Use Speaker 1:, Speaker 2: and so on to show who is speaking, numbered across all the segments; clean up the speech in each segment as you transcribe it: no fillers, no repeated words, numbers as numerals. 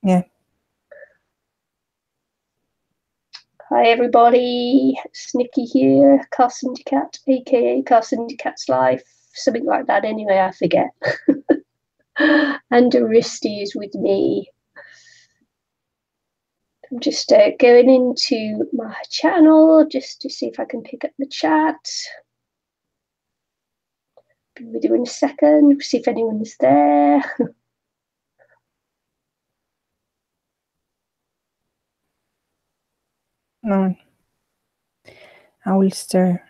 Speaker 1: Yeah.
Speaker 2: Hi everybody, it's Nikki here, Car Syndicate, aka Car Syndicate's Life, something like that anyway, I forget. And Aristi is with me. I'm just going into my channel just to see if I can pick up the chat. Be with you in a second, see if anyone's there.
Speaker 1: No. I will stir.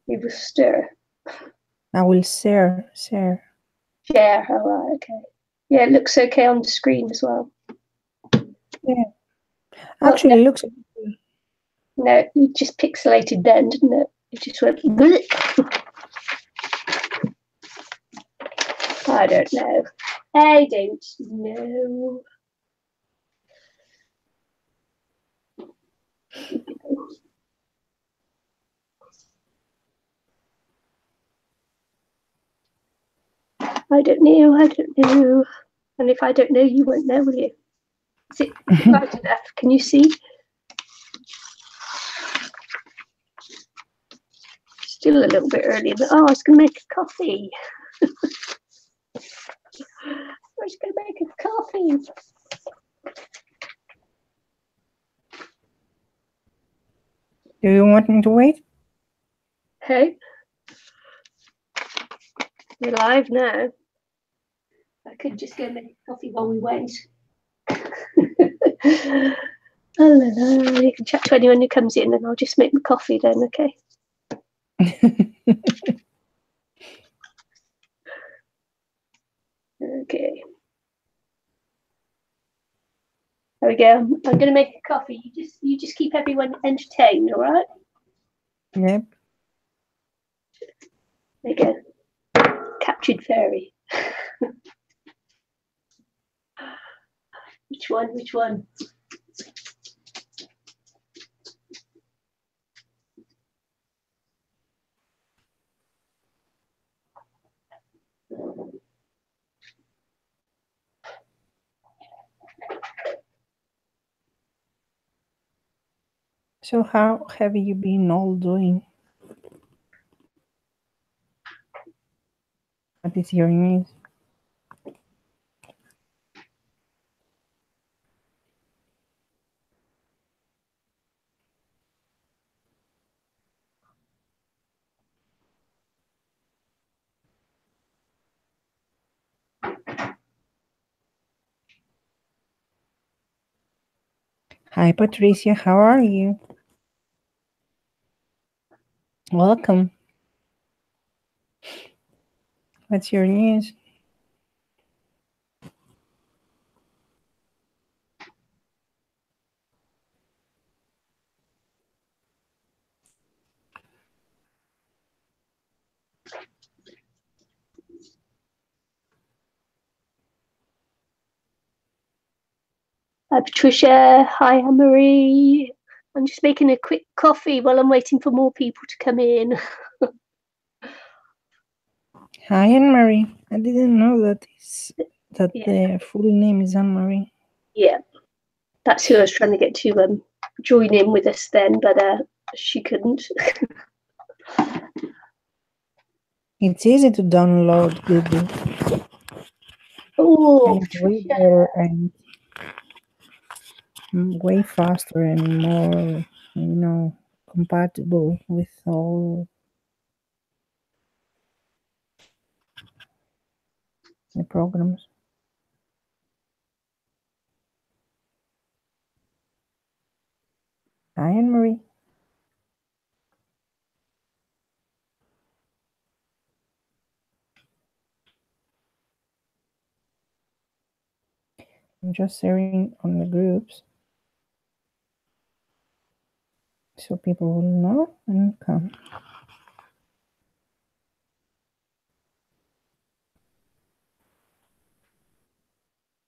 Speaker 2: You will stir.
Speaker 1: I will share.
Speaker 2: Share, all right, okay. Yeah, it looks okay on the screen as well.
Speaker 1: Yeah. Actually, it looks...
Speaker 2: No, it just pixelated then, didn't it? It just went... I don't know. I don't know. I don't know. And if I don't know, you won't know, will you? Is it bright enough? Can you see? Still a little bit early, but I was going to make a coffee. I was going to make a coffee.
Speaker 1: Do you want me to wait?
Speaker 2: Hey, we're live now. I could just go make coffee while we wait. Hello. You can chat to anyone who comes in, and I'll just make my coffee then, okay? Okay. There we go. I'm going to make a coffee. You just keep everyone entertained, all right?
Speaker 1: Yep.
Speaker 2: There you go. Captured fairy. Which one? Which one?
Speaker 1: So how have you been all doing? What is your news? Hi, Patricia. How are you? Welcome. What's your news?
Speaker 2: Hi, Patricia. Hi, Anne-Marie. I'm just making a quick coffee while I'm waiting for more people to come in.
Speaker 1: Hi, Anne-Marie. I didn't know that the full name is Anne-Marie.
Speaker 2: Yeah, that's who I was trying to get to join in with us then, but she couldn't.
Speaker 1: It's easy to download Google.
Speaker 2: Oh,
Speaker 1: and way faster and more, compatible with all the programs. Hi, Anne-Marie. I'm just sharing on the groups so people will know and come.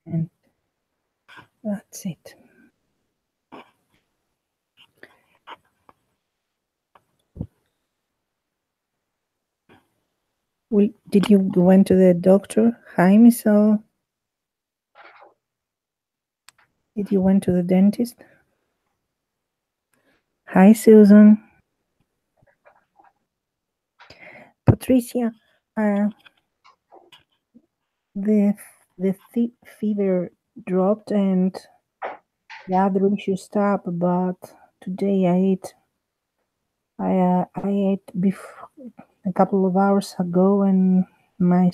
Speaker 1: And that's it. Did you went to the doctor? Hi, Michelle. Did you went to the dentist? Hi, Susan. Patricia, the fever dropped and the other issue stopped, but today I ate beef a couple of hours ago, and my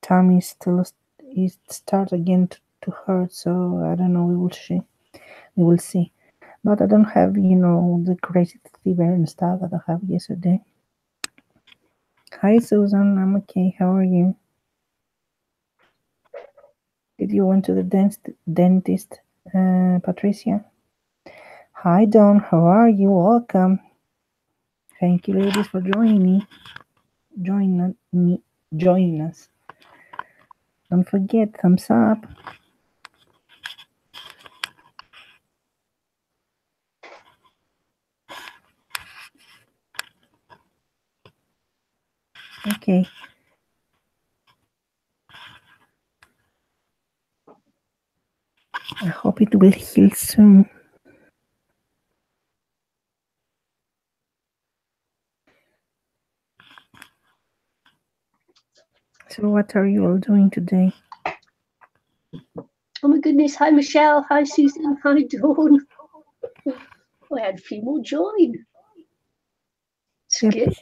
Speaker 1: tummy still it start again to hurt. So I don't know. We will see. But I don't have the crazy fever and stuff that I have yesterday. Hi, Susan. I'm okay. How are you? Did you went to the dentist, Patricia? Hi, Dawn. How are you? Welcome. Thank you, ladies, for joining me. Joining us. Don't forget, thumbs up. Okay. I hope it will heal soon. So what are you all doing today?
Speaker 2: Oh my goodness. Hi, Michelle. Hi, Susan. Hi, Dawn. I had a few more join. It's
Speaker 1: Yep.
Speaker 2: good.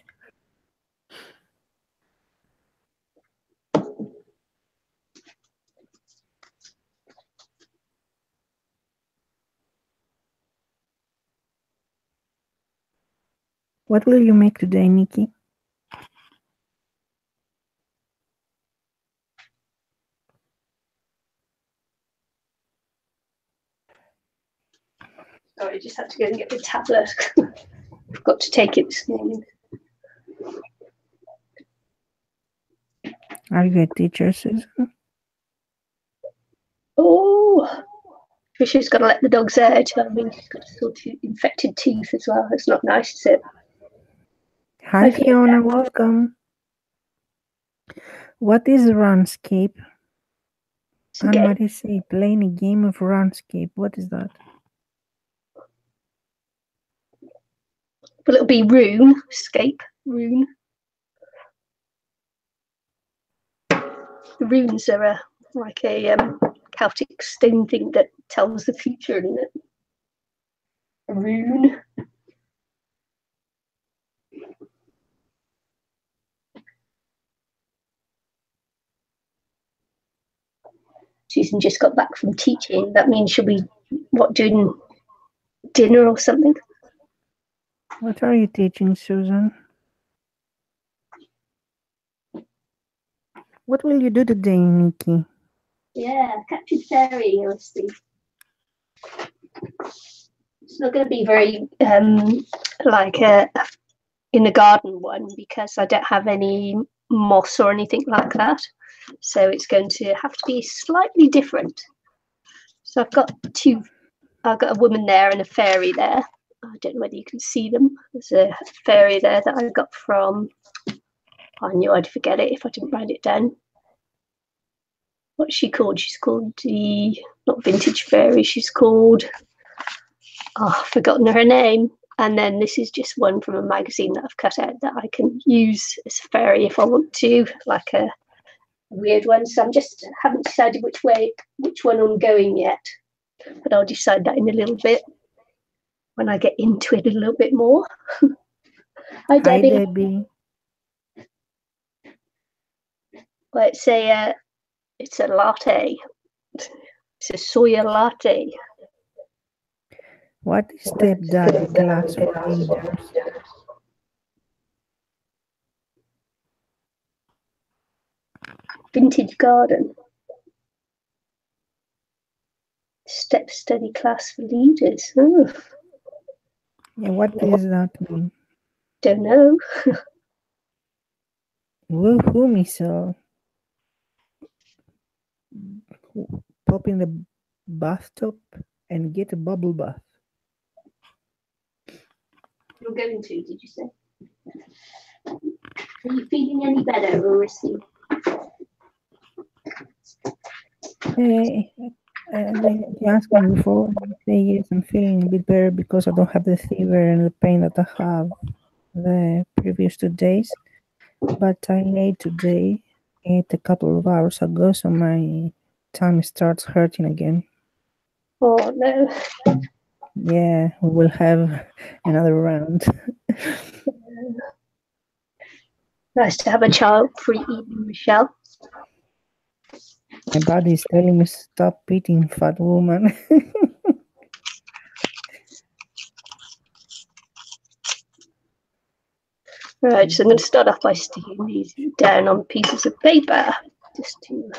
Speaker 1: What will you make today, Nikki?
Speaker 2: Sorry, I just had to go and get the tablet. Forgot to take it this morning.
Speaker 1: Are you a teacher, Susan?
Speaker 2: Oh, Trisha's got to let the dogs out. I mean, she's got a sort of infected tooth as well. It's not nice, is it?
Speaker 1: Hi, Fiona. Welcome. What is RuneScape? Anne-Marie say, playing a game of RuneScape. What is that?
Speaker 2: Well, it'll be RuneScape. Rune. The runes are like a Celtic stone thing that tells the future, isn't it? A rune. Susan just got back from teaching. That means she'll be, doing dinner or something?
Speaker 1: What are you teaching, Susan? What will you do today, Nikki?
Speaker 2: Yeah, Captured Fairy, let's see. It's not going to be very like in the garden one because I don't have any moss or anything like that. So it's going to have to be slightly different. So I've got a woman there and a fairy there. I don't know whether you can see them. There's a fairy there that I got from, I knew I'd forget it if I didn't write it down. What's she called? She's called not Vintage Fairy, she's called, I've forgotten her name. And then this is just one from a magazine that I've cut out that I can use as a fairy if I want to, like a weird one. So haven't decided which one I'm going yet, but I'll decide that in a little bit when I get into it a little bit more. Hi, Debbie.
Speaker 1: Hi, Debbie.
Speaker 2: Well, it's a latte. It's a soya latte.
Speaker 1: What is Stepdaddy glass for readers?
Speaker 2: Vintage Garden. Step study class for leaders. Oh.
Speaker 1: Yeah, what does that mean?
Speaker 2: Don't know.
Speaker 1: Woohoo, Michelle. Pop in the bathtub and get a bubble bath.
Speaker 2: You're going to, did you say? Are you feeling any better, Marissa?
Speaker 1: You asked me before, and I say yes, I'm feeling a bit better because I don't have the fever and the pain that I have the previous 2 days. But I ate today, ate a couple of hours ago, so my tummy starts hurting again.
Speaker 2: Oh no.
Speaker 1: Yeah, we will have another round.
Speaker 2: Nice to have a child-free evening, Michelle.
Speaker 1: My body is telling me stop eating, fat woman.
Speaker 2: Right, so I'm going to start off by sticking these down on pieces of paper, just to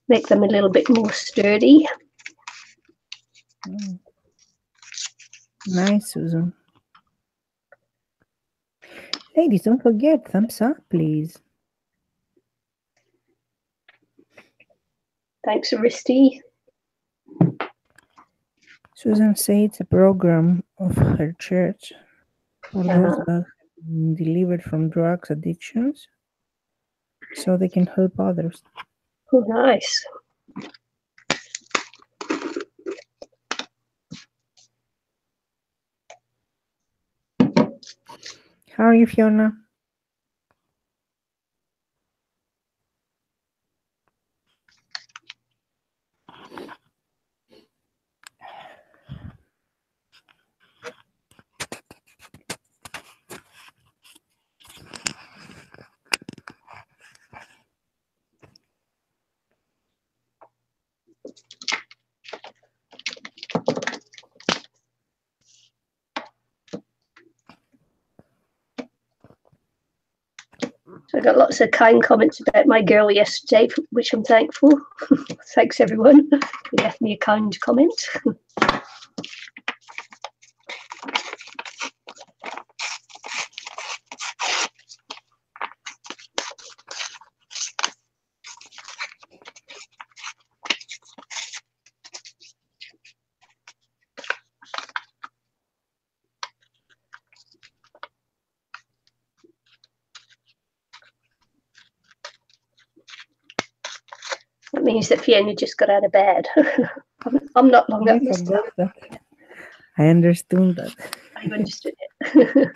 Speaker 2: make them a little bit more sturdy.
Speaker 1: Nice, Susan. Ladies, don't forget, thumbs up, please.
Speaker 2: Thanks, Aristi.
Speaker 1: Susan said it's a program of her church for those that have been delivered from drugs addictions so they can help others.
Speaker 2: Oh, nice.
Speaker 1: How are you, Fiona?
Speaker 2: So I got lots of kind comments about my girl yesterday, for which I'm thankful. Thanks, everyone, who left me a kind comment. That means that Fiona just got out of bed. I'm not long up myself.
Speaker 1: I understood that.
Speaker 2: I've understood it.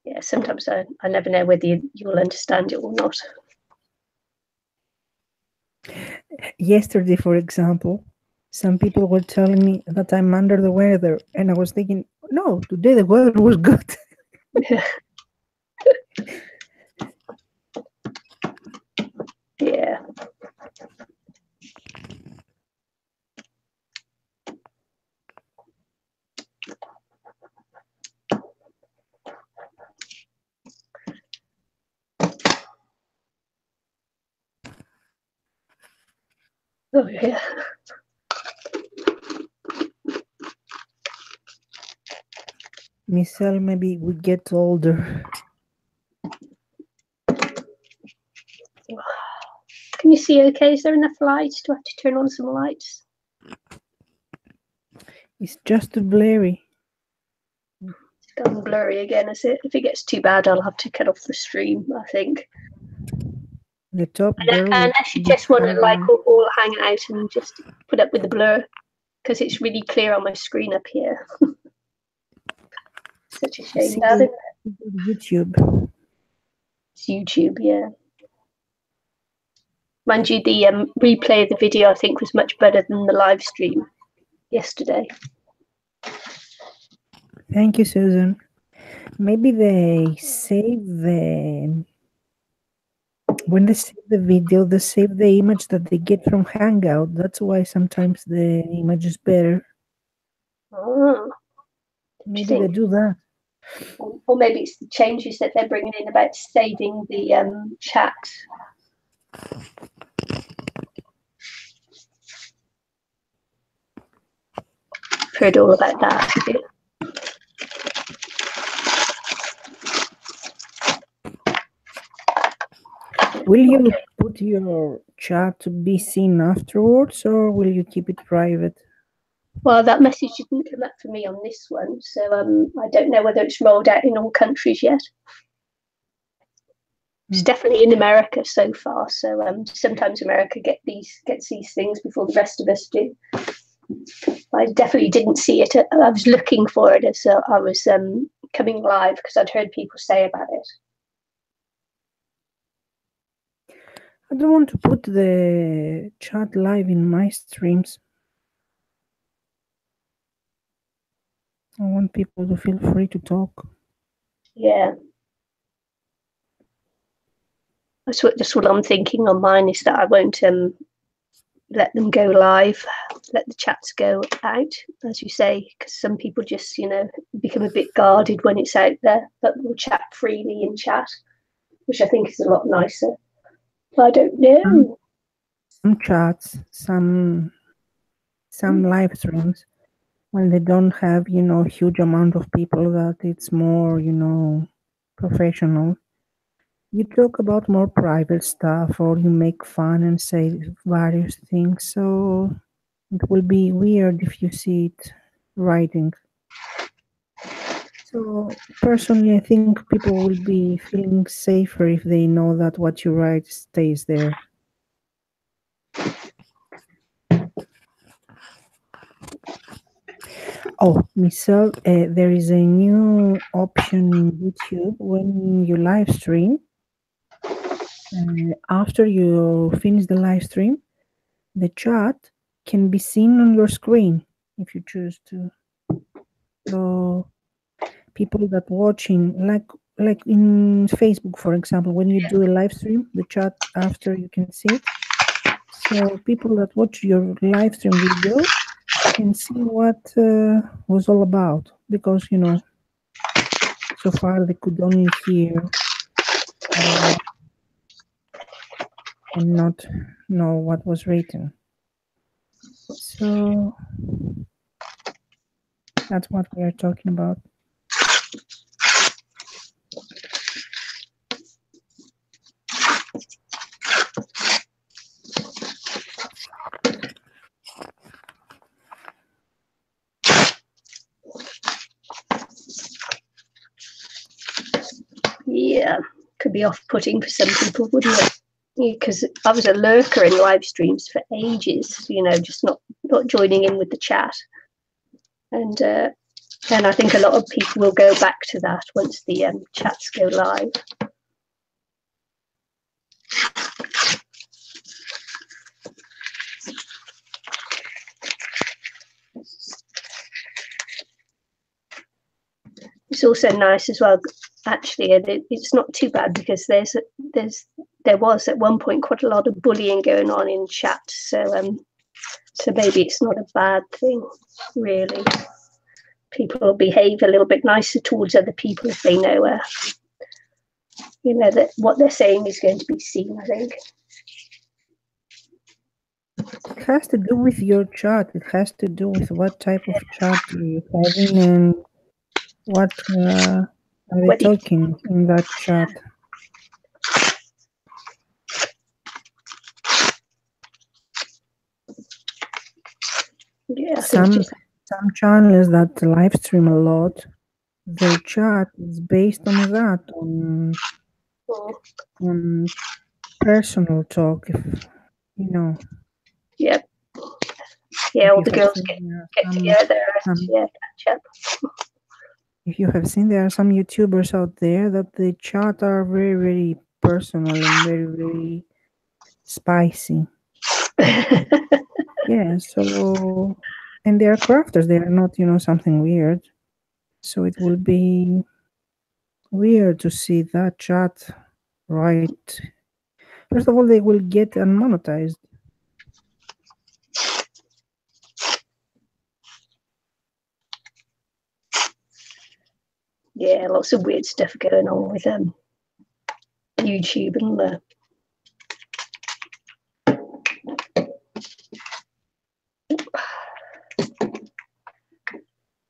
Speaker 2: Yeah, sometimes I never know whether you'll understand it or not.
Speaker 1: Yesterday, for example, some people were telling me that I'm under the weather, and I was thinking, no, today the weather was good.
Speaker 2: Yeah. Oh, yeah.
Speaker 1: Michelle, maybe we get older.
Speaker 2: Can you see okay? Is there enough light? Do I have to turn on some lights?
Speaker 1: It's just too blurry.
Speaker 2: It's gone blurry again, is it? If it gets too bad, I'll have to cut off the stream, I think.
Speaker 1: The top
Speaker 2: unless you just want to like all hang out and just put up with the blur, because it's really clear on my screen up here. Such a shame about it.
Speaker 1: YouTube.
Speaker 2: It's YouTube, yeah. Mind you, the replay of the video I think was much better than the live stream yesterday.
Speaker 1: Thank you, Susan. Maybe they save when they save the video, they save the image that they get from Hangout. That's why sometimes the image is better.
Speaker 2: Oh,
Speaker 1: maybe they do that.
Speaker 2: Or maybe it's the changes that they're bringing in about saving the chat. Heard all about that, have you?
Speaker 1: Will you put your chat to be seen afterwards, or will you keep it private?
Speaker 2: Well, that message didn't come up for me on this one, so I don't know whether it's rolled out in all countries yet. It's definitely in America so far. So sometimes America gets these things before the rest of us do. I definitely didn't see it. I was looking for it as I was coming live because I'd heard people say about it.
Speaker 1: I don't want to put the chat live in my streams. I want people to feel free to talk.
Speaker 2: Yeah. That's what I'm thinking on mine, is that I won't let them go live, let the chats go out, as you say, because some people just, become a bit guarded when it's out there, but will chat freely in chat, which I think is a lot nicer. I don't know.
Speaker 1: Some chats, some live streams, when they don't have, huge amount of people, that it's more, professional. You talk about more private stuff, or you make fun and say various things. So it will be weird if you see it writing. So personally, I think people will be feeling safer if they know that what you write stays there. Oh, Michelle, there is a new option in YouTube when you live stream. After you finish the live stream, the chat can be seen on your screen if you choose to. So people that watching, like in Facebook, for example, when you do a live stream, the chat after you can see it. So people that watch your live stream video can see what was all about, because so far they could only hear and not know what was written. So that's what we are talking about.
Speaker 2: Yeah, could be off-putting for some people, wouldn't it? Because I was a lurker in live streams for ages, just not joining in with the chat. And I think a lot of people will go back to that once the chats go live. It's also nice as well, actually, and it's not too bad, because there was at one point quite a lot of bullying going on in chat, so maybe it's not a bad thing, really. People will behave a little bit nicer towards other people if they know that what they're saying is going to be seen, I think.
Speaker 1: It has to do with your chat. It has to do with what type of chat you're having and what are they talking in that chat.
Speaker 2: Yeah,
Speaker 1: some channels that live stream a lot, their chat is based on that, on personal talk, if
Speaker 2: Yeah, all the girls get together and catch up.
Speaker 1: If you have seen, there are some YouTubers out there that the chat are very, very personal and very, very spicy. Yeah, so, and they are crafters, they are not, something weird. So it will be weird to see that chat, right? First of all, they will get unmonetized.
Speaker 2: Yeah, lots of weird stuff going on with YouTube and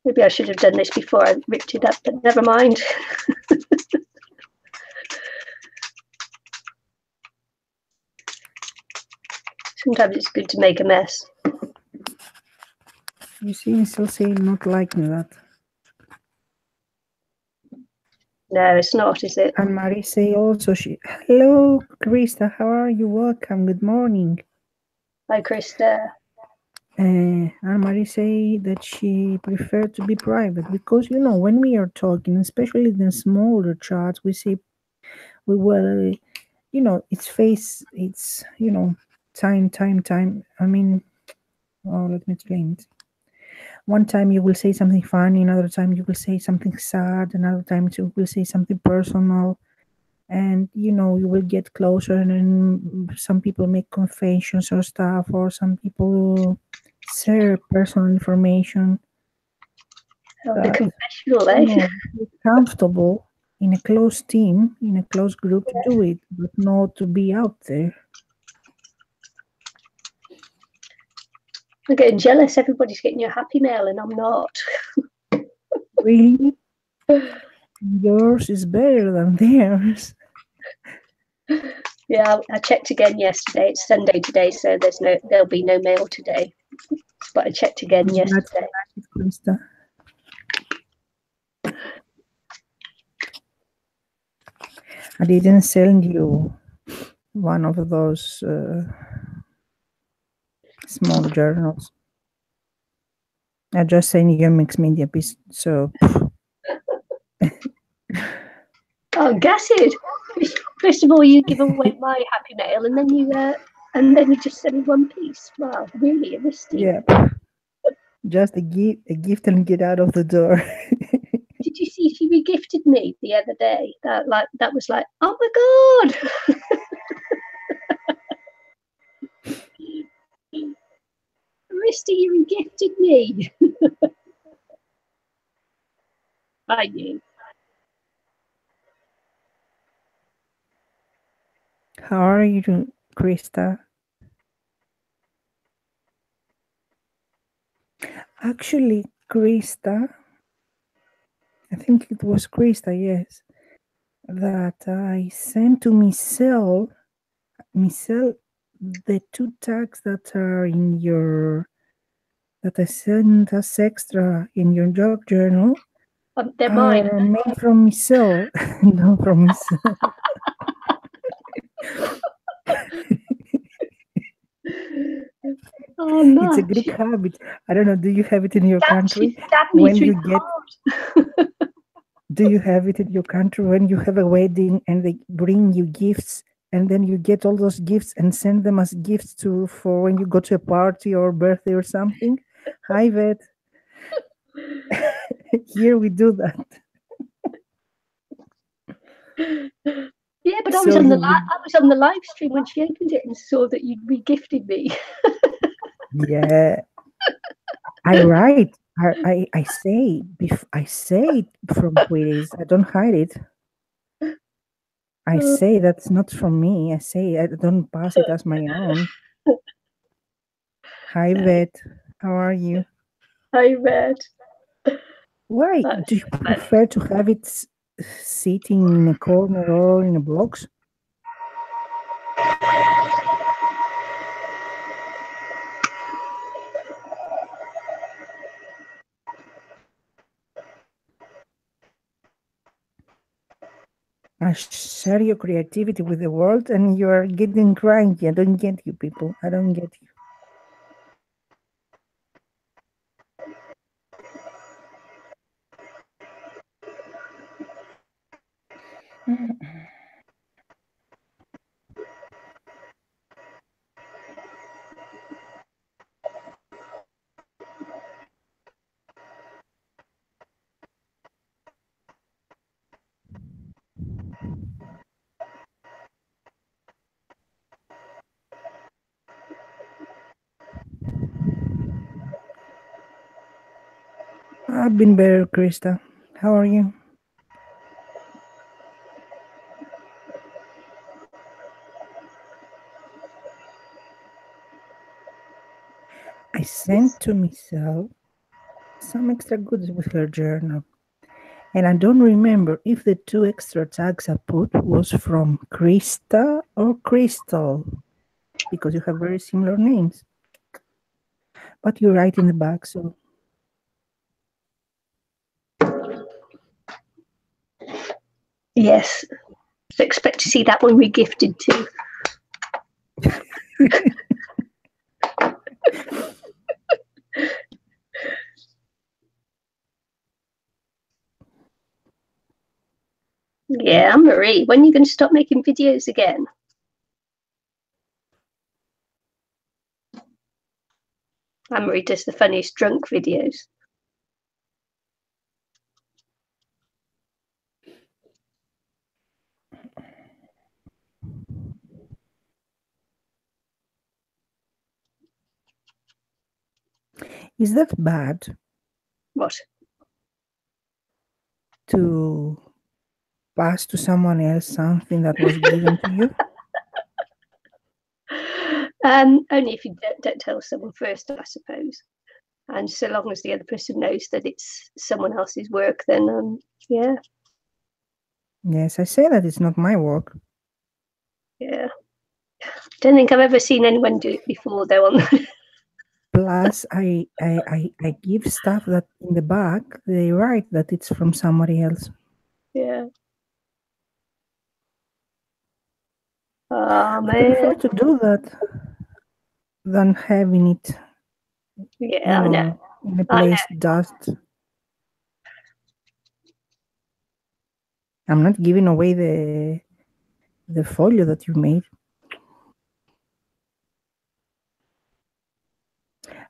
Speaker 2: maybe I should have done this before I ripped it up, but never mind. Sometimes it's good to make a mess.
Speaker 1: You see me still saying not liking that.
Speaker 2: No, it's not, is it?
Speaker 1: And Marie say also, hello, Krista, how are you? Welcome, good morning.
Speaker 2: Hi, Krista.
Speaker 1: And Marie say that she preferred to be private because, you know, when we are talking, especially in the smaller chats, we say, we will, you know, it's, you know, time. I mean, let me explain it. One time you will say something funny, another time you will say something sad, another time you will say something personal. And, you know, you will get closer and then some people make confessions or stuff, or some people share personal information.
Speaker 2: Oh,
Speaker 1: But,
Speaker 2: the confessional,
Speaker 1: you
Speaker 2: eh?
Speaker 1: know, you're comfortable in a close team, in a close group to do it, but not to be out there.
Speaker 2: I'm getting jealous. Everybody's getting your happy mail and I'm not.
Speaker 1: Really? Yours is better than theirs.
Speaker 2: Yeah, I checked again yesterday. It's Sunday today, so there'll be no mail today. But I checked again yesterday.
Speaker 1: Krista. I didn't send you one of those small journals. I just sent you a mixed media piece. So.
Speaker 2: Oh, gutted! First of all, you give away my happy mail, and then you just send me one piece. Wow, really, Misty.
Speaker 1: Yeah, just a gift and get out of the door.
Speaker 2: Did you see she regifted me the other day? That was like, oh my god! Misty, you regifted me. I knew.
Speaker 1: How are you doing, Krista? Actually, Krista, I think it was Krista, yes, that I sent to Michelle, the 2 tags that are that I sent as extra in your job journal.
Speaker 2: They're mine.
Speaker 1: Are made from Michelle, not from Michelle.
Speaker 2: Oh no!
Speaker 1: It's a Greek habit. I don't know. Do you have it in your country?
Speaker 2: When you
Speaker 1: get, do you have it in your country when you have a wedding and they bring you gifts, and then you get all those gifts and send them as gifts for when you go to a party or birthday or something? Hi, Vet. Here we do that.
Speaker 2: Yeah, but I was on the live stream when she opened it and saw that you'd regifted me.
Speaker 1: Yeah, I write. I say it from Quiris. I don't hide it. I say that's not from me. I say I don't pass it as my own. Hi, Vet. How are you?
Speaker 2: Hi, Vet.
Speaker 1: Why do you prefer to have it sitting in a corner or in a box? I share your creativity with the world and you are getting cranky. I don't get you, people. I don't get you. I've been better, Krista. How are you? I sent to Michelle some extra goodies with her journal. And I don't remember if the 2 extra tags I put was from Krista or Crystal, because you have very similar names. But you write in the back, so.
Speaker 2: Yes. So expect to see that one regifted too. Yeah, Marie, when are you going to stop making videos again? Anne-Marie does the funniest drunk videos.
Speaker 1: Is that bad?
Speaker 2: What?
Speaker 1: To pass to someone else something that was given to you?
Speaker 2: Only if you don't tell someone first, I suppose. And so long as the other person knows that it's someone else's work, then yeah.
Speaker 1: Yes, I say that it's not my work.
Speaker 2: Yeah. Don't think I've ever seen anyone do it before, though.
Speaker 1: Plus, I give stuff that in the back they write that it's from somebody else.
Speaker 2: Yeah. Oh,
Speaker 1: I prefer
Speaker 2: man.
Speaker 1: to do that than having it,
Speaker 2: Yeah, I know.
Speaker 1: in a place dust. I'm not giving away the folio that you made.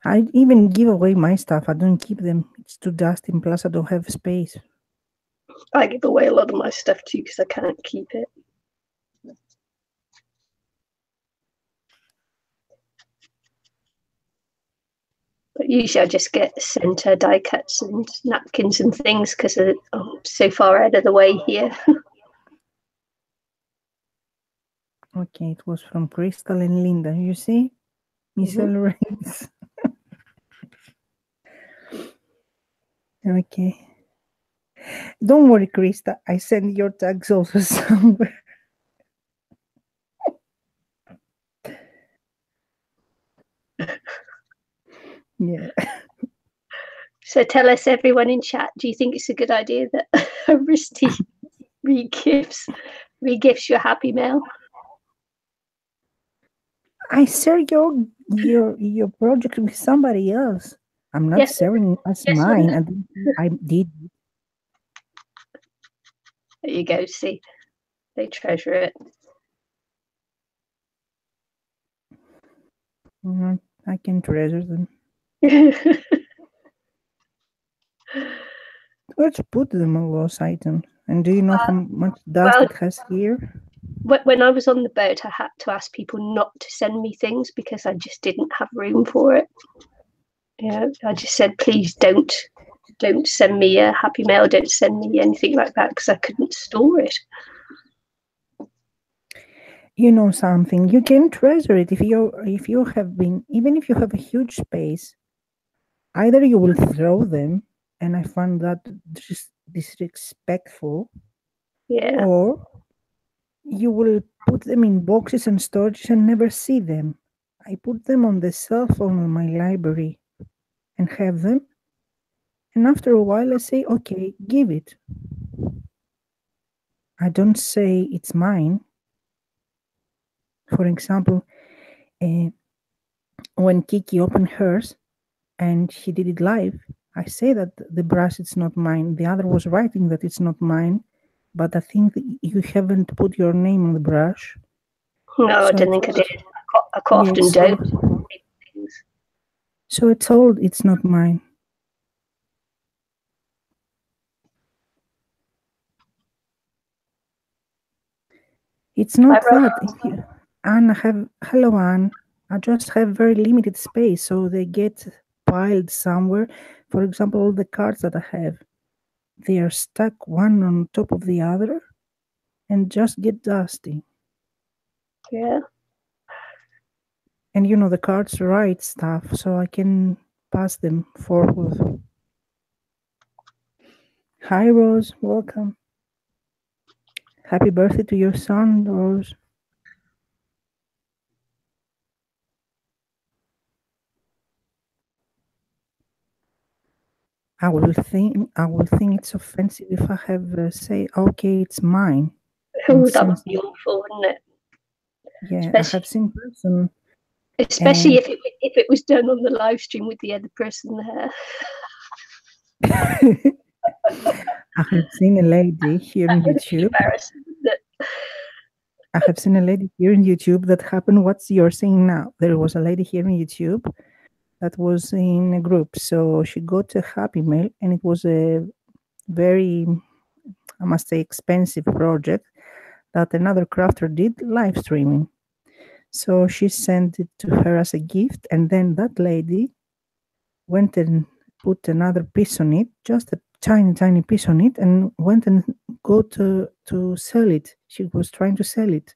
Speaker 1: I even give away my stuff. I don't keep them. It's too dusty, and plus I don't have space.
Speaker 2: I give away a lot of my stuff too because I can't keep it. But usually I just get sent die cuts and napkins and things because I'm so far out of the way here.
Speaker 1: Okay, it was from Crystal and Linda. You see? Miss Lorenz. Okay. Don't worry, Krista. I send your tags also somewhere. Yeah.
Speaker 2: So tell us, everyone in chat, do you think it's a good idea that Aristi regifts your Happy Mail?
Speaker 1: I share your project with somebody else. I'm not sharing as mine. And I did.
Speaker 2: There you go. See, they treasure it.
Speaker 1: I can treasure them. Let's put them on lost items. And do you know how much dust it has here?
Speaker 2: When I was on the boat, I had to ask people not to send me things because I just didn't have room for it. Yeah, I just said, please don't send me a Happy Mail. Don't send me anything like that because I couldn't store it.
Speaker 1: You know something, you can treasure it if you have been, even if you have a huge space, either you will throw them, and I find that disrespectful, or you will put them in boxes and storage and never see them. I put them on the cell phone in my library and have them, and after a while I say, okay, give it. I don't say it's mine. For example, when Kiki opened hers and she did it live, I say that the brush is not mine. The other was writing that it's not mine, but I think you haven't put your name on the brush.
Speaker 2: No, so I don't think I did. I quite often don't.
Speaker 1: So it's told it's not mine. It's not that. If you, hello Anne, I just have very limited space, so they get piled somewhere. For example, all the cards that I have, they are stuck one on top of the other and just get dusty.
Speaker 2: Yeah.
Speaker 1: And the cards write stuff, so I can pass them forward. Hi Rose, welcome. Happy birthday to your son, Rose. I will think it's offensive if I have say, okay, it's mine. And
Speaker 2: Oh, that would
Speaker 1: since
Speaker 2: be awful, wouldn't it?
Speaker 1: yeah, I
Speaker 2: Especially,
Speaker 1: have seen person
Speaker 2: especially
Speaker 1: and
Speaker 2: if it was done on the live stream with the other person there.
Speaker 1: I have seen a lady here
Speaker 2: That
Speaker 1: on
Speaker 2: would be
Speaker 1: YouTube.
Speaker 2: embarrassing, wouldn't it?
Speaker 1: I have seen a lady here in YouTube that happened what you're saying now. There was a lady here in YouTube that was in a group. So she got a Happy Mail and it was a very, I must say, expensive project that another crafter did live streaming. So she sent it to her as a gift, and then that lady went and put another piece on it, just a tiny, tiny piece on it, and went and go to sell it. She was trying to sell it.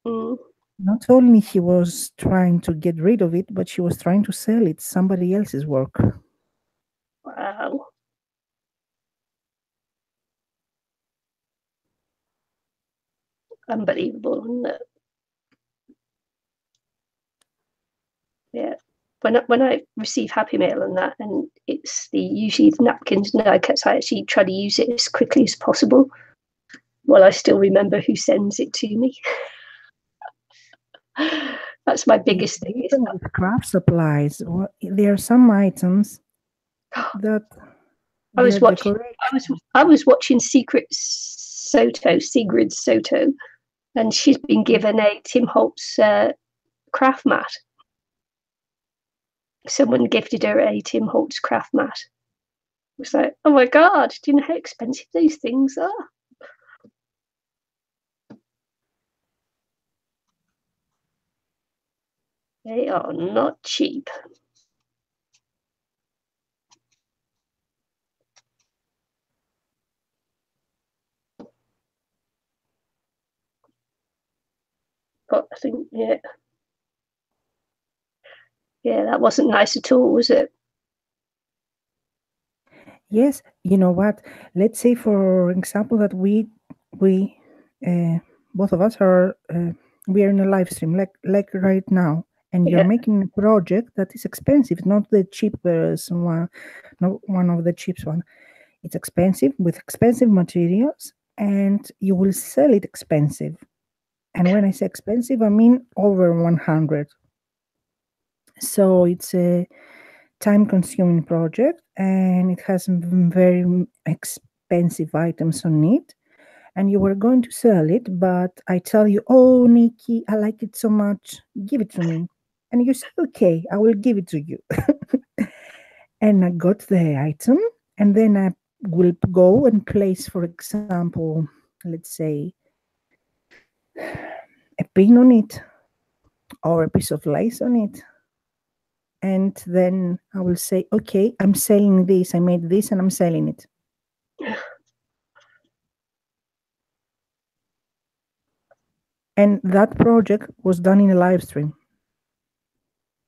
Speaker 2: Mm.
Speaker 1: Not only she was trying to get rid of it, but she was trying to sell it, somebody else's work.
Speaker 2: Wow. Unbelievable, isn't it? Yeah. When I receive Happy Mail and that, and it's usually the napkins and cuts, I actually try to use it as quickly as possible. Well, I still remember who sends it to me. That's my biggest thing.
Speaker 1: Even with craft supplies, there are some items that
Speaker 2: I was
Speaker 1: they're
Speaker 2: watching.
Speaker 1: decoration.
Speaker 2: I was watching Sigrid Soto, and she's been given a Tim Holtz craft mat. Someone gifted her a Tim Holtz craft mat. It was like, oh my god! Do you know how expensive these things are? They are not cheap. But I think, yeah, that wasn't nice at all, was it?
Speaker 1: Yes, you know what? Let's say, for example, that we uh, both of us are we are in a live stream, like right now, and you're
Speaker 2: Yeah,
Speaker 1: making a project that is expensive, not the cheapest one, not one of the cheapest one. It's expensive with expensive materials, and you will sell it expensive. And when I say expensive, I mean over 100. So it's a time-consuming project, and it has very expensive items on it. And you were going to sell it, but I tell you, oh, Nikki, I like it so much. Give it to me. And you say, okay, I will give it to you. And I got the item, and then I will go and place, for example, let's say, a pin on it or a piece of lace on it. And then I will say, okay, I'm selling this. I made this and I'm selling it. And that project was done in a live stream.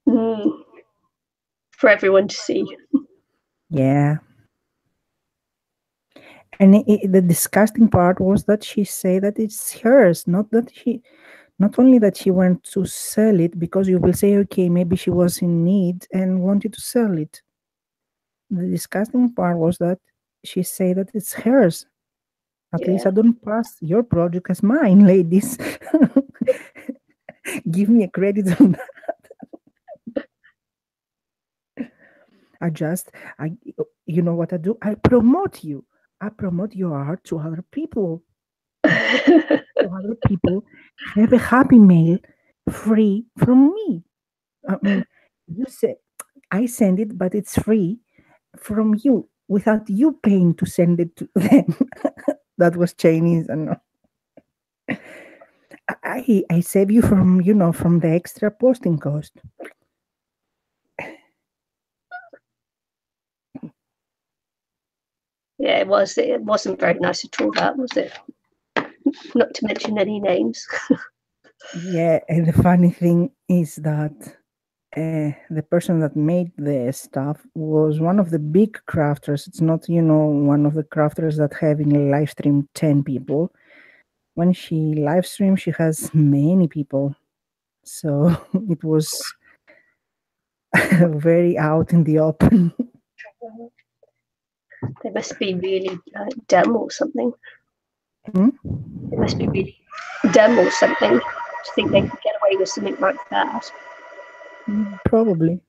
Speaker 2: For everyone to see.
Speaker 1: Yeah. And the disgusting part was that she said that it's hers, not only that she went to sell it, because you will say, okay, maybe she was in need and wanted to sell it. The disgusting part was that she said that it's hers. At least I don't pass your project as mine, ladies. Give me a credit on that. You know what I do? I promote you. I promote your art to other people. To other people, have a Happy Mail free from me. I mean, you say I send it, but it's free from you without you paying to send it to them. That was Chinese, and I save you from from the extra posting cost.
Speaker 2: Yeah, it was. It wasn't very nice at all, that was it? Not to mention any names.
Speaker 1: Yeah, and the funny thing is that the person that made the stuff was one of the big crafters. It's not, one of the crafters that have in a live stream 10 people. When she live streams, she has many people. So it was very out in the open.
Speaker 2: They must be really dumb or something.
Speaker 1: Hmm?
Speaker 2: They must be really dumb or something to think they could get away with something like that.
Speaker 1: Probably.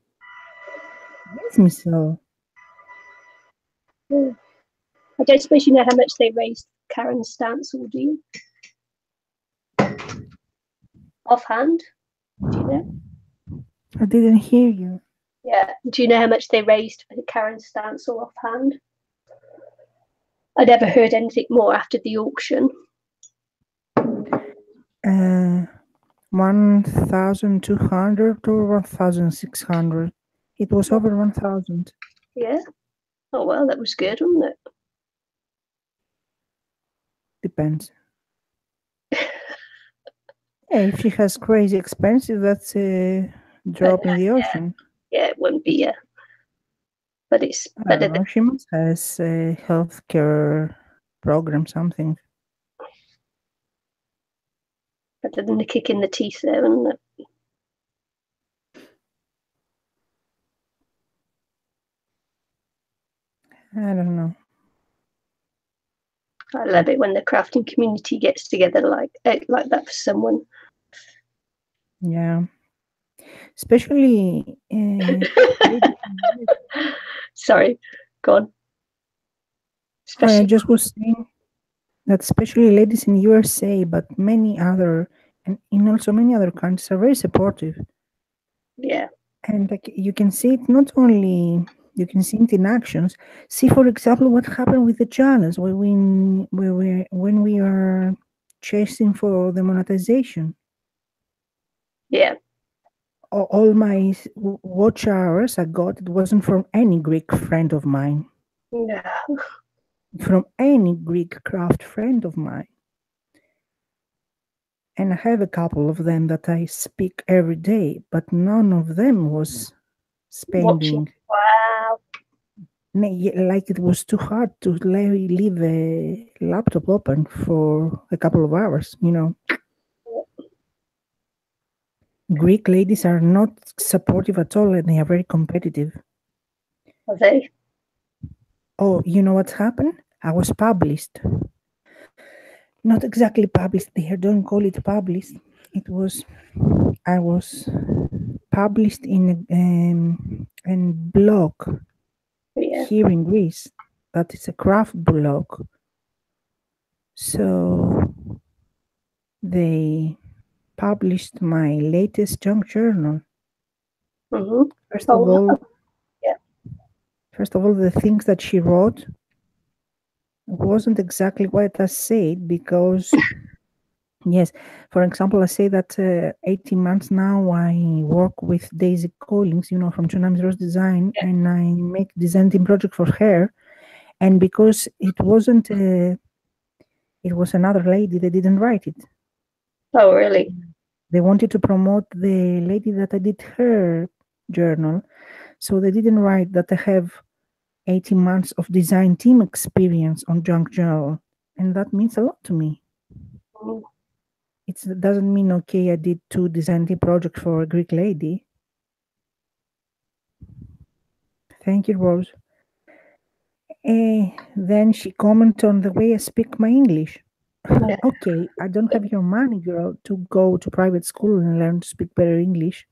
Speaker 1: Yes, Miss Hill.
Speaker 2: Yeah. I don't suppose you know how much they raised Karen Stansel, do you? Offhand? Do you know?
Speaker 1: I didn't hear you.
Speaker 2: Yeah. Do you know how much they raised for Karen Stansel offhand? I never heard anything more after the auction.
Speaker 1: 1,200 or 1,600. It was over 1,000.
Speaker 2: Yeah. Oh well, that was good, wasn't it?
Speaker 1: Depends. Yeah, if she has crazy expensive, that's a drop in the ocean.
Speaker 2: Yeah, it wouldn't be. But it's
Speaker 1: I
Speaker 2: better
Speaker 1: don't know. She must have a healthcare program, something.
Speaker 2: than the kick in the teeth there, isn't it?
Speaker 1: I don't know.
Speaker 2: I love it when the crafting community gets together like that for someone.
Speaker 1: Yeah. Especially.
Speaker 2: Sorry, go on.
Speaker 1: I just was saying that especially ladies in USA, but many other, and in also many other countries are very supportive.
Speaker 2: Yeah.
Speaker 1: And like you can see it not only, you can see it in actions. See, for example, what happened with the challenge when we are chasing for the monetization.
Speaker 2: Yeah.
Speaker 1: All my watch hours I got, it wasn't from any Greek friend of mine.
Speaker 2: No.
Speaker 1: From any Greek craft friend of mine. And I have a couple of them that I speak every day, but none of them was spending.
Speaker 2: Wow.
Speaker 1: Like it was too hard to leave a laptop open for a couple of hours, you know. Greek ladies are not supportive at all, and they are very competitive.
Speaker 2: Are they?
Speaker 1: Oh, you know what's happened? I was published. Not exactly published there, don't call it published. I was published in a blog here in Greece. That is a craft blog. So they published my latest junk journal.
Speaker 2: Mm-hmm.
Speaker 1: First of all, the things that she wrote wasn't exactly what I said, because yes, for example, I say that 18 months now I work with Daisy Collins, you know, from Tsunami Rose Design, and I make design team project for her. And because it wasn't, it was another lady, they didn't write it.
Speaker 2: Oh, really?
Speaker 1: They wanted to promote the lady that I did her journal. So they didn't write that I have 18 months of design team experience on junk journal. And that means a lot to me.
Speaker 2: Mm.
Speaker 1: It doesn't mean, okay, I did 2 design team projects for a Greek lady. Thank you, Rose. Then she commented on the way I speak my English.
Speaker 2: Yeah.
Speaker 1: Okay, I don't have your money, girl, to go to private school and learn to speak better English.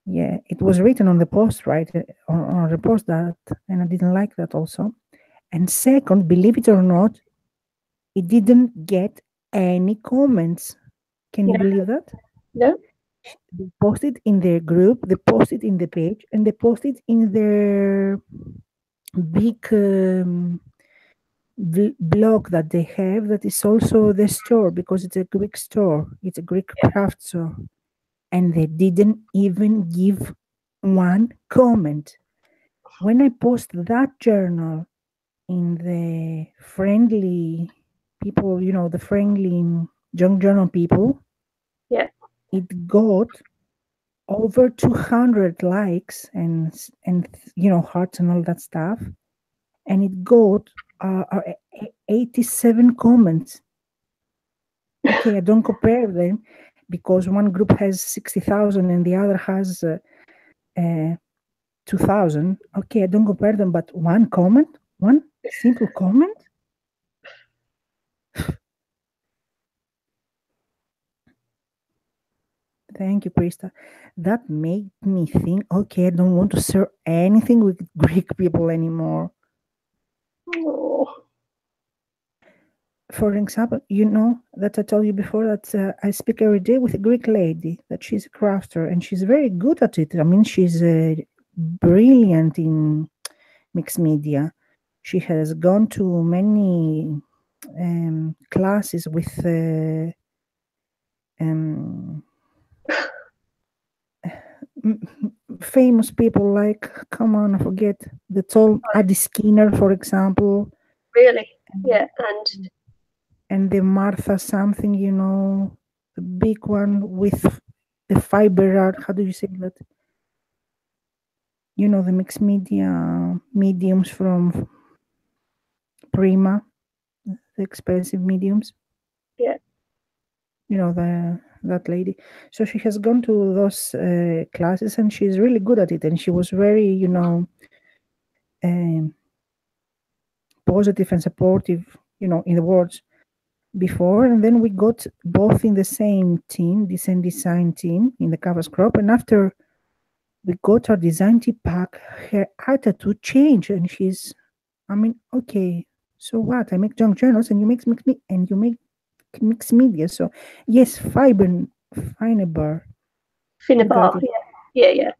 Speaker 1: Yeah, it was written on the post, right? On the post that, and I didn't like that also. And second, believe it or not, it didn't get any comments. Can you believe that?
Speaker 2: No.
Speaker 1: They posted in their group, they posted in the page, and they posted in their big blog that they have, that is also the store, because it's a Greek store, it's a Greek craft store, and they didn't even give one comment. When I post that journal in the friendly people, you know, the friendly junk journal people, it got over 200 likes and you know, hearts and all that stuff, and it got 87 comments. Okay, I don't compare them, because one group has 60,000 and the other has 2000. Okay, I don't compare them, but one comment, one simple comment. Thank you, Krista. That made me think, okay, I don't want to share anything with Greek people anymore.
Speaker 2: Oh,
Speaker 1: For example, you know that I told you before that I speak every day with a Greek lady, that she's a crafter and she's very good at it. I mean, she's brilliant in mixed media. She has gone to many classes with um, famous people like, come on, I forget the tall Adi Skinner, for example,
Speaker 2: really?
Speaker 1: and,
Speaker 2: Yeah, and
Speaker 1: and the Martha something, you know, the big one with the fiber art. How do you say that? You know, the mixed media mediums from Prima, the expensive mediums.
Speaker 2: yeah.
Speaker 1: You know, that lady. So she has gone to those classes and she's really good at it. And she was very, you know, um, positive and supportive, you know, in the words before. And then we got both in the same team, design team in the Canvas Crop. And after we got our design team back, her attitude changed. And she's, I mean, okay, so what? I make junk journals and you make mixed media. So yes, Finebar. You
Speaker 2: Finnabar,
Speaker 1: got it.
Speaker 2: yeah.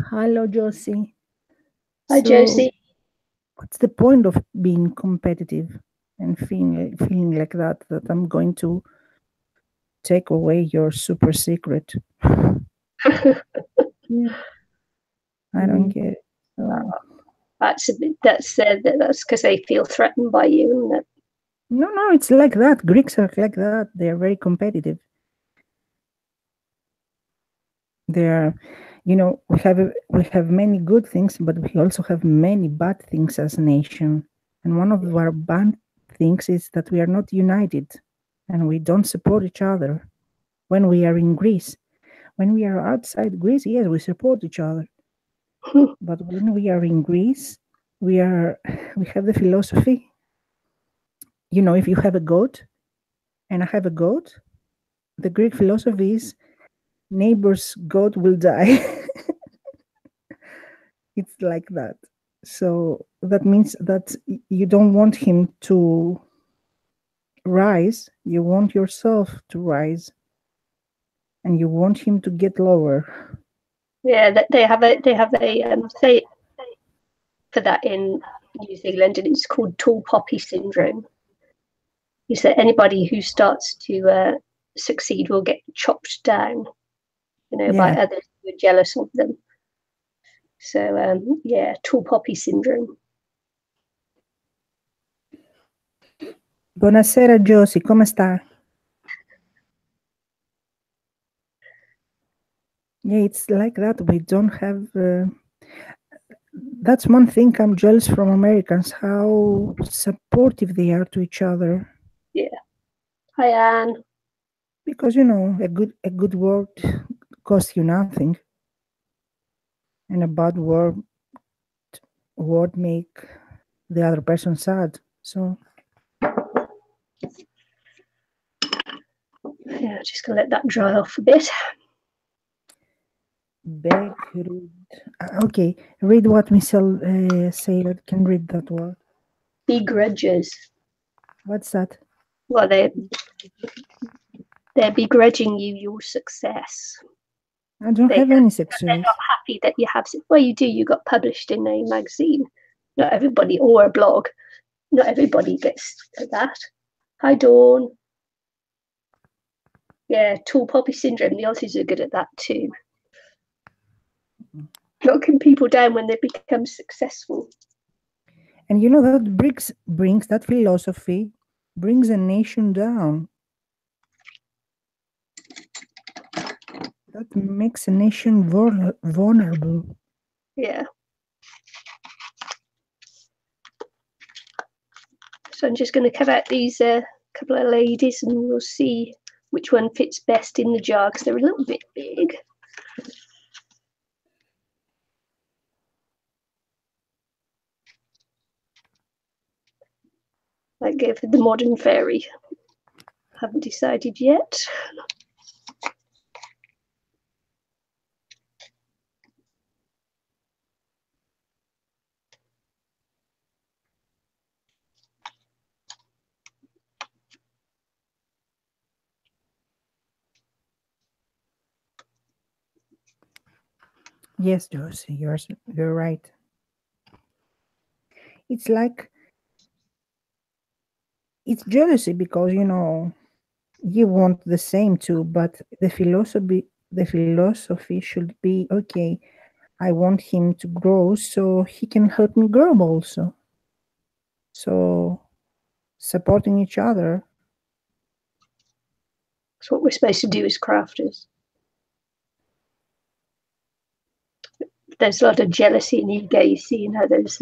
Speaker 1: Hello, Josie.
Speaker 2: Hi,
Speaker 1: So
Speaker 2: Josie.
Speaker 1: what's the point of being competitive and feeling like that I'm going to take away your super secret? Yeah, I don't get it. So,
Speaker 2: That's a bit, that's because they feel threatened by you, isn't it?
Speaker 1: no, it's like that. Greeks are like that. They're very competitive. They're, you know, we have many good things, but we also have many bad things as a nation. And one of our bad things is that we are not united and we don't support each other. When we are in Greece, when we are outside Greece, yes, we support each other. But when we are in Greece, we are we have the philosophy. You know, if you have a goat and I have a goat, the Greek philosophy is neighbor's goat will die. It's like that. So that means that you don't want him to rise, you want yourself to rise, and you want him to get lower.
Speaker 2: Yeah, they have a say for that in New Zealand, and it's called tall poppy syndrome. Is that anybody who starts to succeed will get chopped down, by
Speaker 1: Yeah.
Speaker 2: others who are jealous of them. So yeah, tall poppy syndrome.
Speaker 1: Buonasera Josie, come sta? Yeah, it's like that. We don't have. That's one thing I'm jealous from Americans, how supportive they are to each other.
Speaker 2: Yeah. Hi, Anne.
Speaker 1: Because you know, a good word costs you nothing, and a bad word make the other person sad. So
Speaker 2: Yeah, just gonna let that dry off a bit.
Speaker 1: okay, read what Michelle said. Can read that word.
Speaker 2: Begrudges.
Speaker 1: What's that?
Speaker 2: Well, they're begrudging you your success.
Speaker 1: I don't have any success.
Speaker 2: They're not happy that you have. Well, you do. You got published in a magazine. Not everybody, or a blog. Not everybody gets that. Hi, Dawn. Yeah, tall poppy syndrome. The Aussies are good at that too. Knocking people down when they become successful.
Speaker 1: And you know that brings that philosophy brings a nation down. That makes a nation vulnerable.
Speaker 2: Yeah. So I'm just going to cut out these couple of ladies, and we'll see which one fits best in the jar because they're a little bit big. Might go for the modern fairy. Haven't decided yet.
Speaker 1: Yes, Josie, you're right. It's like it's jealousy because you want the same too, but the philosophy should be okay. I want him to grow so he can help me grow also. So supporting each other.
Speaker 2: That's what we're supposed to do as crafters. There's a lot of jealousy and ego you see in others.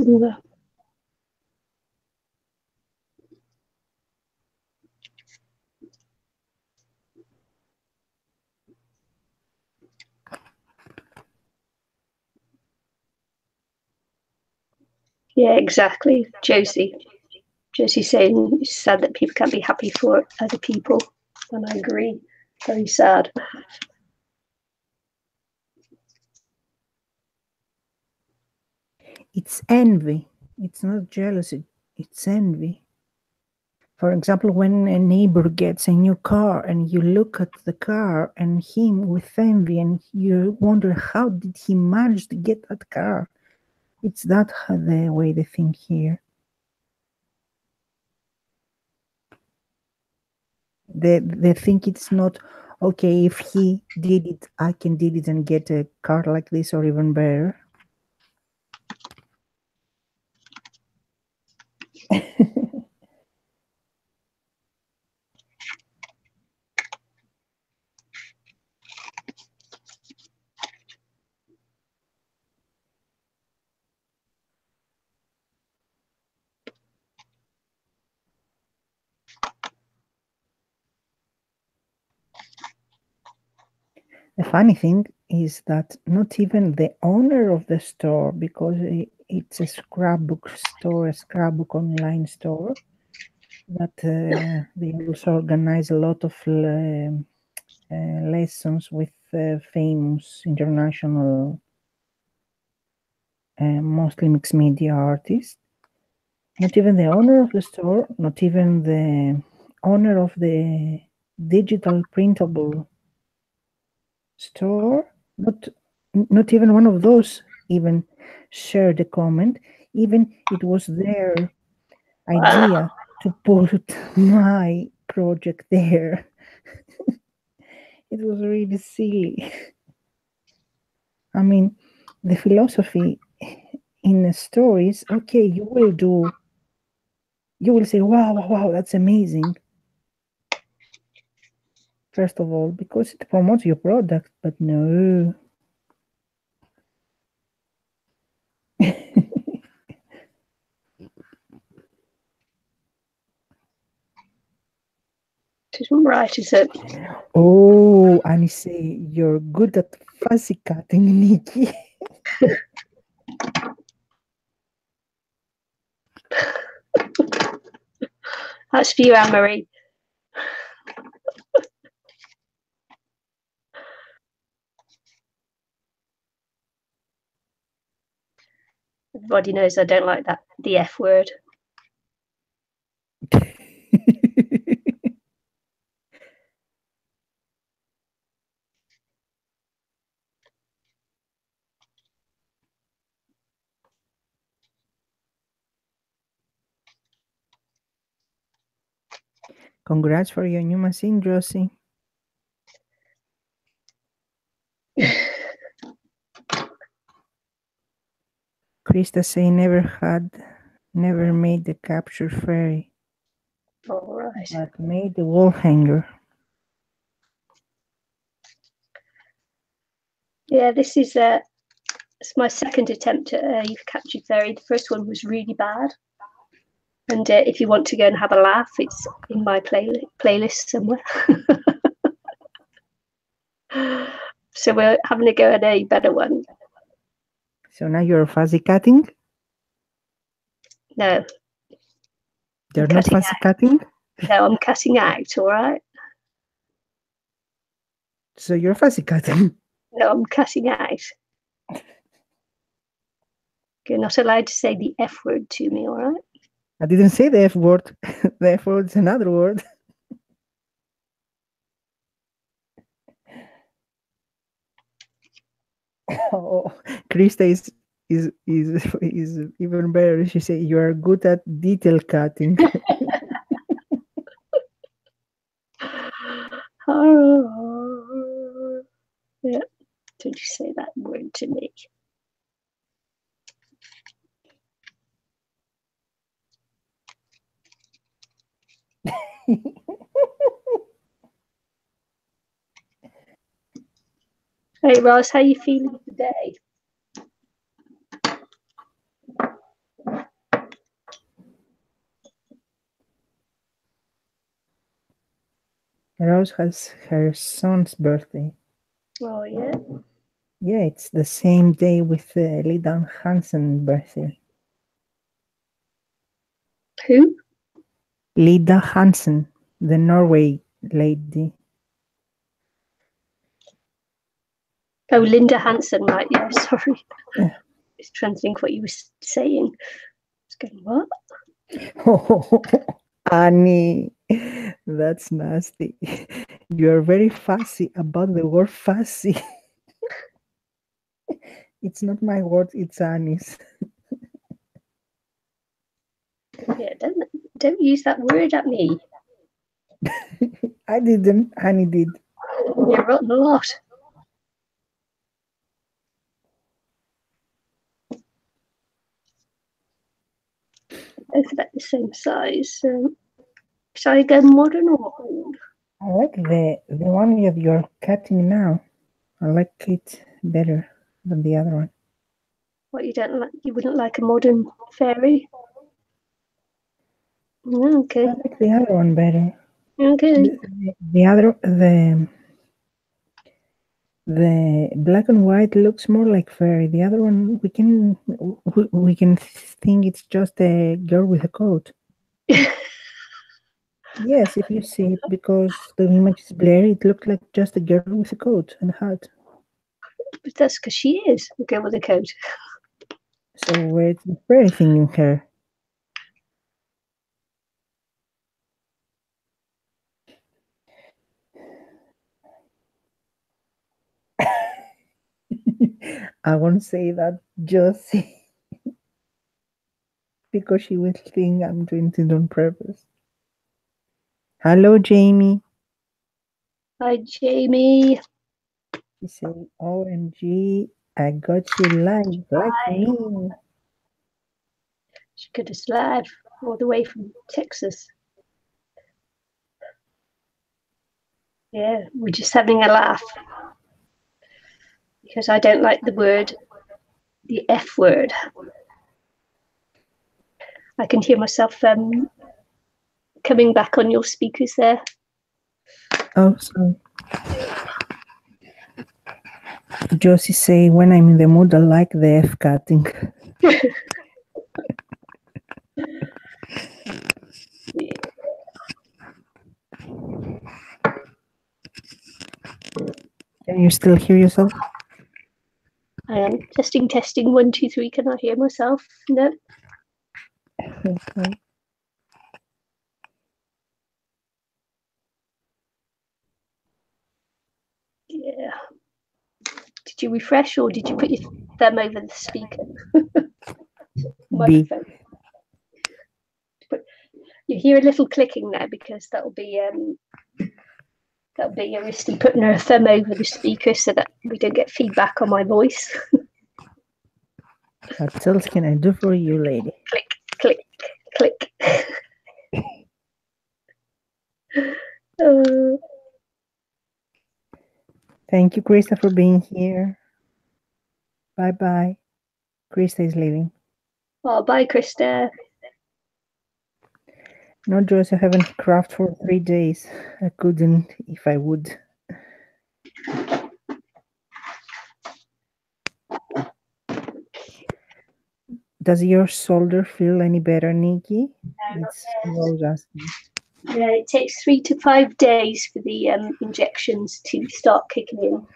Speaker 2: Yeah, exactly. Josie's saying it's sad that people can't be happy for other people. And I agree. Very sad.
Speaker 1: It's envy. It's not jealousy. It's envy. For example, when a neighbor gets a new car and you look at the car and him with envy and you wonder how did he manage to get that car? It's that the way they think here. They think it's not okay if he did it, I can did it and get a car like this or even better. The funny thing is that not even the owner of the store, because it's a scrapbook store, a scrapbook online store, that they also organize a lot of lessons with famous international, mostly mixed media artists. Not even the owner of the store, not even the owner of the digital printable store, not even one of those even shared a comment. Even it was their idea to put my project there. It was really silly. I mean, the philosophy in the stories, okay, you will say, wow, that's amazing. First of all, because it promotes your product, but no.
Speaker 2: Right, is it?
Speaker 1: Oh, Anise, you're good at fuzzy cutting, Nikki.
Speaker 2: That's for you, Anne-Marie. Everybody knows I don't like that, the F word.
Speaker 1: Congrats for your new machine, Josie. Krista say never made the capture fairy.
Speaker 2: All right.
Speaker 1: But made the wall hanger.
Speaker 2: Yeah, this is it's my second attempt at You've Captured Fairy. The first one was really bad. And if you want to go and have a laugh, it's in my playlist somewhere. So we're having a go at a better one.
Speaker 1: So now you're fuzzy cutting?
Speaker 2: No.
Speaker 1: They're not fussy cutting?
Speaker 2: No, I'm cutting out, all right?
Speaker 1: So you're fussy cutting?
Speaker 2: No, I'm cutting out. You're not allowed to say the F word to me, all right?
Speaker 1: I didn't say the F word. The F word is another word. Oh, Krista is even better. She said you are good at detail cutting.
Speaker 2: Oh, yeah. Don't you say that word to me? Hey Ross, how you feeling today?
Speaker 1: Rose has her son's birthday.
Speaker 2: Oh yeah.
Speaker 1: Yeah, it's the same day with Lida Hansen's birthday.
Speaker 2: Who?
Speaker 1: Lida Hansen, the Norway lady.
Speaker 2: Oh, Linda Hansen, right? Yeah, sorry. I was trying to think what you were saying. I was going, what?
Speaker 1: Oh, Annie, that's nasty. You're very fussy about the word fussy. It's not my word, it's Annie's.
Speaker 2: Yeah, don't use that word at me.
Speaker 1: I didn't, Annie did.
Speaker 2: You're rotten a lot. Both about the same size. Shall I go modern or old?
Speaker 1: I like the one that you're cutting now. I like it better than the other one.
Speaker 2: What, you don't like? You wouldn't like a modern fairy? Okay.
Speaker 1: I like the other one better.
Speaker 2: Okay.
Speaker 1: The black and white looks more like fairy. The other one, we can think it's just a girl with a coat. Yes, if you see it, because the image is blurry, it looked like just a girl with a coat and a hat.
Speaker 2: But that's because she is a girl with a coat.
Speaker 1: So where's the fairy thing in her? I won't say that, Josie, because she will think I'm doing it on purpose. Hello, Jamie.
Speaker 2: Hi, Jamie.
Speaker 1: She said, OMG, I got you live, like me.
Speaker 2: She could have live all the way from Texas. Yeah, we're just having a laugh because I don't like the F word. I can hear myself coming back on your speakers there.
Speaker 1: Oh, sorry. Josie say, when I'm in the mood, I like the F cutting. Can you still hear yourself?
Speaker 2: I am testing 1 2 3. Can I hear myself? No.
Speaker 1: Okay.
Speaker 2: Yeah. Did you refresh or did you put your thumb over the speaker? Microphone. You hear a little clicking now because that'll be Aristi putting her thumb over the speaker so that we don't get feedback on my voice.
Speaker 1: What else can I do for you, lady?
Speaker 2: Click, click, click.
Speaker 1: Thank you, Krista, for being here. Bye-bye. Krista is leaving.
Speaker 2: Oh, bye, Krista.
Speaker 1: No, Joyce, I haven't crafted for 3 days. I couldn't if I would. Does your shoulder feel any better, Nikki? It's Rose asking.
Speaker 2: Yeah, it takes 3 to 5 days for the injections to start kicking in.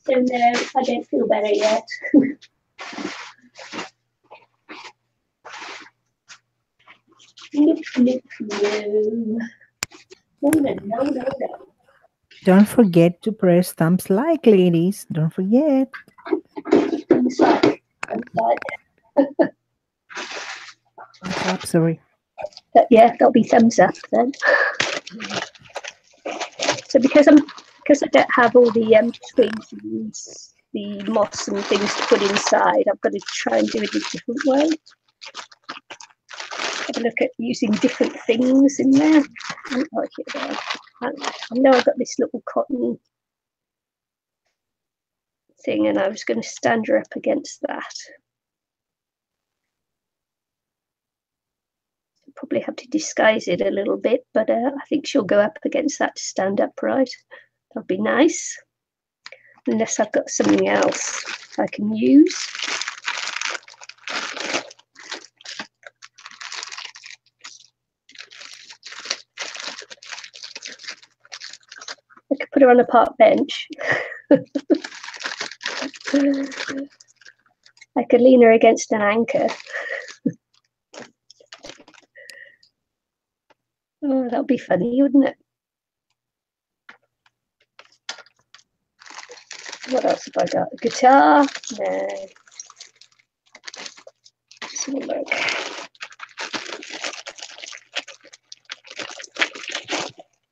Speaker 2: So no, I don't feel better yet. No.
Speaker 1: Don't forget to press thumbs like, ladies. Don't forget.
Speaker 2: Thumbs up.
Speaker 1: Thumbs up, sorry.
Speaker 2: Yeah, that'll be thumbs up then. So because I don't have all the twigs and the moss and things to put inside, I've got to try and do it a different way. Have a look at using different things in there. I don't like it there. I know I've got this little cotton thing, and I was going to stand her up against that. Probably have to disguise it a little bit, but I think she'll go up against that to stand upright. That'll be nice. Unless I've got something else I can use. I could put her on a park bench. I could lean her against an anchor. Oh, that would be funny, wouldn't it? What else have I got? A guitar? No. Let's have a look.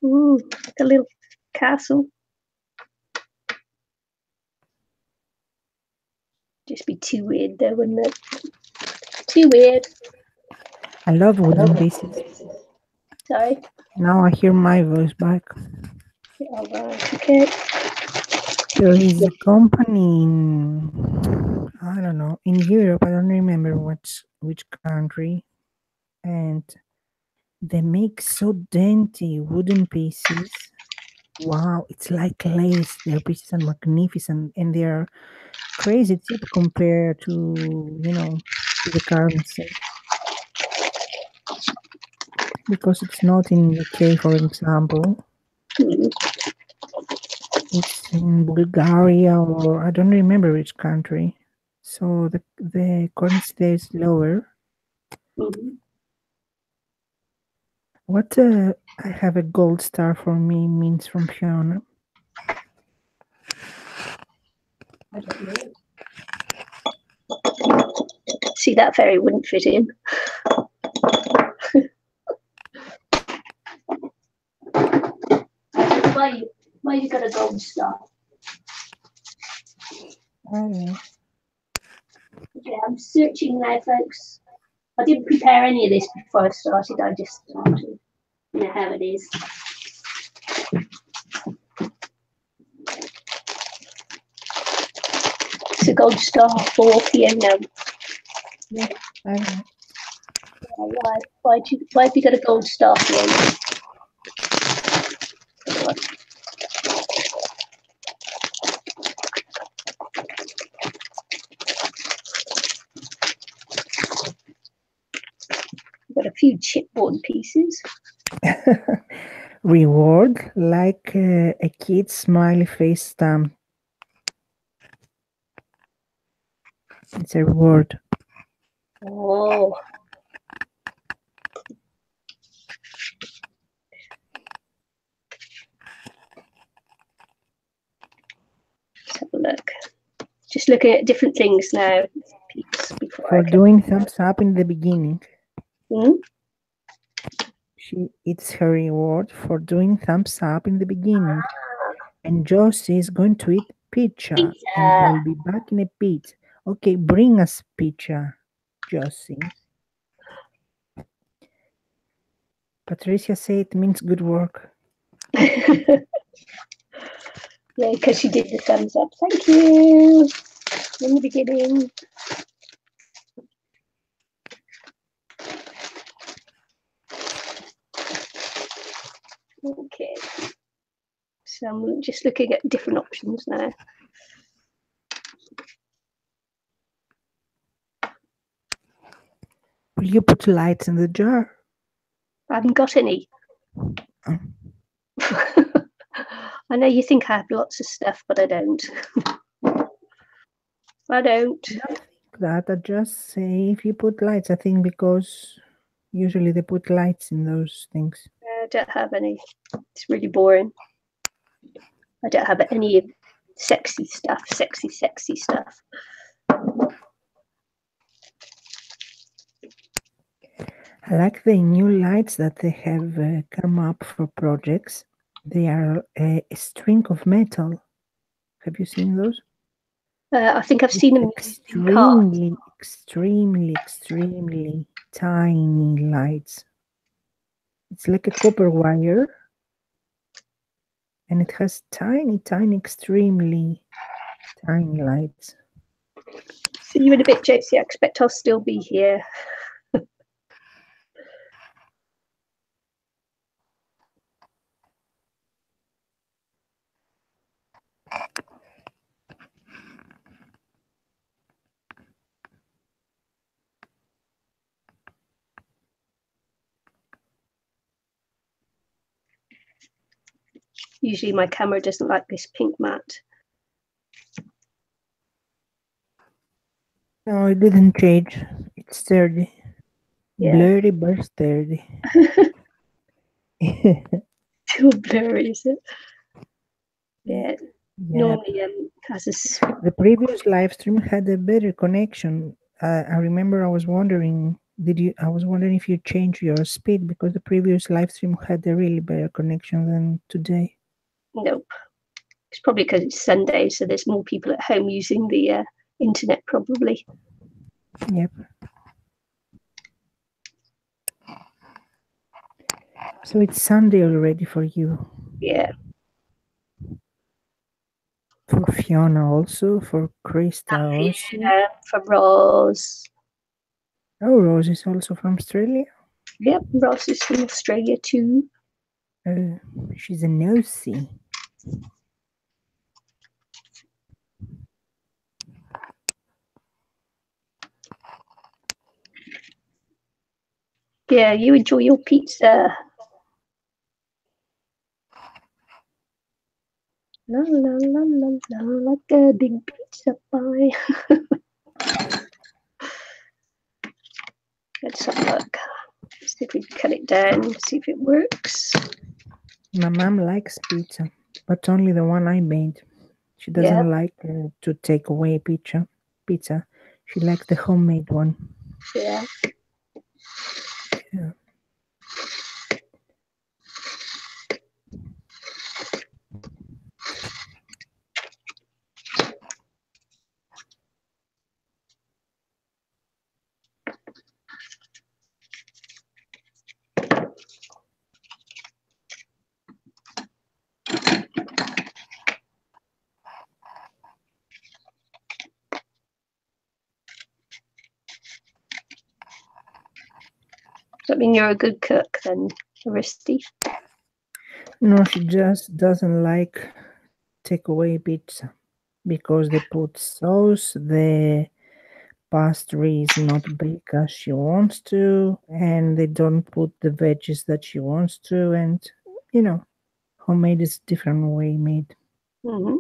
Speaker 2: Ooh, like a little castle. Just be too weird though, wouldn't it? Too weird.
Speaker 1: I love wooden pieces.
Speaker 2: Sorry.
Speaker 1: Now I hear my voice back.
Speaker 2: All right, okay.
Speaker 1: There is a company in, I don't know, in Europe, I don't remember which country, and they make so dainty wooden pieces. Wow, it's like lace. Their pieces are magnificent, and they are crazy cheap compared to, to the currency. Because it's not in UK, for example. It's in Bulgaria, or I don't remember which country. So the currency there is lower. What I have a gold star for me means from Fiona.
Speaker 2: I don't know. See, that fairy wouldn't fit in. Why you got a gold star?
Speaker 1: I don't know.
Speaker 2: Okay, I'm searching now, folks. I didn't prepare any of this before I started. I just started. You know how it is. It's a gold star for Fiona.
Speaker 1: Yeah, I don't know.
Speaker 2: Why have you got a gold star, Fiona? Got a few chipboard pieces.
Speaker 1: Reward, like a kid's smiley face stamp. It's a reward.
Speaker 2: Oh. Let's have a look. Just looking at different things now.
Speaker 1: For doing thumbs up in the beginning.
Speaker 2: Hmm?
Speaker 1: It's her reward for doing thumbs up in the beginning. And Josie is going to eat pizza. And we'll be back in a bit. Okay, bring us pizza, Josie. Patricia said it means good work.
Speaker 2: Yeah, because she did the thumbs up. Thank you. In the beginning. Okay. So I'm just looking at different options now.
Speaker 1: Will you put lights in the jar?
Speaker 2: I haven't got any.
Speaker 1: Oh.
Speaker 2: I know you think I have lots of stuff, but I don't. I don't.
Speaker 1: Don't think that. I just say if you put lights, I think because usually they put lights in those things.
Speaker 2: I don't have any. It's really boring. I don't have any sexy stuff. Sexy stuff.
Speaker 1: I like the new lights that they have come up for projects. They are a string of metal. Have you seen those?
Speaker 2: I think I've seen them
Speaker 1: extremely tiny lights. It's like a copper wire, and it has tiny, extremely tiny lights.
Speaker 2: See you in a bit, Josie. I expect I'll still be here. Usually my camera doesn't like this pink mat.
Speaker 1: No, it didn't change. It's sturdy.
Speaker 2: Yeah.
Speaker 1: Blurry but sturdy.
Speaker 2: Still blurry, is it? Yeah. Normally has a...
Speaker 1: The previous live stream had a better connection. I remember I was wondering, I was wondering if you changed your speed because the previous live stream had a really better connection than today.
Speaker 2: Nope. It's probably because it's Sunday, so there's more people at home using the internet, probably.
Speaker 1: Yep. So it's Sunday already for you.
Speaker 2: Yeah.
Speaker 1: For Fiona also, for Krista also.
Speaker 2: Yeah, for Rose.
Speaker 1: Oh, Rose is also from Australia?
Speaker 2: Yep, Rose is from Australia too.
Speaker 1: She's a nosy.
Speaker 2: Yeah, you enjoy your pizza. La la la la la, like a big pizza pie. Let's have a look. See if we can cut it down, see if it works.
Speaker 1: My mom likes pizza, but only the one I made. She doesn't like to take away pizza. She likes the homemade one.
Speaker 2: Yeah.
Speaker 1: Yeah.
Speaker 2: Does that mean you're a good cook then, Aristi?
Speaker 1: No, she just doesn't like takeaway pizza because they put sauce, the pastry is not baked as she wants to, and they don't put the veggies that she wants to, and you know, homemade is different way made.
Speaker 2: Mm-hmm.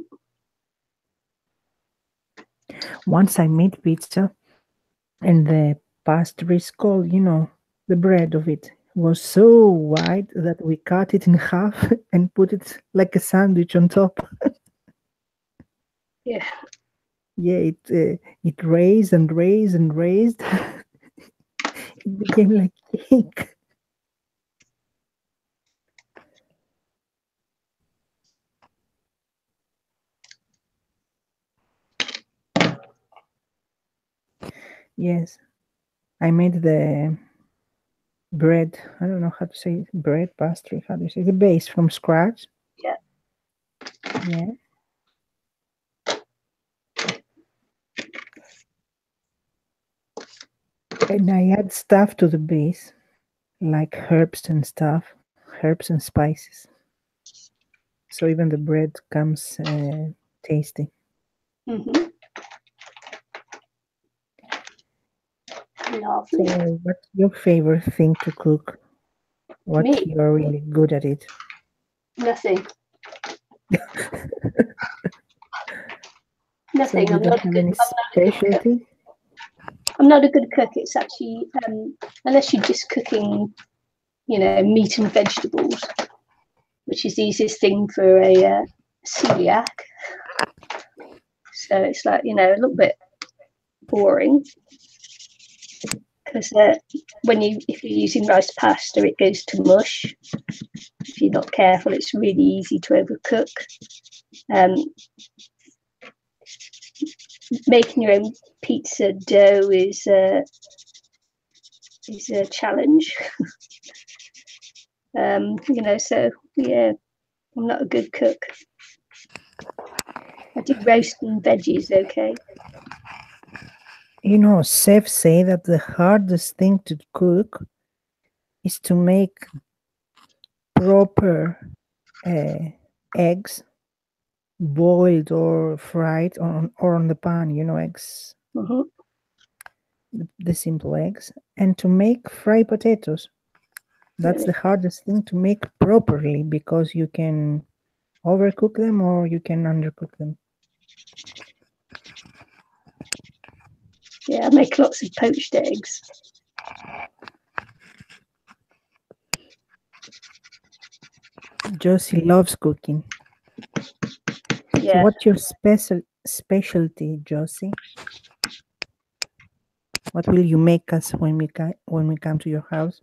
Speaker 1: Once I made pizza, and the pastry is called, the bread of it was so wide that we cut it in half and put it like a sandwich on top.
Speaker 2: Yeah.
Speaker 1: Yeah, it raised and raised and raised. It became like cake. Yes, I made the bread. I don't know how to say it. Bread pastry. How do you say the base from scratch?
Speaker 2: Yeah.
Speaker 1: Yeah. And I add stuff to the base, like herbs and stuff, herbs and spices. So even the bread comes tasty.
Speaker 2: Mm-hmm. Lovely.
Speaker 1: So what's your favorite thing to cook? What
Speaker 2: Me?
Speaker 1: you're really good at it?
Speaker 2: Nothing.
Speaker 1: So
Speaker 2: Nothing.
Speaker 1: you
Speaker 2: I'm
Speaker 1: don't
Speaker 2: not a
Speaker 1: have
Speaker 2: good.
Speaker 1: any
Speaker 2: I'm not a good cook.
Speaker 1: specialty?
Speaker 2: I'm not a good cook. It's actually unless you're just cooking, meat and vegetables, which is the easiest thing for a celiac. So it's like, a little bit boring because if you're using rice pasta, it goes to mush. If you're not careful, it's really easy to overcook. Making your own pizza dough is a challenge. So yeah, I'm not a good cook. I do roast and veggies, okay.
Speaker 1: Chefs say that the hardest thing to cook is to make proper eggs, boiled or fried or on the pan, eggs, the simple eggs, and to make fried potatoes. That's the hardest thing to make properly, because you can overcook them or you can undercook them.
Speaker 2: Yeah, I make lots of poached eggs.
Speaker 1: Josie loves cooking.
Speaker 2: Yeah.
Speaker 1: So what's your specialty, Josie? What will you make us when we come to your house?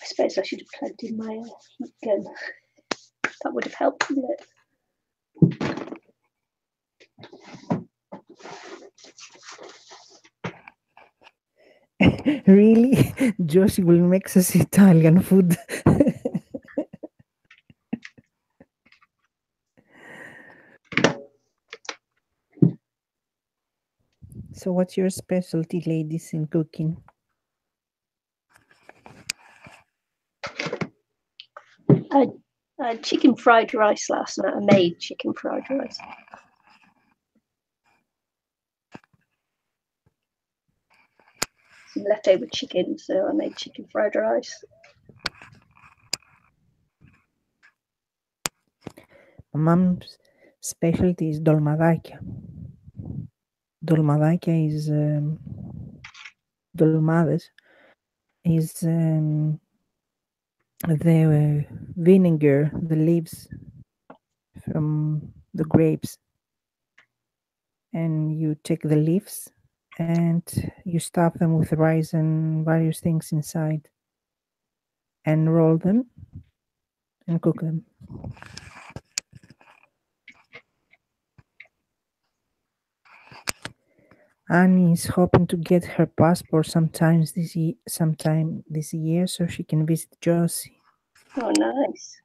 Speaker 2: I suppose I should have plugged in my heat gun. That would have helped, wouldn't it?
Speaker 1: Really? Josie will make us Italian food. So what's your specialty, ladies, in cooking?
Speaker 2: I had chicken fried rice last night. I made chicken fried rice. Some leftover chicken, so I made chicken fried rice.
Speaker 1: Mom's specialty is dolmadakia. Dolmadakia is dolmades is the vinegar, the leaves from the grapes, and you take the leaves and you stuff them with rice and various things inside, and roll them and cook them. Annie is hoping to get her passport sometime this year, so she can visit Josie.
Speaker 2: Oh, nice.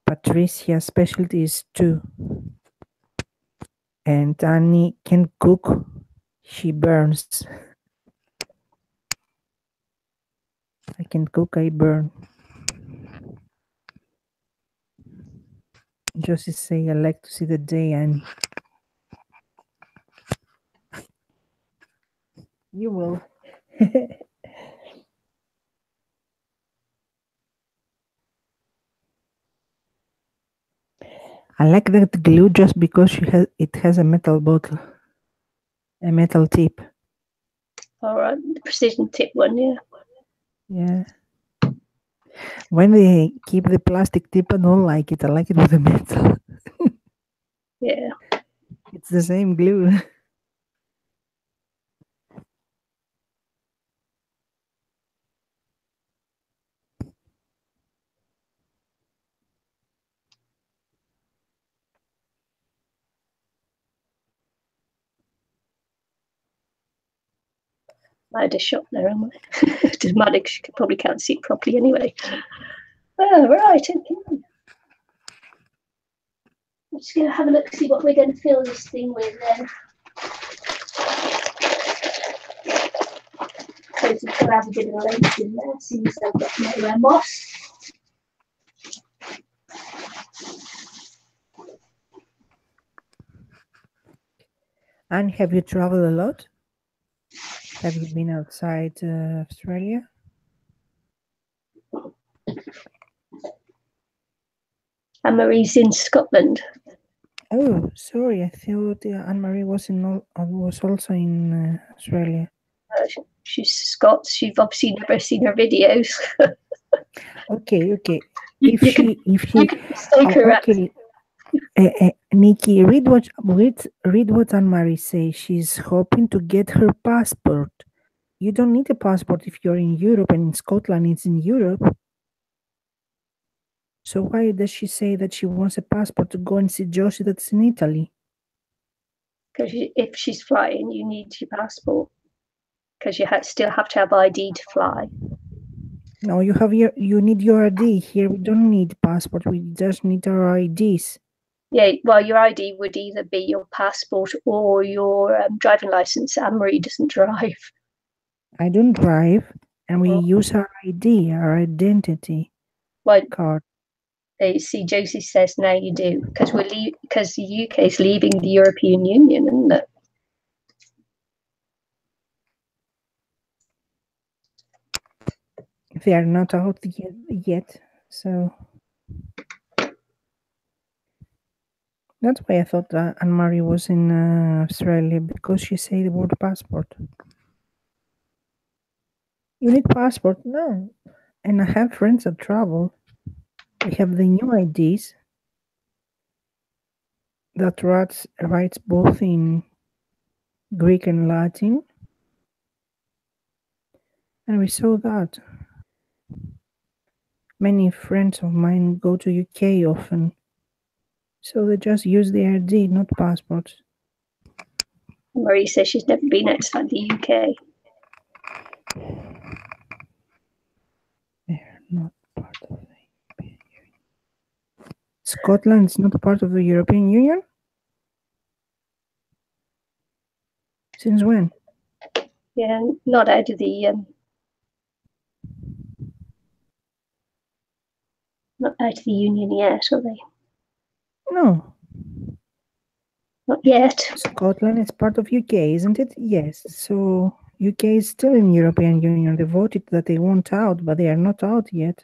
Speaker 1: Patricia's specialty is stew, and Annie can cook. She burns. I can cook, I burn. Josie say, I like to see the day, and you will. I like that glue just because it has a metal bottle, a metal tip.
Speaker 2: All right, the precision tip one, yeah.
Speaker 1: Yeah. When they keep the plastic tip, I don't like it. I like it with the metal.
Speaker 2: Yeah.
Speaker 1: It's the same glue.
Speaker 2: I had a shot there, am I? It doesn't matter, because you probably can't see it properly anyway. Oh, right, okay. I'm just going to have a look, see what we're going to fill this thing with then. suppose it's going to have a bit of lace in there, seeing as they've got no emboss.
Speaker 1: And have you traveled a lot? Have you been outside Australia?
Speaker 2: Anne-Marie's in Scotland.
Speaker 1: Oh, sorry. I thought Anne-Marie was also in Australia.
Speaker 2: She's Scots. You've obviously never seen her videos.
Speaker 1: Okay.
Speaker 2: You can mistake her accent.
Speaker 1: Nikki, read what Anne-Marie says. She's hoping to get her passport. You don't need a passport if you're in Europe, and in Scotland it's in Europe. So why does she say that she wants a passport to go and see Josie that's in Italy?
Speaker 2: Because if she's flying, you need your passport. Because you still have to have ID to fly.
Speaker 1: No, you need your ID. Here we don't need passport. We just need our IDs.
Speaker 2: Yeah, well, your ID would either be your passport or your driving license. Anne-Marie doesn't drive.
Speaker 1: I don't drive, and we use our ID, our identity card.
Speaker 2: See, Josie says now you do, because the UK is leaving the European Union, isn't it?
Speaker 1: They are not out yet, so that's why I thought Anne-Marie was in Australia, because she said the word passport. You need passport? No. And I have friends that travel. They have the new IDs that writes both in Greek and Latin. And we saw that. Many friends of mine go to UK often. So they just use the ID, not passports.
Speaker 2: Marie says she's never been outside the UK.
Speaker 1: They're not part of the European Union. Scotland is not part of the European Union? Since when?
Speaker 2: Yeah, not out of the union yet, are they?
Speaker 1: No.
Speaker 2: Not yet.
Speaker 1: Scotland is part of UK, isn't it? Yes. So UK is still in European Union. They voted that they want out, but they are not out yet.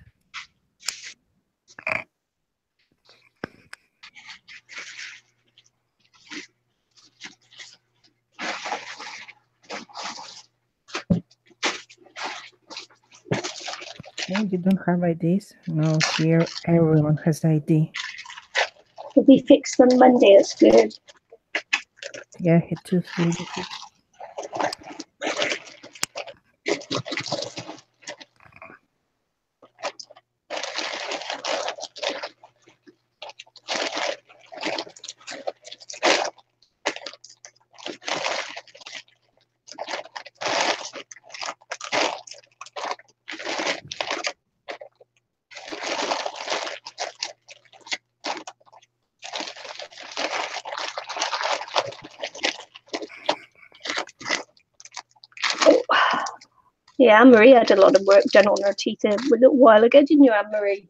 Speaker 1: Oh, you don't have IDs? No, here everyone has ID.
Speaker 2: It'll be fixed on Monday, that's good.
Speaker 1: Yeah, her tooth will be fixed.
Speaker 2: Yeah, Anne-Marie had a lot of work done on her teeth a little while ago, didn't you, Anne-Marie?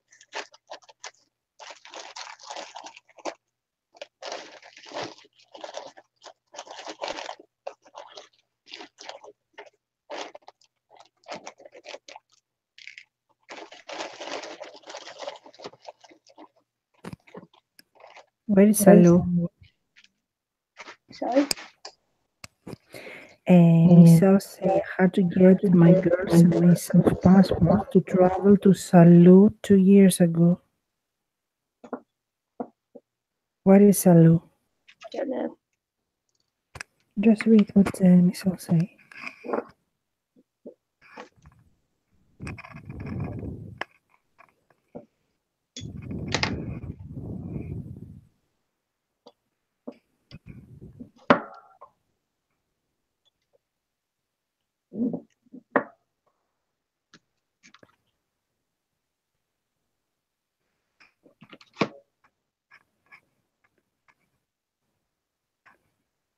Speaker 1: Where is Salou?
Speaker 2: Sorry?
Speaker 1: Michelle said I had to get my girls and myself passport to travel to Salou 2 years ago. What is Salou?
Speaker 2: I don't know.
Speaker 1: Just read what Michelle said.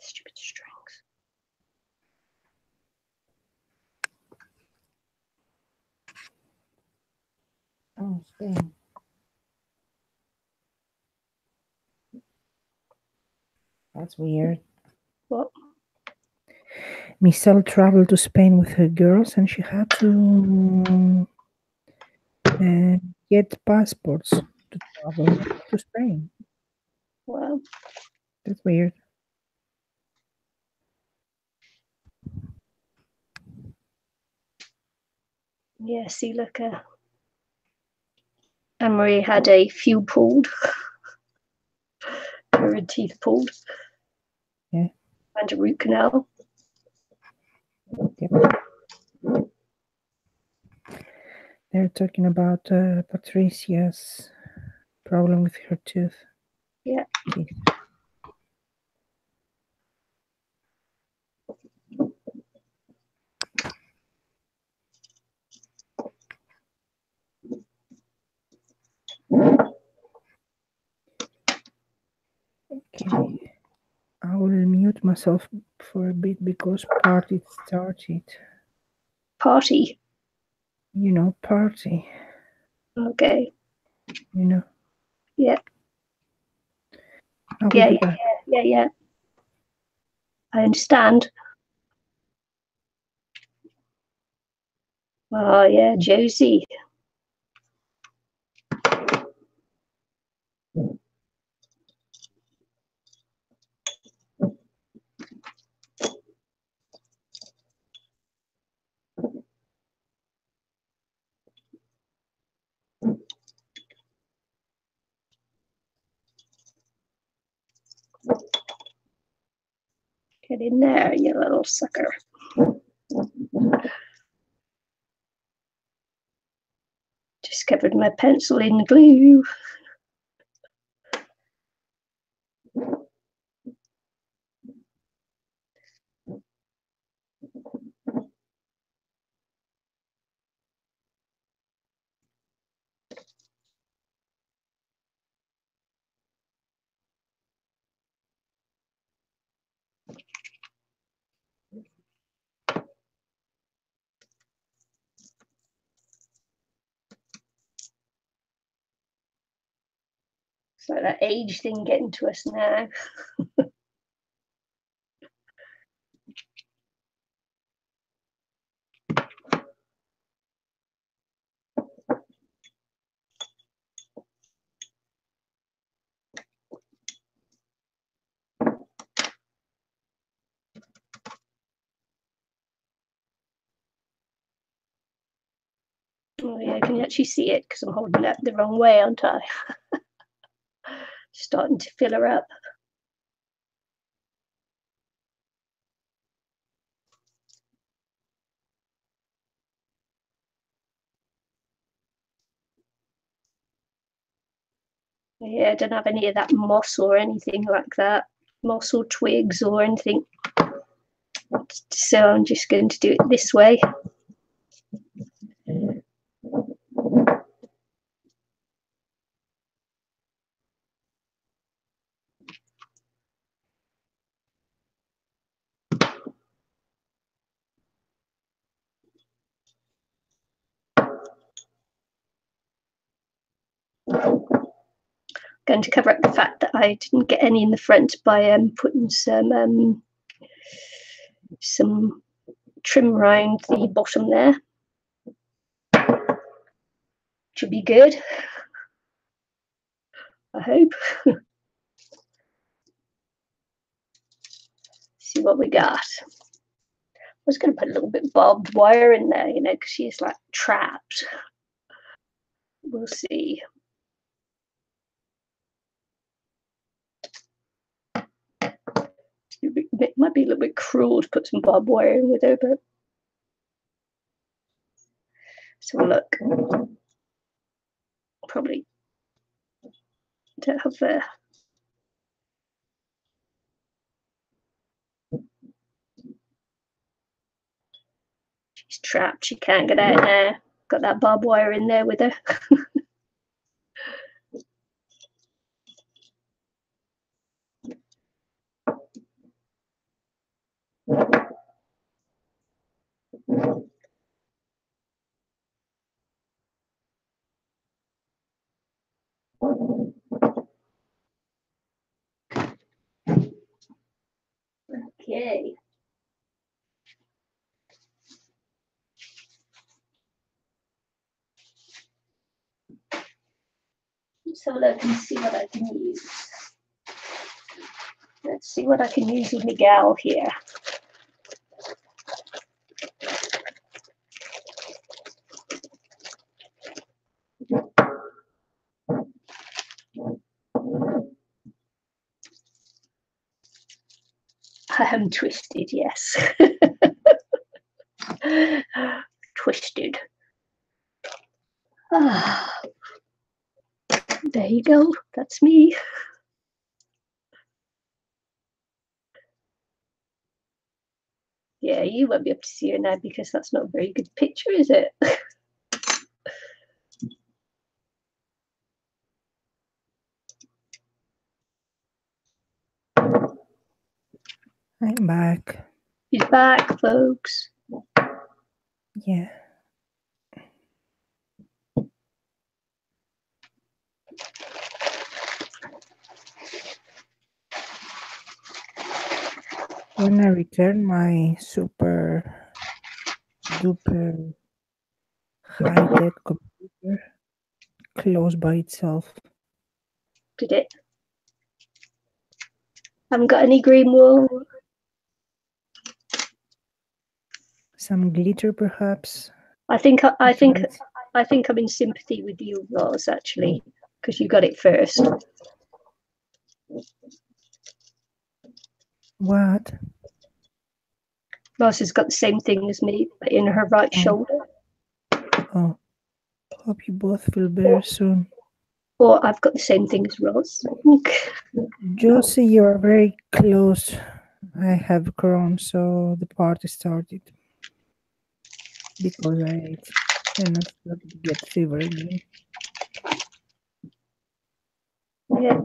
Speaker 2: Stupid strings.
Speaker 1: Oh, Spain. That's weird.
Speaker 2: What?
Speaker 1: Michelle traveled to Spain with her girls and she had to get passports to travel to Spain.
Speaker 2: Well,
Speaker 1: That's weird.
Speaker 2: yeah, see, look, Anne-Marie had a few pulled. Her teeth pulled.
Speaker 1: Yeah.
Speaker 2: And a root canal.
Speaker 1: Yep. They're talking about Patricia's problem with her tooth.
Speaker 2: Yeah.
Speaker 1: Teeth. Okay. I will mute myself for a bit because party started.
Speaker 2: Party.
Speaker 1: You know, party.
Speaker 2: Okay.
Speaker 1: You know.
Speaker 2: Yeah.
Speaker 1: I will be back.
Speaker 2: Yeah. I understand. Oh, yeah, Josie. Get in there, you little sucker. Just covered my pencil in glue. So that age thing getting to us now. Oh yeah, can you actually see it? Because I'm holding it the wrong way, aren't I? Starting to fill her up. Yeah, I don't have any of that moss or anything like that. Moss or twigs or anything. So I'm just going to do it this way. Going to cover up the fact that I didn't get any in the front by putting some trim around the bottom there. Should be good, I hope. See what we got. I was going to put a little bit of barbed wire in there, because she's like trapped. We'll see. It might be a little bit cruel to put some barbed wire in with her, but let's have a look. Probably don't have she's trapped. She can't get out now. Got that barbed wire in there with her. Okay. So look and see what I can use. Let's see what I can use with Miguel here. I am twisted, yes. Twisted. Ah, there you go. That's me. Yeah, you won't be able to see her now because that's not a very good picture, is it?
Speaker 1: I'm back.
Speaker 2: He's back, folks.
Speaker 1: Yeah. When I return my super duper high-tech computer closed by itself.
Speaker 2: Did it? Haven't got any green wool.
Speaker 1: Some glitter, perhaps.
Speaker 2: I think I'm in sympathy with you, Roz, actually, because you got it first.
Speaker 1: What?
Speaker 2: Roz has got the same thing as me, but in her right shoulder.
Speaker 1: Oh, hope you both feel better soon.
Speaker 2: Or I've got the same thing as Roz.
Speaker 1: Josie, you are very close. I have Crohn, so the party started. Because I ate and I started to get fever again.
Speaker 2: Yeah.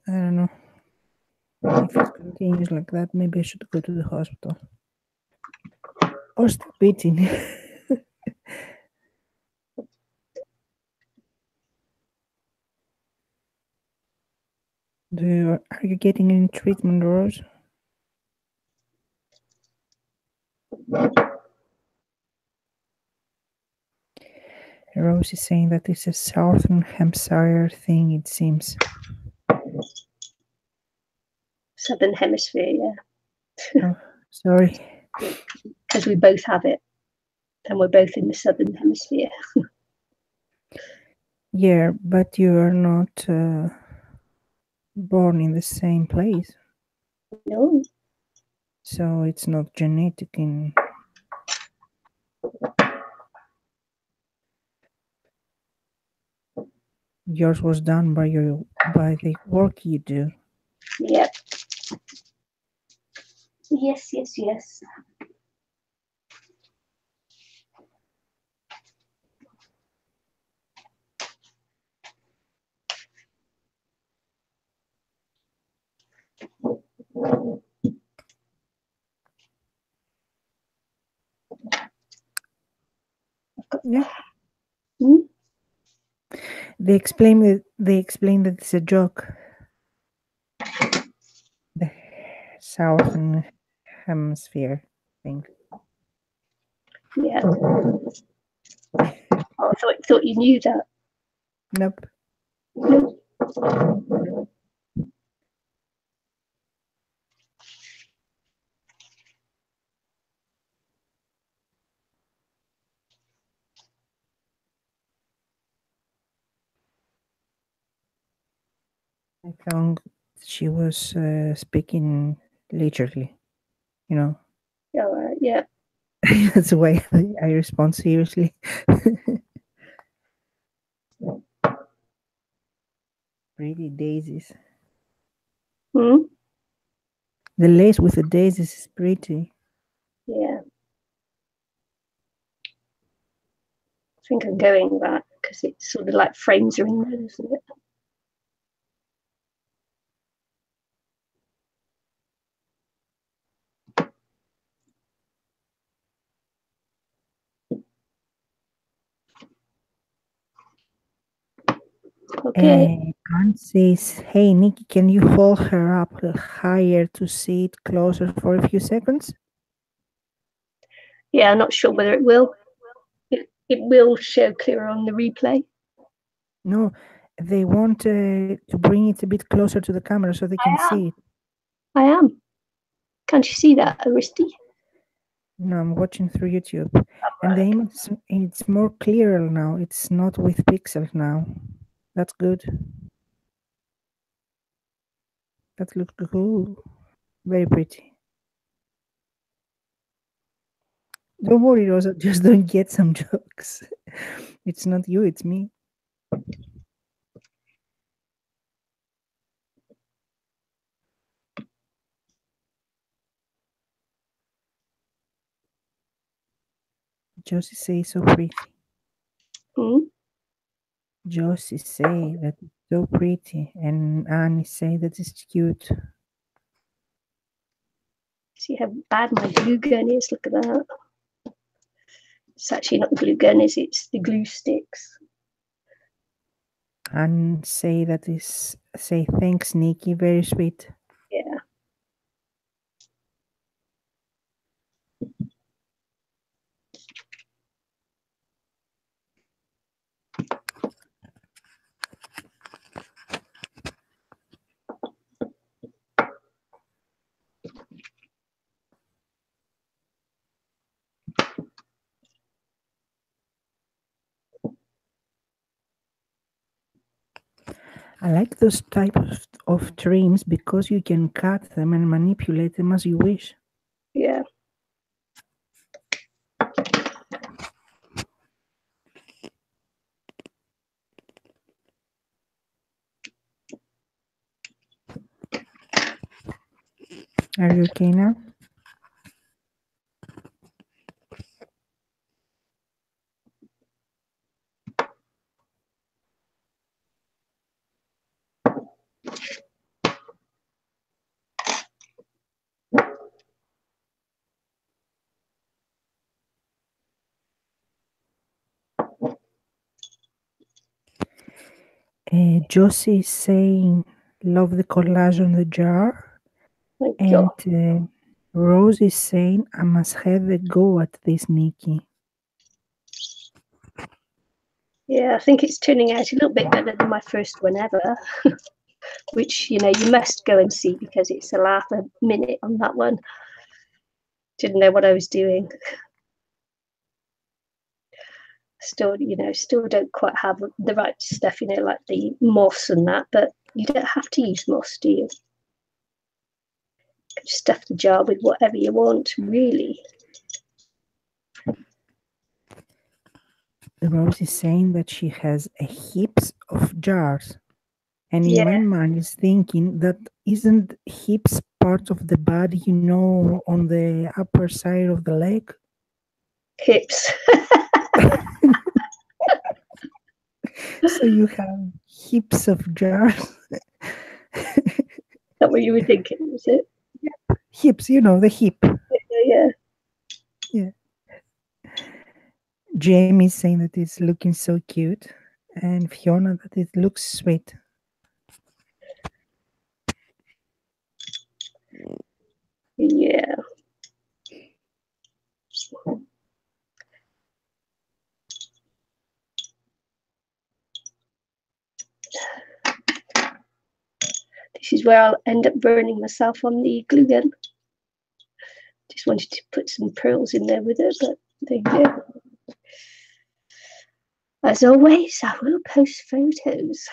Speaker 1: I don't know. If it continues like that, maybe I should go to the hospital. Or stop eating. Are you getting any treatment, Rose? Rose is saying that it's a Southern Hampshire thing, it seems.
Speaker 2: Southern Hemisphere, yeah.
Speaker 1: Oh, sorry.
Speaker 2: Because we both have it. And we're both in the Southern Hemisphere.
Speaker 1: Yeah, but you are not born in the same place.
Speaker 2: No.
Speaker 1: So it's not genetic in... Yours was done by the work you do.
Speaker 2: Yep. Yes, yes, yes.
Speaker 1: Yeah.
Speaker 2: Hmm?
Speaker 1: They explain that it's a joke. The Southern Hemisphere thing.
Speaker 2: Yeah. Oh, I thought you knew that.
Speaker 1: Nope. I found she was speaking leisurely, you know.
Speaker 2: Yeah.
Speaker 1: That's why I respond seriously. Pretty daisies.
Speaker 2: Hmm?
Speaker 1: The lace with the daisies is pretty.
Speaker 2: Yeah. I think I'm going that because it sort of like frames her in there, isn't it? Okay.
Speaker 1: Anne says, hey, Nikki, can you hold her up higher to see it closer for a few seconds?
Speaker 2: Yeah, I'm not sure whether it will. It will show clearer on the replay.
Speaker 1: No, they want to bring it a bit closer to the camera so they can see it.
Speaker 2: I am. Can't you see that, Aristi?
Speaker 1: No, I'm watching through YouTube. And the image, it's more clearer now. It's not with pixels now. That's good. That looks cool. Very pretty. Don't worry, Rosa. Just don't get some jokes. It's not you, it's me. Josie say so pretty. Josie say that it's so pretty, and Annie say that it's cute.
Speaker 2: See how bad my glue gun is. Look at that. It's actually not the glue gun, it's the glue sticks.
Speaker 1: And say that is say thanks, Nikki. Very sweet.
Speaker 2: Yeah.
Speaker 1: I like those types of trims because you can cut them and manipulate them as you wish.
Speaker 2: Yeah.
Speaker 1: Are you okay now? Josie is saying, love the collage on the jar. And Rose is saying, I must have a go at this, Nikki.
Speaker 2: Yeah, I think it's turning out a little bit better than my first one ever, which, you must go and see because it's a laugh a minute on that one. Didn't know what I was doing. Still don't quite have the right stuff, like the moss and that, but you don't have to use moss, do you? You can stuff the jar with whatever you want, really.
Speaker 1: Rose is saying that she has heaps of jars. And in my mind is thinking that isn't hips part of the body, on the upper side of the leg?
Speaker 2: Hips.
Speaker 1: So you have heaps of jars.
Speaker 2: Is that what you were thinking, was it?
Speaker 1: Yeah. Hips, the hip.
Speaker 2: Yeah.
Speaker 1: Jamie's saying that it's looking so cute. And Fiona that it looks sweet.
Speaker 2: Yeah. This is where I'll end up burning myself on the glue gun. Just wanted to put some pearls in there with it, but there you go. As always, I will post photos.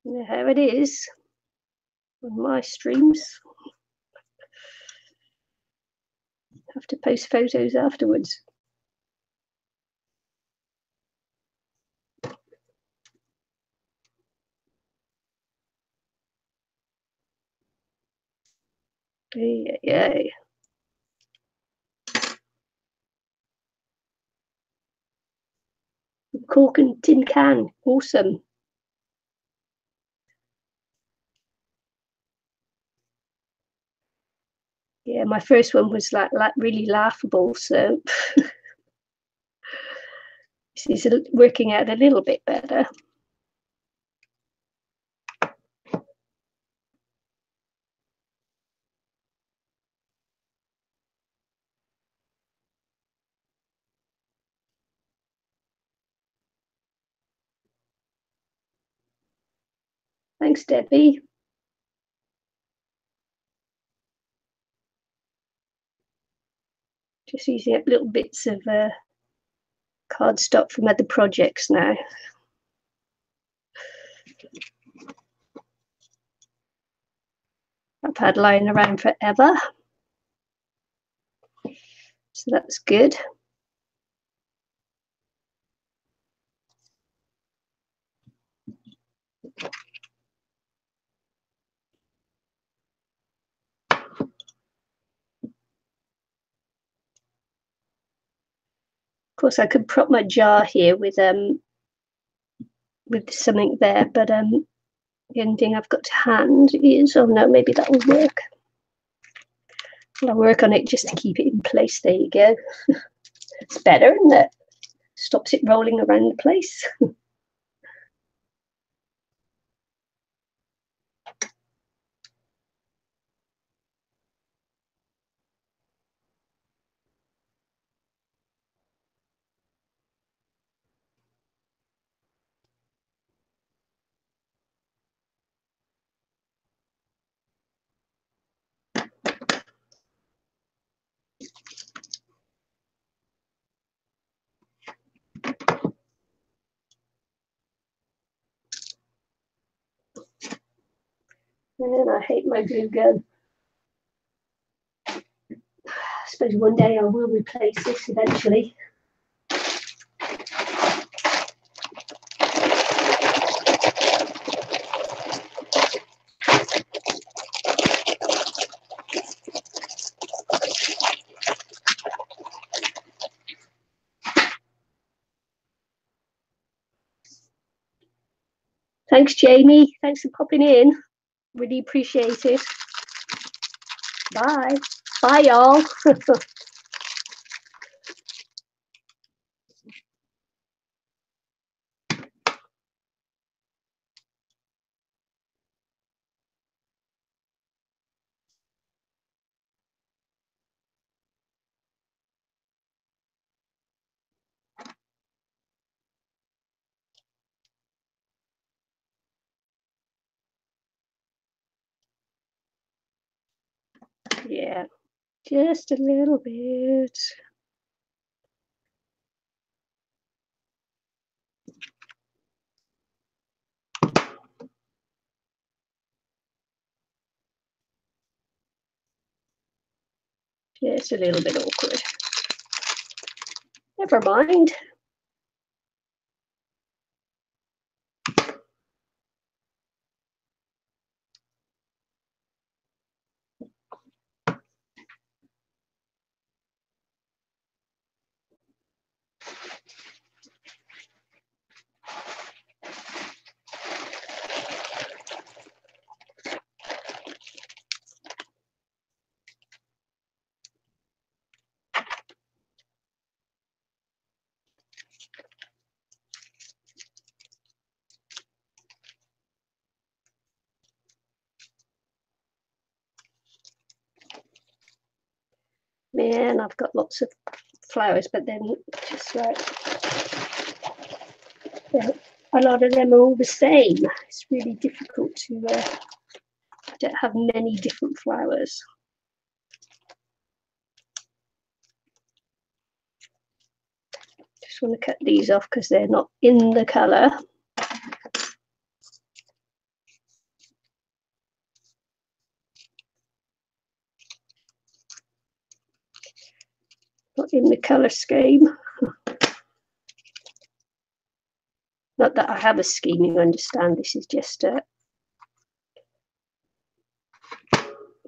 Speaker 2: You know how it is on my streams. Have to post photos afterwards. Yay. Cork and tin can, awesome. Yeah, my first one was like really laughable, so This is working out a little bit better. Thanks, Debbie. Just using up little bits of cardstock from other projects now. I've had lying around forever. So that's good. Of course, I could prop my jar here with something there, but the only thing I've got to hand is, oh no, maybe that will work. I'll work on it just to keep it in place. There you go. It's better, isn't it? Stops it rolling around the place. And I hate my glue gun. I suppose one day I will replace this eventually. Thanks, Jamie. Thanks for popping in. Really appreciate it. Bye. Bye, y'all. Yeah, just a little bit. Just a little bit awkward. Never mind. Man, I've got lots of flowers, but then just like a lot of them are all the same. It's really difficult to don't have many different flowers. Just want to cut these off because they're not in the colour. Not in the colour scheme. Not that I have a scheme, you understand. This is just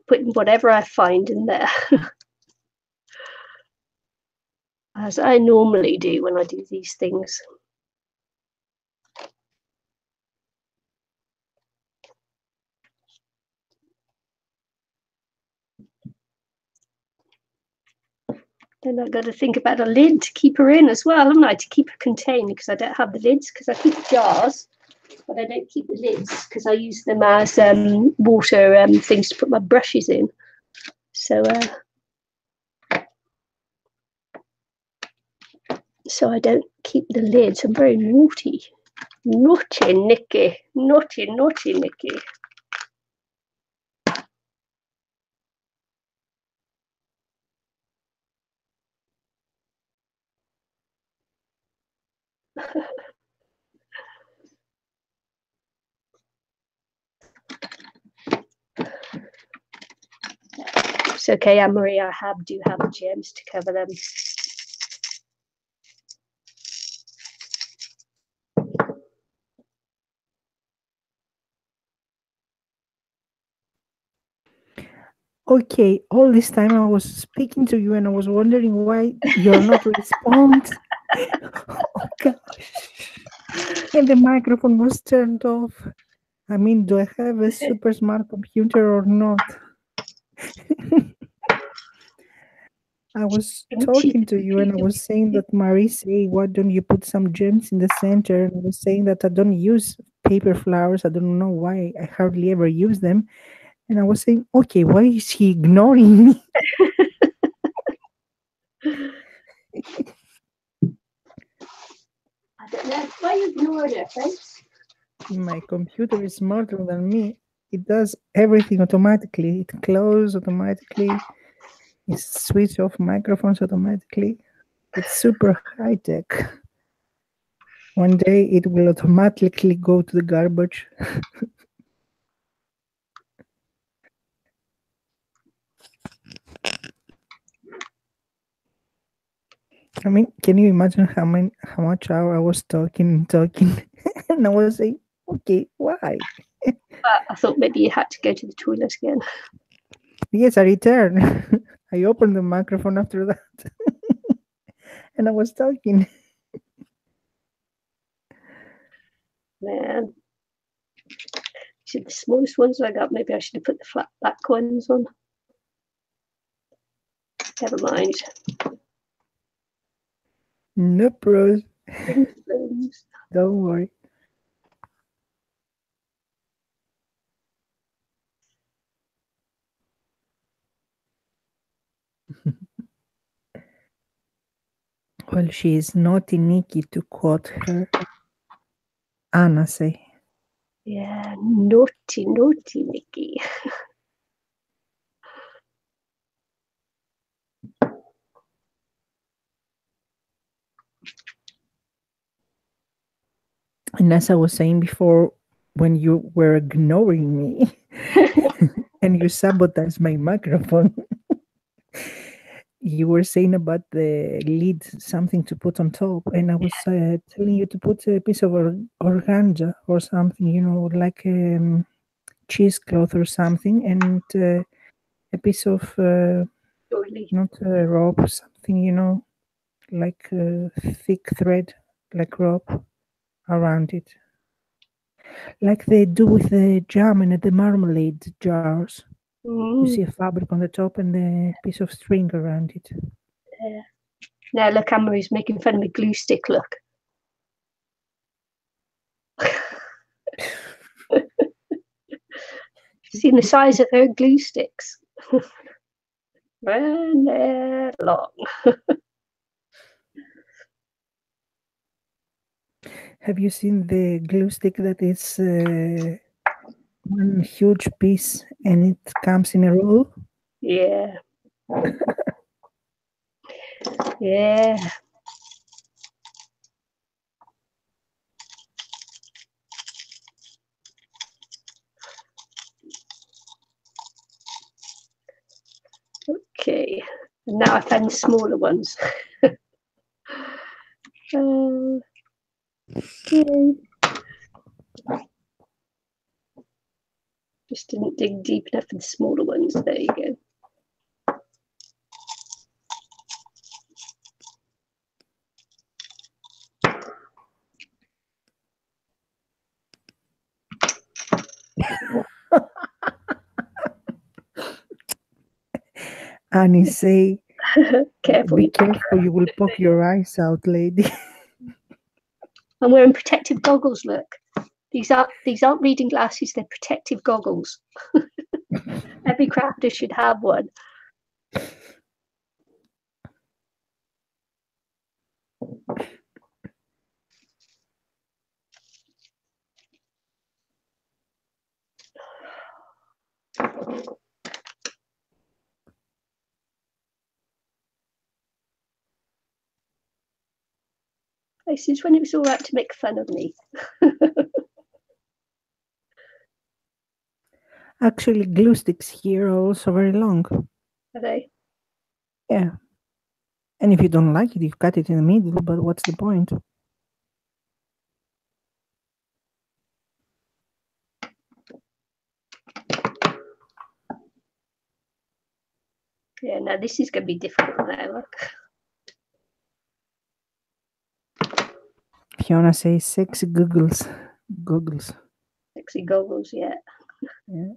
Speaker 2: putting whatever I find in there. As I normally do when I do these things. then I've got to think about a lid to keep her in as well, haven't I? To keep her contained, because I don't have the lids, because I keep the jars, but I don't keep the lids because I use them as water things to put my brushes in. So I don't keep the lids. I'm very naughty. Naughty Nikki. Naughty Nikki. It's okay, Anne-Marie, I do have gems to cover them.
Speaker 1: Okay, all this time I was speaking to you and I was wondering why you're not responding. Oh gosh. And the microphone was turned off. I mean, do I have a super smart computer or not? I was talking to you and I was saying that Marie say, why don't you put some gems in the center? And I was saying that I don't use paper flowers. I don't know why. I hardly ever use them. And I was saying, okay, why is he ignoring me?
Speaker 2: I don't know. Why you ignoring her, folks?
Speaker 1: My computer is smarter than me. It does everything automatically. It closes automatically. It switches off microphones automatically. It's super high tech. One day it will automatically go to the garbage. I mean, can you imagine how much hour I was talking, and I was saying, okay, why?
Speaker 2: I thought maybe you had to go to the toilet again.
Speaker 1: Yes, I returned. I opened the microphone after that, and I was talking.
Speaker 2: Man. See, the smallest ones I got, maybe I should have put the flat black ones on. Never mind.
Speaker 1: No pros. Don't worry. Well, she is naughty Nikki, to quote her. Anna say.
Speaker 2: Yeah, naughty Nikki.
Speaker 1: And as I was saying before, when you were ignoring me and you sabotaged my microphone, you were saying about the lid, something to put on top, and I was telling you to put a piece of organza or something, like cheesecloth or something, and a piece of not a rope, something, like thick thread, like rope around it, like they do with the jam and the marmalade jars. You see a fabric on the top and a piece of string around it.
Speaker 2: Yeah. Now look, Anne-Marie's making fun of me glue stick, look. Seen the size of her glue sticks. And they're long.
Speaker 1: Have you seen the glue stick that is one huge piece and it comes in a roll?
Speaker 2: Yeah. Yeah. Okay. And now I found the smaller ones. Okay. Just didn't dig deep enough for the smaller ones. There you go.
Speaker 1: Annie say,
Speaker 2: Careful.
Speaker 1: Be careful, you will poke your eyes out, lady.
Speaker 2: I'm wearing protective goggles, look. These aren't reading glasses, they're protective goggles. Every crafter should have one. This is when it was all right to make fun of me.
Speaker 1: Actually, glue sticks here are also very long.
Speaker 2: Are they?
Speaker 1: Yeah. And if you don't like it, you cut it in the middle, but what's the point?
Speaker 2: Yeah, now this is going to be difficult now, look.
Speaker 1: Fiona says sexy goggles. Goggles.
Speaker 2: Sexy goggles, yeah.
Speaker 1: Yeah.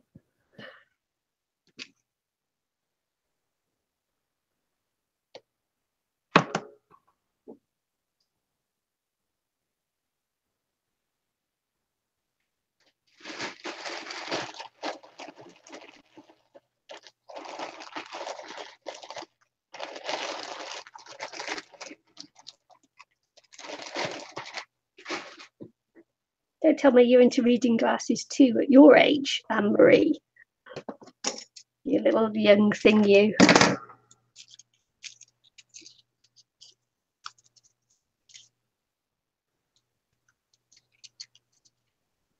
Speaker 2: Don't tell me you're into reading glasses too at your age, Anne-Marie. You little young thing, you.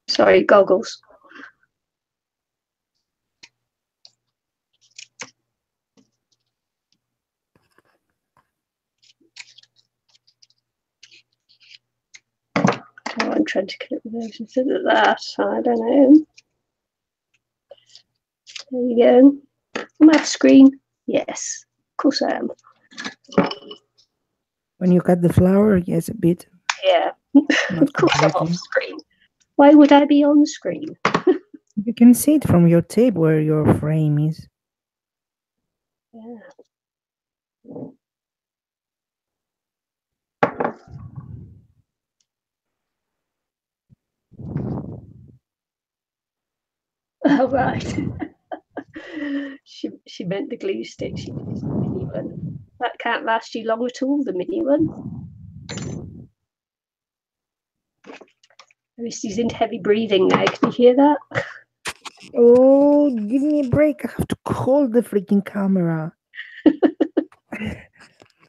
Speaker 2: Sorry, goggles. Oh, I'm trying to click those instead of that. I don't know. There you go. Am I off screen? Yes, of course I am.
Speaker 1: When you cut the flower, yes, a bit.
Speaker 2: Yeah,
Speaker 1: Not
Speaker 2: of course I'm
Speaker 1: completely.
Speaker 2: off screen. Why would I be on screen?
Speaker 1: You can see it from your tape where your frame is.
Speaker 2: Yeah. Oh, right. she meant the glue stick. She did the mini one. That can't last you long at all, the mini one. She's into heavy breathing now. Can you hear that?
Speaker 1: Oh, give me a break. I have to hold the freaking camera.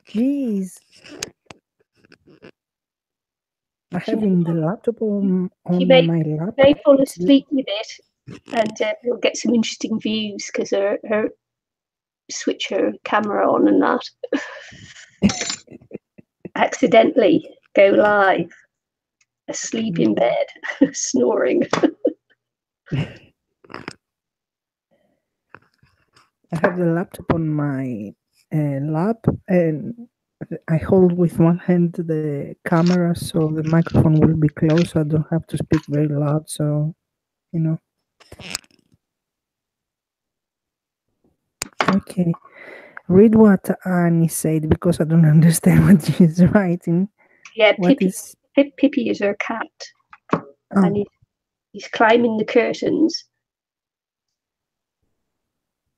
Speaker 1: Jeez. I have in the laptop on my lap.
Speaker 2: May fall asleep with it, and we'll get some interesting views because her switch her camera on and that. Accidentally go live, asleep in bed, snoring.
Speaker 1: I have the laptop on my lap, and I hold with one hand the camera so the microphone will be close. So I don't have to speak very loud. So, you know. Okay. Read what Annie said because I don't understand what she's writing.
Speaker 2: Yeah,
Speaker 1: What
Speaker 2: Pippi is her cat, and he's climbing the curtains.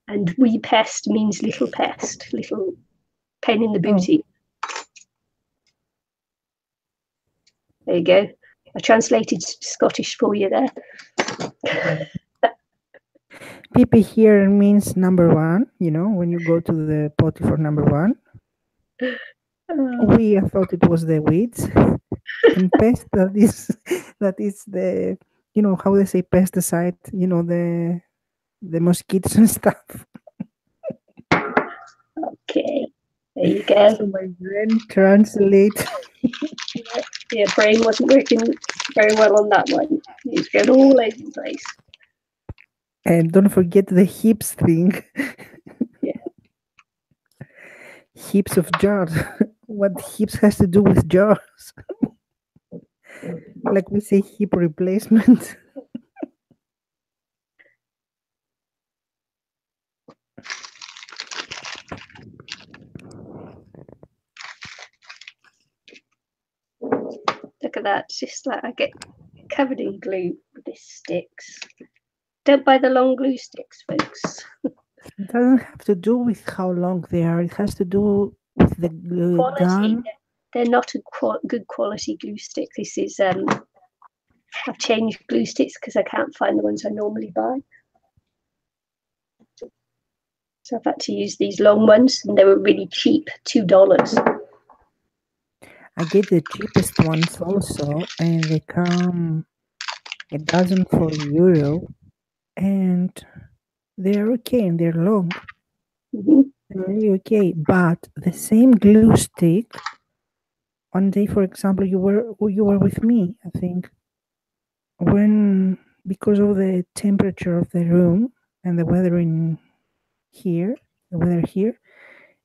Speaker 2: And wee pest means little pest, little pain in the booty. There you go. I translated Scottish for you there.
Speaker 1: Pippi here means number one, you know, when you go to the potty for number one. We thought it was the weeds. And pest, that is the, you know, how they say pesticide, you know, the mosquitoes and stuff.
Speaker 2: Okay, there you go.
Speaker 1: So my brain translate.
Speaker 2: Yeah, brain wasn't working very well on that one. It's going all over the place.
Speaker 1: And don't forget the hips thing.
Speaker 2: Yeah.
Speaker 1: Heaps of jars. What hips has to do with jars? Like we say hip replacement.
Speaker 2: at that. It's just like I get covered in glue with these sticks. Don't buy the long glue sticks, folks.
Speaker 1: It doesn't have to do with how long they are. It has to do with the
Speaker 2: Quality.
Speaker 1: gun.
Speaker 2: They're not a good quality glue stick. This is I've changed glue sticks because I can't find the ones I normally buy. So I've had to use these long ones, and they were really cheap, $2.
Speaker 1: I get the cheapest ones also, and they come a dozen for €1, and they're okay and they're long.
Speaker 2: Mm-hmm.
Speaker 1: They're really okay. But the same glue stick, one day, for example, you were with me, I think, when because of the temperature of the room and the weather here,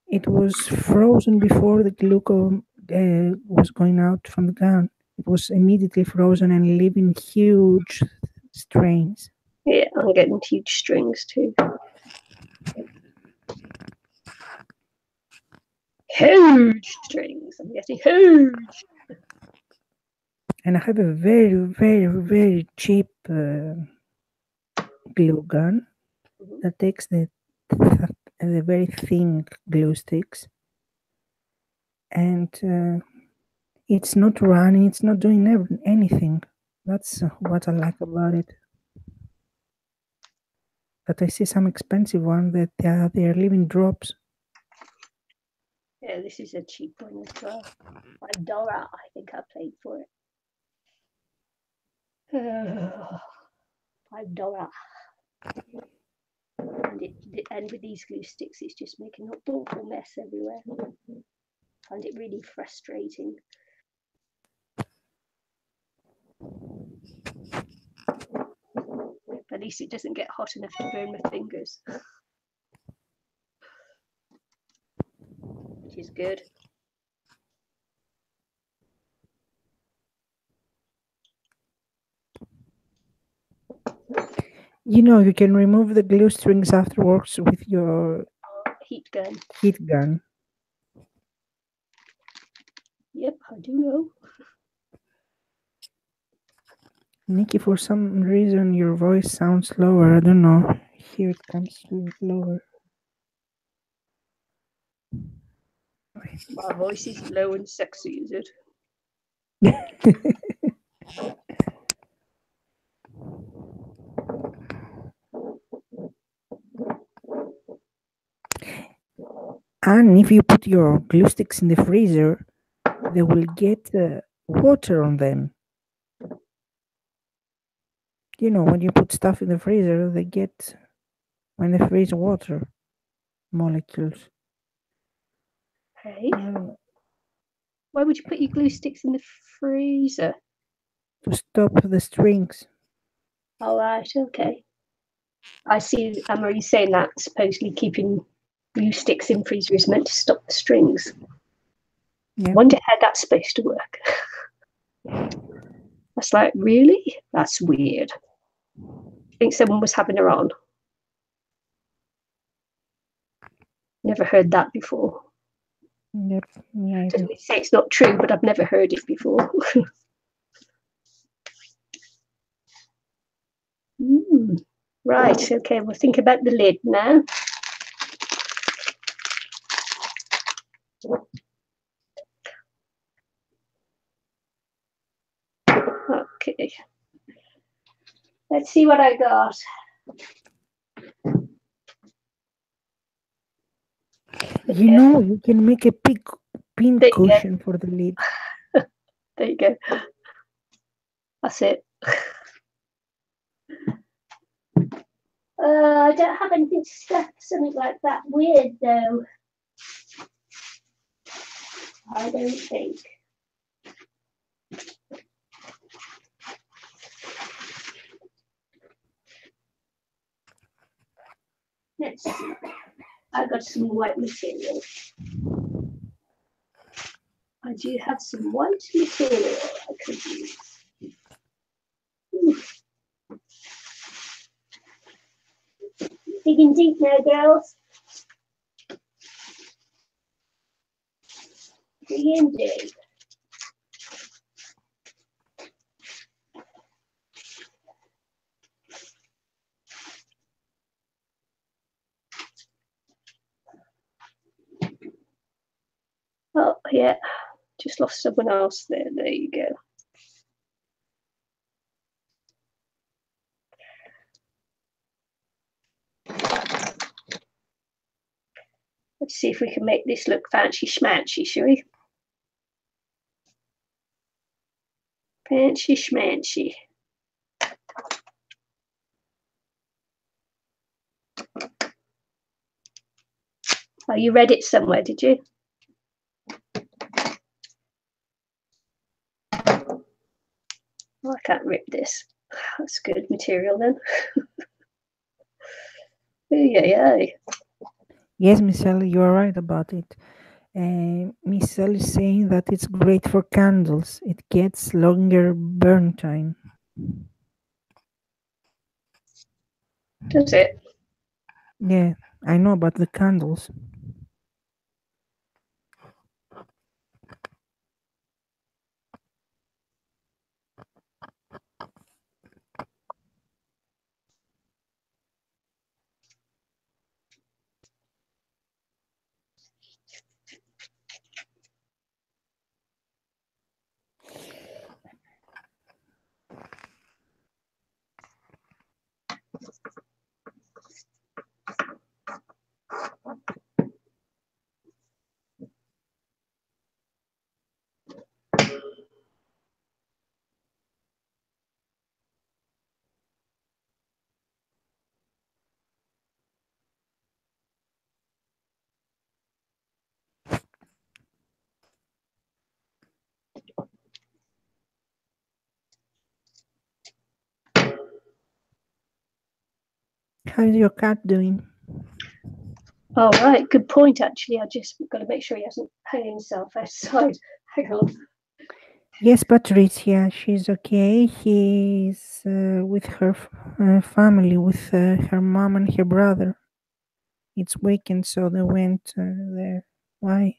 Speaker 1: it was frozen before the glue was going out from the gun. It was immediately frozen and leaving huge strains.
Speaker 2: Yeah, I'm getting huge strings too. Huge strings. I'm getting huge.
Speaker 1: And I have a very, very, very cheap glue gun that takes the very thin glue sticks, and it's not running. It's not doing anything. That's what I like about it. But I see some expensive one that they are leaving drops.
Speaker 2: Yeah, this is a cheap one as well. $5, I think I paid for it. $5. And with these glue sticks, it's just making an awful mess everywhere. I find it really frustrating. At least it doesn't get hot enough to burn my fingers, which is good.
Speaker 1: You know, you can remove the glue strings afterwards with your
Speaker 2: heat gun.
Speaker 1: Heat gun.
Speaker 2: Yep, I do know.
Speaker 1: Nikki, for some reason your voice sounds lower. I don't know. Here it comes lower.
Speaker 2: My voice is low and sexy, is it?
Speaker 1: And if you put your glue sticks in the freezer, they will get water on them. You know, when you put stuff in the freezer, when they freeze water molecules.
Speaker 2: Hey, why would you put your glue sticks in the freezer?
Speaker 1: To stop the strings.
Speaker 2: All right, okay. I see Anne-Marie saying that supposedly keeping glue sticks in freezer is meant to stop the strings.
Speaker 1: Yeah.
Speaker 2: Wonder how that's supposed to work. That's like, really? That's weird. I think someone was having her on. Never heard that before.
Speaker 1: Yep. Yeah,
Speaker 2: Doesn't say it's not true, but I've never heard it before. Right, okay, we'll think about the lid now. Okay. Let's see what I got.
Speaker 1: You know, you can make a pin cushion for the lid.
Speaker 2: There you go. That's it. I don't have anything stuck, something like that weird though. I don't think. Let's see. I got some white material. I do have some white material I could use. Digging deep now, girls. Digging deep. Oh, yeah. Just lost someone else there. There you go. Let's see if we can make this look fancy schmancy, shall we? Fancy schmancy. Oh, you read it somewhere, did you? Oh, I can't rip this. That's good material then. Yeah.
Speaker 1: Yes, Miss Sally, you are right about it. Miss Sally is saying that it's great for candles. It gets longer burn time.
Speaker 2: Does it?
Speaker 1: Yeah, I know about the candles. How's your cat doing?
Speaker 2: All right, good point. Actually, I just got to make sure he hasn't hung himself outside. Hang on.
Speaker 1: Yes, Patricia, she's okay. He's with her family, with her mom and her brother. It's weekend, so they went there. Why?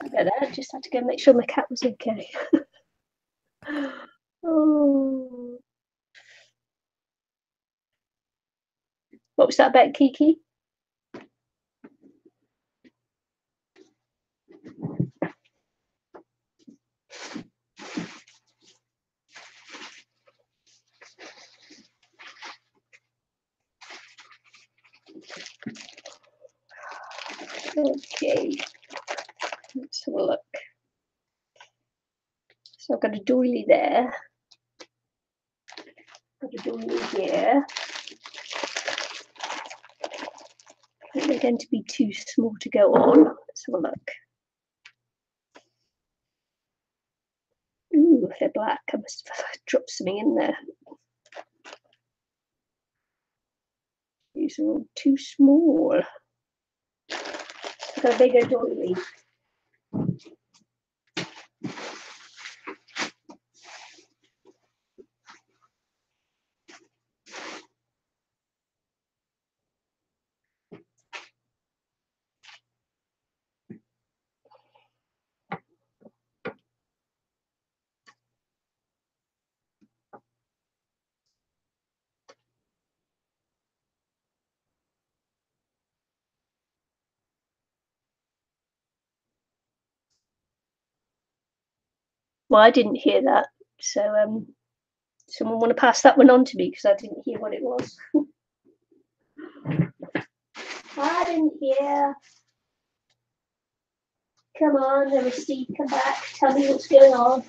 Speaker 2: I bet that. Just had to go make sure my cat was okay. Oh. What was that about Kiki? Okay, let's have a look. So I've got a doily there. Got a doily here. I think they're going to be too small to go on. Let's have a look. Ooh, they're black. I must have dropped something in there. These are all too small. I've got a bigger doily. Well, I didn't hear that. So someone want to pass that one on to me because I didn't hear what it was. I didn't hear. Come on, Steve, come back. Tell me what's going on.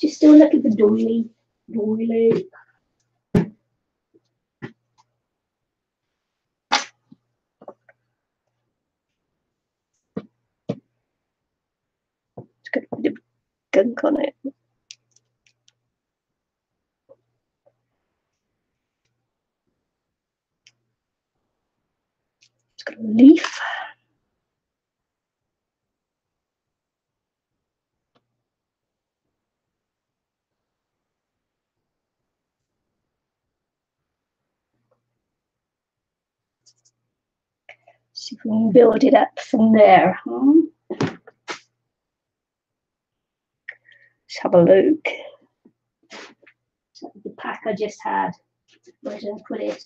Speaker 2: Just still look at the doily. Doily. It's got a bit of gunk on it. It's got a leaf. See if we can build it up from there. Let's have a look. So the pack I just had. Where did I put it?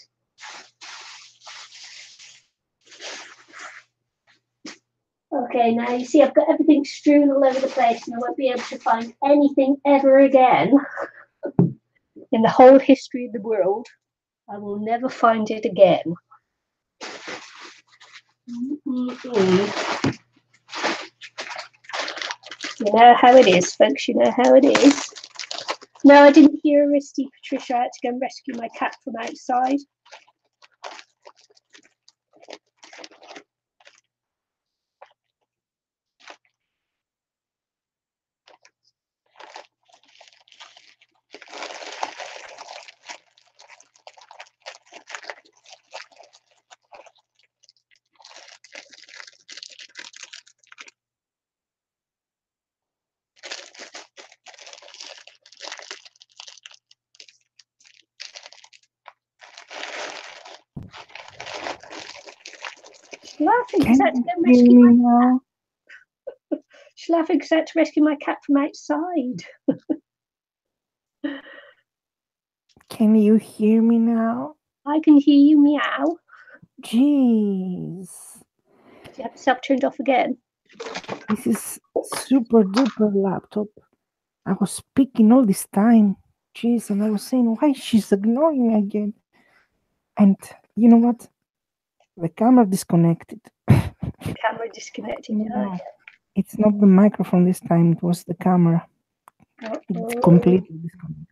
Speaker 2: Okay, now you see I've got everything strewn all over the place and I won't be able to find anything ever again. In the whole history of the world, I will never find it again. You know how it is, folks, you know how it is. No, I didn't hear Risty, Patricia. I had to go and rescue my cat from outside. She's laughing because I had to go and rescue my cat. She's laughing because I had to rescue my cat from outside.
Speaker 1: Can you hear me now?
Speaker 2: I can hear you meow.
Speaker 1: Jeez.
Speaker 2: Do you have yourself turned off again?
Speaker 1: This is super duper laptop. I was speaking all this time. Jeez, and I was saying why she's ignoring me again. And you know what? The camera disconnected.
Speaker 2: The camera disconnected.
Speaker 1: No, it's not the microphone this time, it was the camera. It's completely disconnected.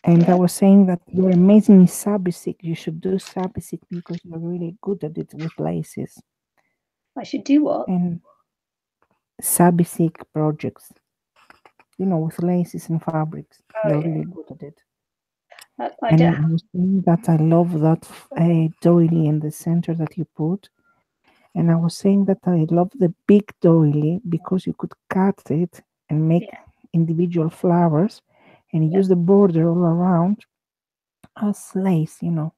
Speaker 1: And I was saying that you're amazing in Sabisic. You should do Sabisic because you're really good at it with laces.
Speaker 2: I should do what?
Speaker 1: And Sabisic projects. You know, with laces and fabrics. You're really good at it. I was saying that I love that doily in the center that you put. And I was saying that I love the big doily because you could cut it and make individual flowers and use the border all around as lace, you know.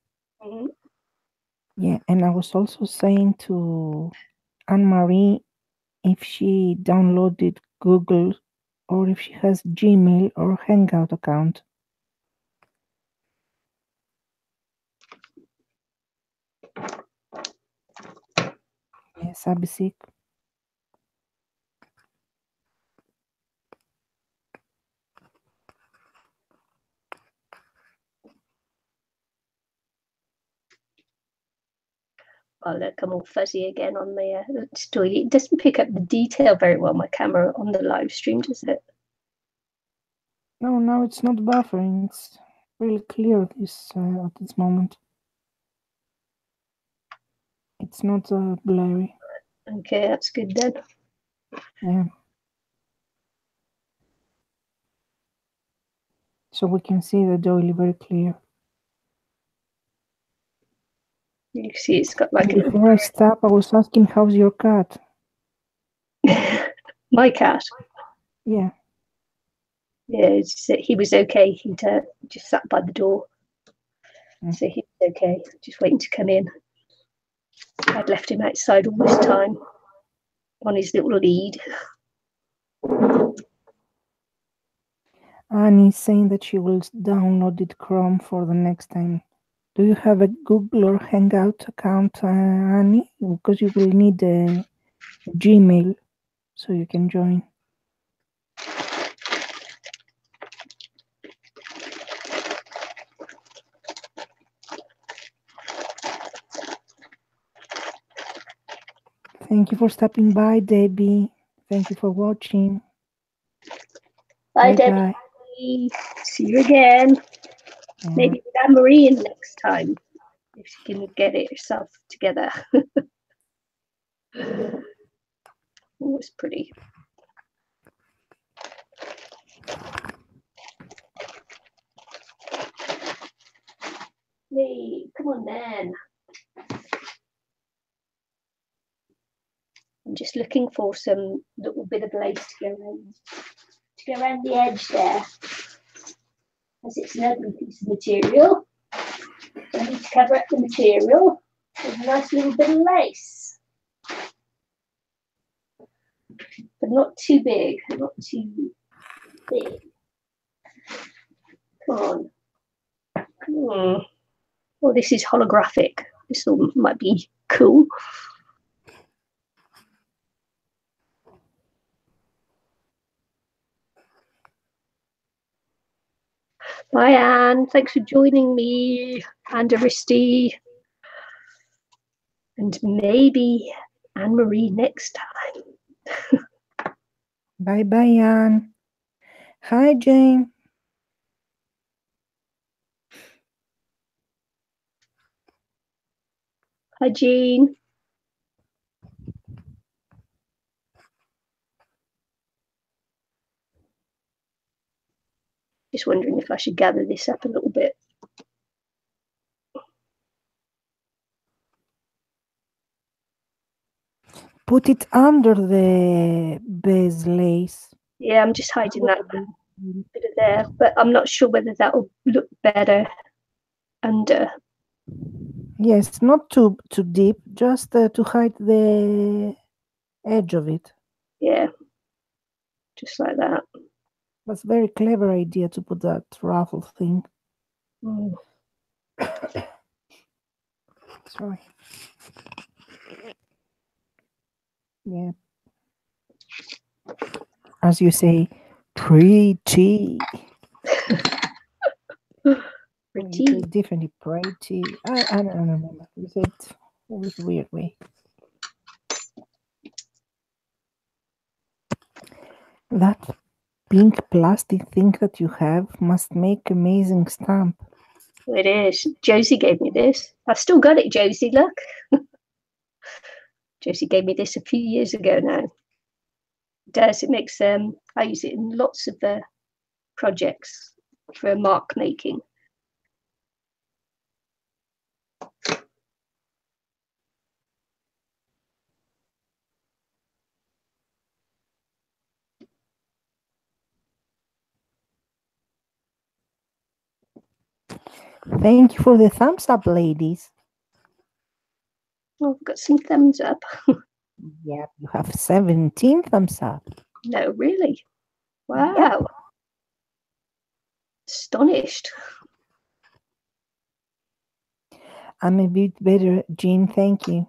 Speaker 2: Mm-hmm.
Speaker 1: Yeah, and I was also saying to Anne-Marie if she downloaded Google or if she has Gmail or Hangout account. Yes, Abhishek.
Speaker 2: Oh, look, I'm all fuzzy again on the story. It doesn't pick up the detail very well, my camera, on the live stream, does it?
Speaker 1: No, now it's not buffering. It's really clear at this moment. It's not blurry.
Speaker 2: Okay, that's good then.
Speaker 1: Yeah. So we can see the doily very clear.
Speaker 2: You can see it's got like
Speaker 1: and before I stop, I was asking, how's your cat?
Speaker 2: My cat?
Speaker 1: Yeah.
Speaker 2: Yeah, he was okay. He just sat by the door. So he was okay, just waiting to come in. I'd left him outside all this time on his little lead.
Speaker 1: Annie's saying that she will download it Chrome for the next time. Do you have a Google or Hangout account, Annie? Because you will need a Gmail so you can join. Thank you for stopping by, Debbie. Thank you for watching.
Speaker 2: Bye, Debbie. See you again. Yeah. Maybe with Anne-Marie in next time, if she can get it herself together. Oh, it's pretty. Hey, come on then. I'm just looking for some little bit of lace to go around the edge there, as it's an ugly piece of material. cover up the material with a nice little bit of lace. But not too big, not too big. Come on. Oh, this is holographic. This one might be cool. Bye, Anne. Thanks for joining me, and Aristi. And maybe Anne-Marie next time.
Speaker 1: Bye, Anne. Hi, Jane.
Speaker 2: Hi, Jean. Just wondering if I should gather this up a little bit.
Speaker 1: Put it under the base lace.
Speaker 2: Yeah, I'm just hiding that bit of there, but I'm not sure whether that will look better under.
Speaker 1: Yes, not too deep, just to hide the edge of it.
Speaker 2: Yeah, just like that.
Speaker 1: That's a very clever idea to put that ruffle thing. Sorry. Yeah. As you say, pretty.
Speaker 2: Pretty.
Speaker 1: Differently pretty. I don't remember. You said it was a weird way. That pink plastic thing that you have must make amazing stamp.
Speaker 2: It is. Josie gave me this. I've still got it, Josie. Look. Josie gave me this a few years ago now. It does. It makes I use it in lots of the projects for mark making.
Speaker 1: Thank you for the thumbs up, ladies.
Speaker 2: Oh, I've got some thumbs up.
Speaker 1: Yeah, you have 17 thumbs up.
Speaker 2: No, really? Wow.
Speaker 1: Yep.
Speaker 2: Astonished.
Speaker 1: I'm a bit better, Jean. Thank you.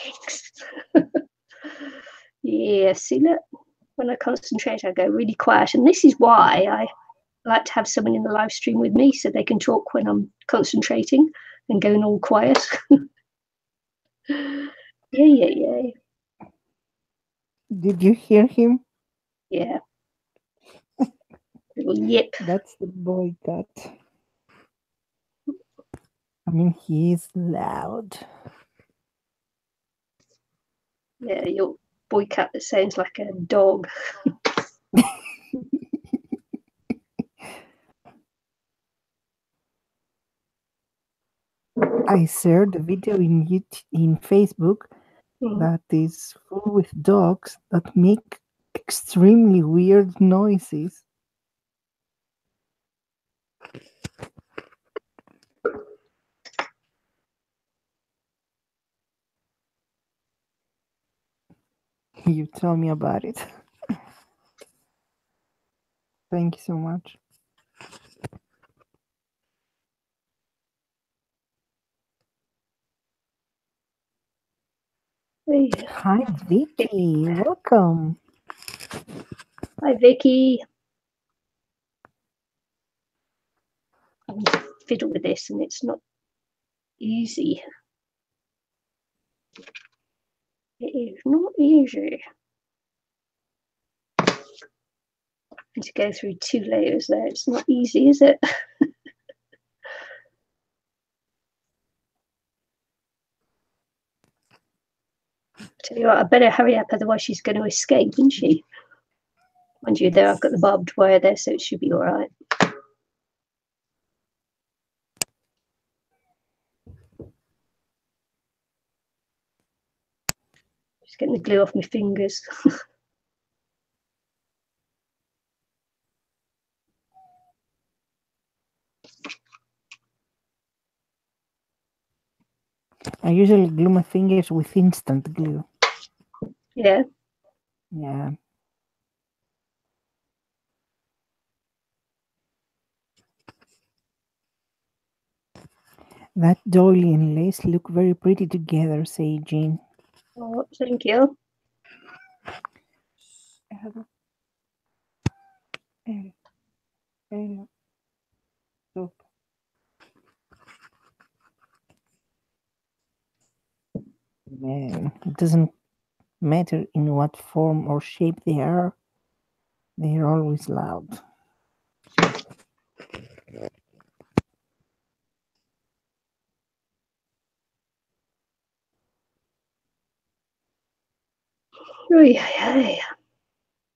Speaker 2: Thanks. Yeah, see, look, when I concentrate, I go really quiet. And this is why I like to have someone in the live stream with me so they can talk when I'm concentrating and going all quiet. Yeah.
Speaker 1: Did you hear him?
Speaker 2: Yeah. Little yip.
Speaker 1: That's the boy cat. I mean, he's loud.
Speaker 2: Yeah, your boy cat that sounds like a dog.
Speaker 1: I shared the video in Facebook that is full with dogs that make extremely weird noises. You tell me about it. Thank you so much.
Speaker 2: Yeah.
Speaker 1: Hi, Vicky. Welcome.
Speaker 2: Hi, Vicky. I'm fiddle with this and it's not easy. It is not easy. And to go through 2 layers there, it's not easy, is it? Tell you what, I better hurry up, otherwise she's going to escape, isn't she? Mind you, there I've got the barbed wire there, so it should be all right. Just getting the glue off my fingers.
Speaker 1: I usually glue my fingers with instant glue.
Speaker 2: Yeah.
Speaker 1: Yeah. That doily and lace look very pretty together, say Jean.
Speaker 2: Oh, thank you.
Speaker 1: Man, it doesn't matter in what form or shape they are always loud.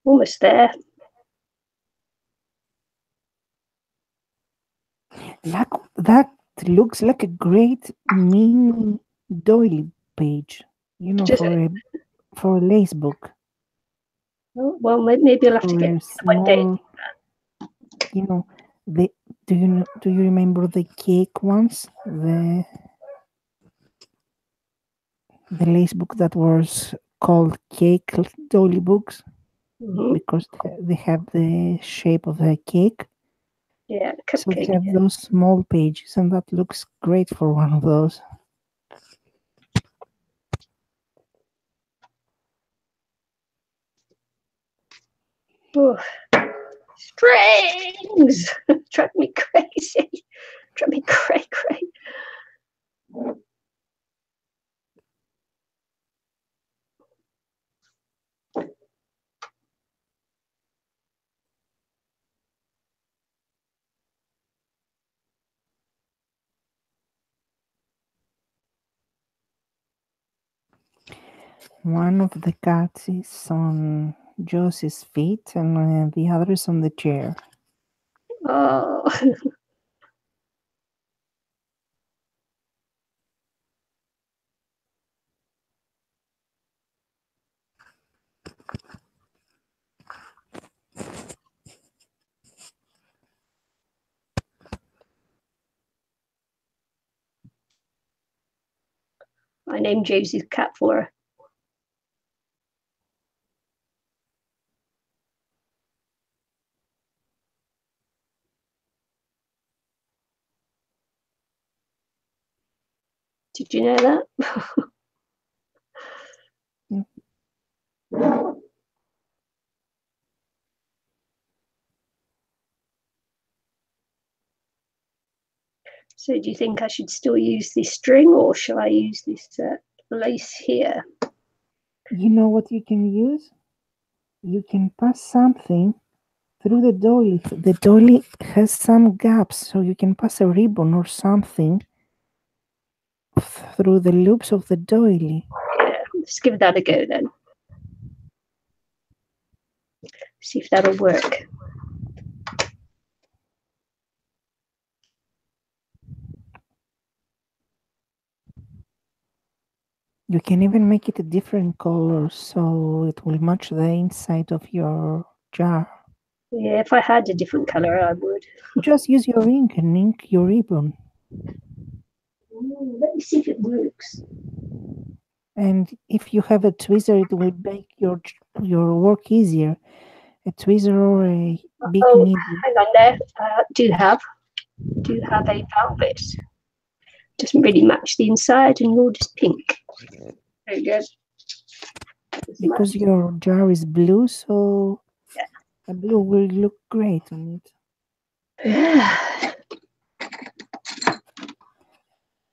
Speaker 2: Almost there.
Speaker 1: That looks like a great mini doily page, you know,
Speaker 2: Just,
Speaker 1: for a lace book.
Speaker 2: oh, well, maybe I'll have to get one day.
Speaker 1: You know, do you remember the cake ones? The lace book that was called cake doily books, because they have the shape of a cake.
Speaker 2: Yeah,
Speaker 1: So they
Speaker 2: cupcake.
Speaker 1: have those small pages, and that looks great for one of those.
Speaker 2: Oh, strings drive me crazy. Drive me cray.
Speaker 1: One of the cats is on Josie's feet, and the other is on the chair.
Speaker 2: Oh. I named Josie's cat for her. Did you know that? So do you think I should still use this string, or shall I use this lace here?
Speaker 1: You know what you can use? You can pass something through the doily. The doily has some gaps, so you can pass a ribbon or something through the loops of the doily.
Speaker 2: Yeah, let's give that a go then. See if that'll work.
Speaker 1: You can even make it a different color, so it will match the inside of your jar.
Speaker 2: Yeah, if I had a different color, I would.
Speaker 1: Just use your ink and ink your ribbon.
Speaker 2: Let me see if it works.
Speaker 1: And if you have a tweezer, it will make your work easier. A tweezer or a big needle.
Speaker 2: Hang on there. Do have a velvet. Doesn't really match the inside, and yours is pink. There you go.
Speaker 1: Because your jar is blue, so yeah, a blue will look great on it.
Speaker 2: Yeah.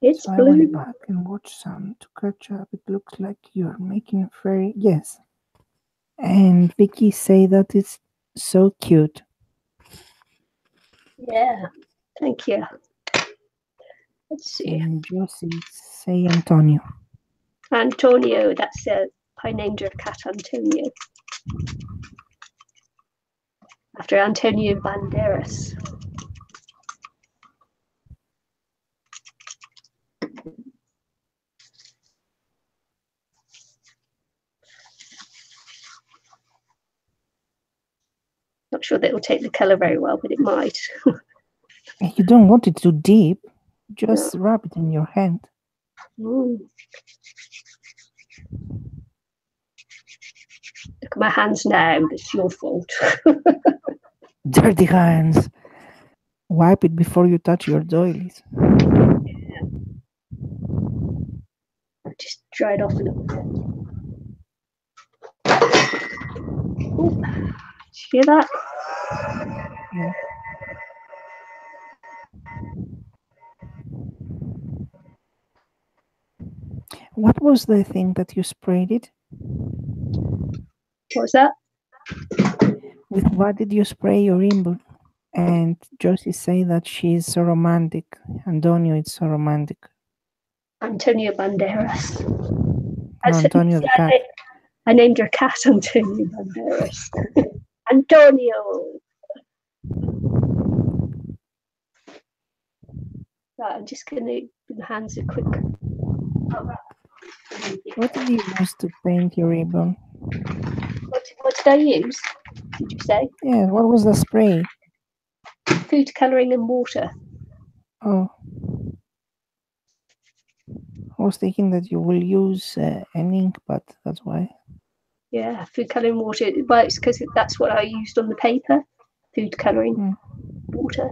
Speaker 2: It's
Speaker 1: so
Speaker 2: blue.
Speaker 1: I went back and watched some to catch up. It looks like you're making a fairy. Yes. And Vicky say that it's so cute.
Speaker 2: Yeah. Thank you. Let's see.
Speaker 1: And Josie say Antonio.
Speaker 2: Antonio, that's I named her cat Antonio. after Antonio Banderas. Not sure that it will take the colour very well, but it might.
Speaker 1: You don't want it too deep. Just rub it in your hand.
Speaker 2: Look at my hands now. It's your fault.
Speaker 1: Dirty hands. Wipe it before you touch your doilies.
Speaker 2: Just dry it off a little bit. Ooh. Did you hear that?
Speaker 1: Yeah. What was the thing that you sprayed it?
Speaker 2: What was that?
Speaker 1: With what did you spray your ribbon? And Josie say that she's so romantic. Antonio is so romantic.
Speaker 2: Antonio Banderas.
Speaker 1: Antonio the cat.
Speaker 2: I named her cat Antonio Banderas. Antonio. Right, I'm just going to give my hands a quick.
Speaker 1: What did you use to paint your ribbon?
Speaker 2: What did I use? Did you say?
Speaker 1: Yeah, what was the spray?
Speaker 2: Food colouring and water.
Speaker 1: Oh. I was thinking that you will use an ink, but that's why.
Speaker 2: Yeah, food colouring water. Well, it's because that's what I used on the paper. Food colouring water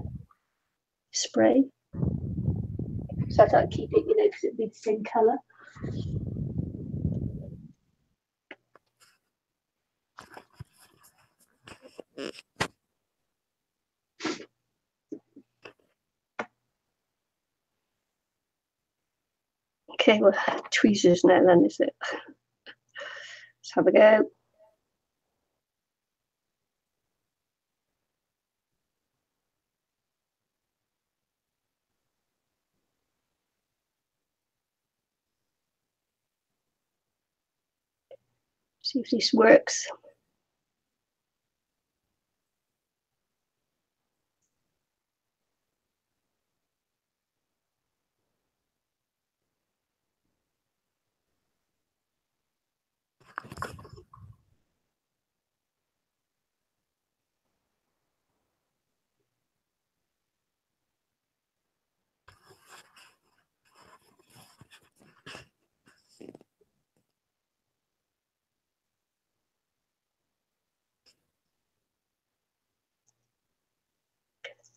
Speaker 2: spray. So I thought I'd keep it, because it'd be the same colour. Okay, well, tweezers now then, is it? Let's have a go. See if this works.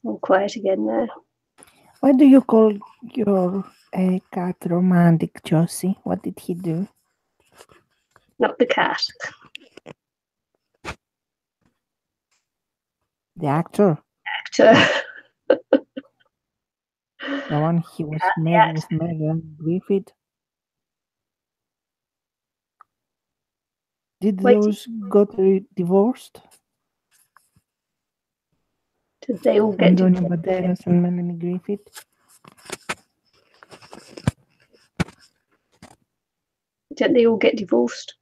Speaker 2: All quiet again now.
Speaker 1: Why do you call your cat romantic, Josie? What did he do?
Speaker 2: Not the cat.
Speaker 1: The actor?
Speaker 2: The
Speaker 1: one he was married with Megan Griffith? Did those got divorced?
Speaker 2: Did they all get
Speaker 1: Antonio Banderas and Melanie Griffith?
Speaker 2: Didn't they all get divorced?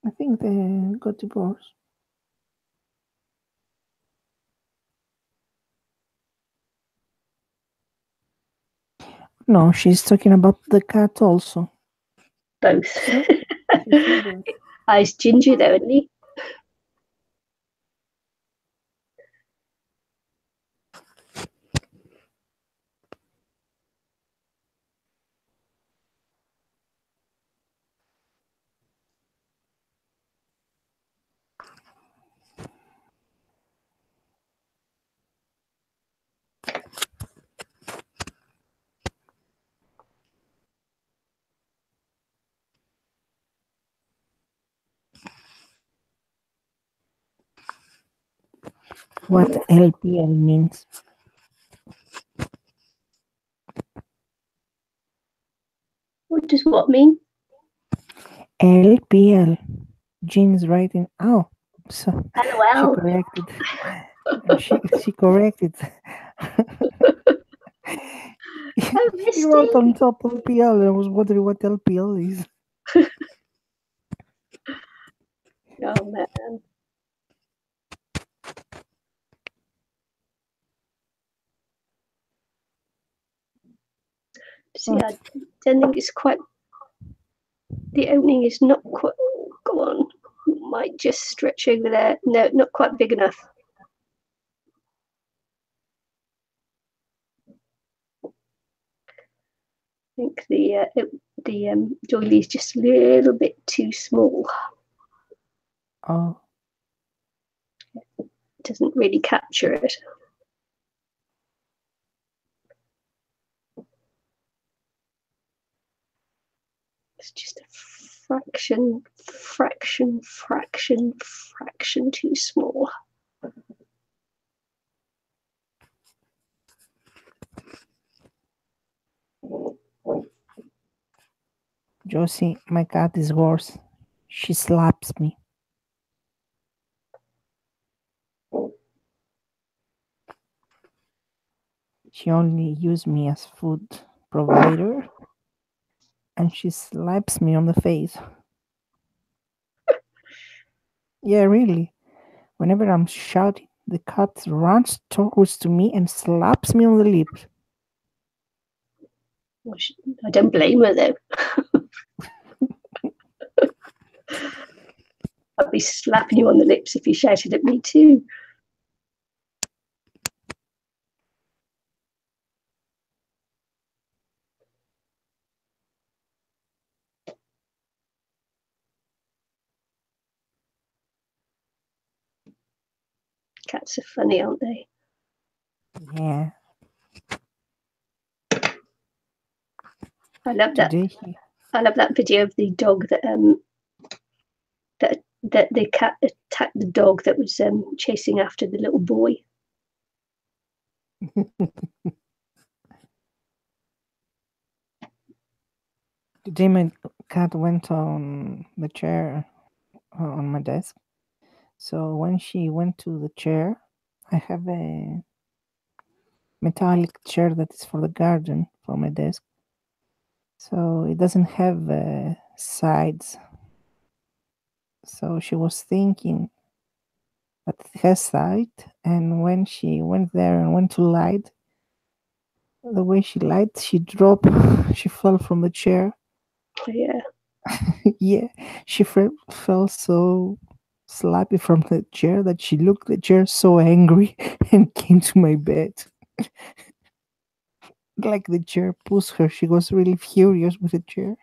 Speaker 1: I think they got divorced. No, she's talking about the cat also.
Speaker 2: Both. He's ginger though, isn't he?
Speaker 1: What LPL means?
Speaker 2: What does what mean?
Speaker 1: LPL. Jean's writing. Oh, so
Speaker 2: LOL.
Speaker 1: she corrected. she corrected. He wrote on top LPL. I was wondering what LPL is.
Speaker 2: Oh man. See, I don't think it's quite. The opening is not quite. Go on. Might just stretch over there. No, not quite big enough. I think the doily is just a little bit too small.
Speaker 1: Oh.
Speaker 2: It doesn't really capture it. It's just a fraction too small.
Speaker 1: Josie, my cat is worse. She slaps me. She only uses me as food provider, and she slaps me on the face. Yeah, really. Whenever I'm shouting, the cat runs towards to me and slaps me on the lips.
Speaker 2: I don't blame her though. I'd be slapping you on the lips if you shouted at me too. Cats are funny, aren't they?
Speaker 1: Yeah.
Speaker 2: I love that. I love that video of the dog that that the cat attacked the dog that was chasing after the little boy.
Speaker 1: Today my cat went on the chair on my desk. So when she went to the chair, I have a metallic chair that is for the garden for my desk. So it doesn't have sides. So she was thinking that it has side, and when she went there and went to light, the way she light, she dropped, she fell from the chair.
Speaker 2: Yeah.
Speaker 1: Yeah, she fell so slappy from the chair that she looked at the chair so angry and came to my bed. Like the chair pushed her. She was really furious with the chair.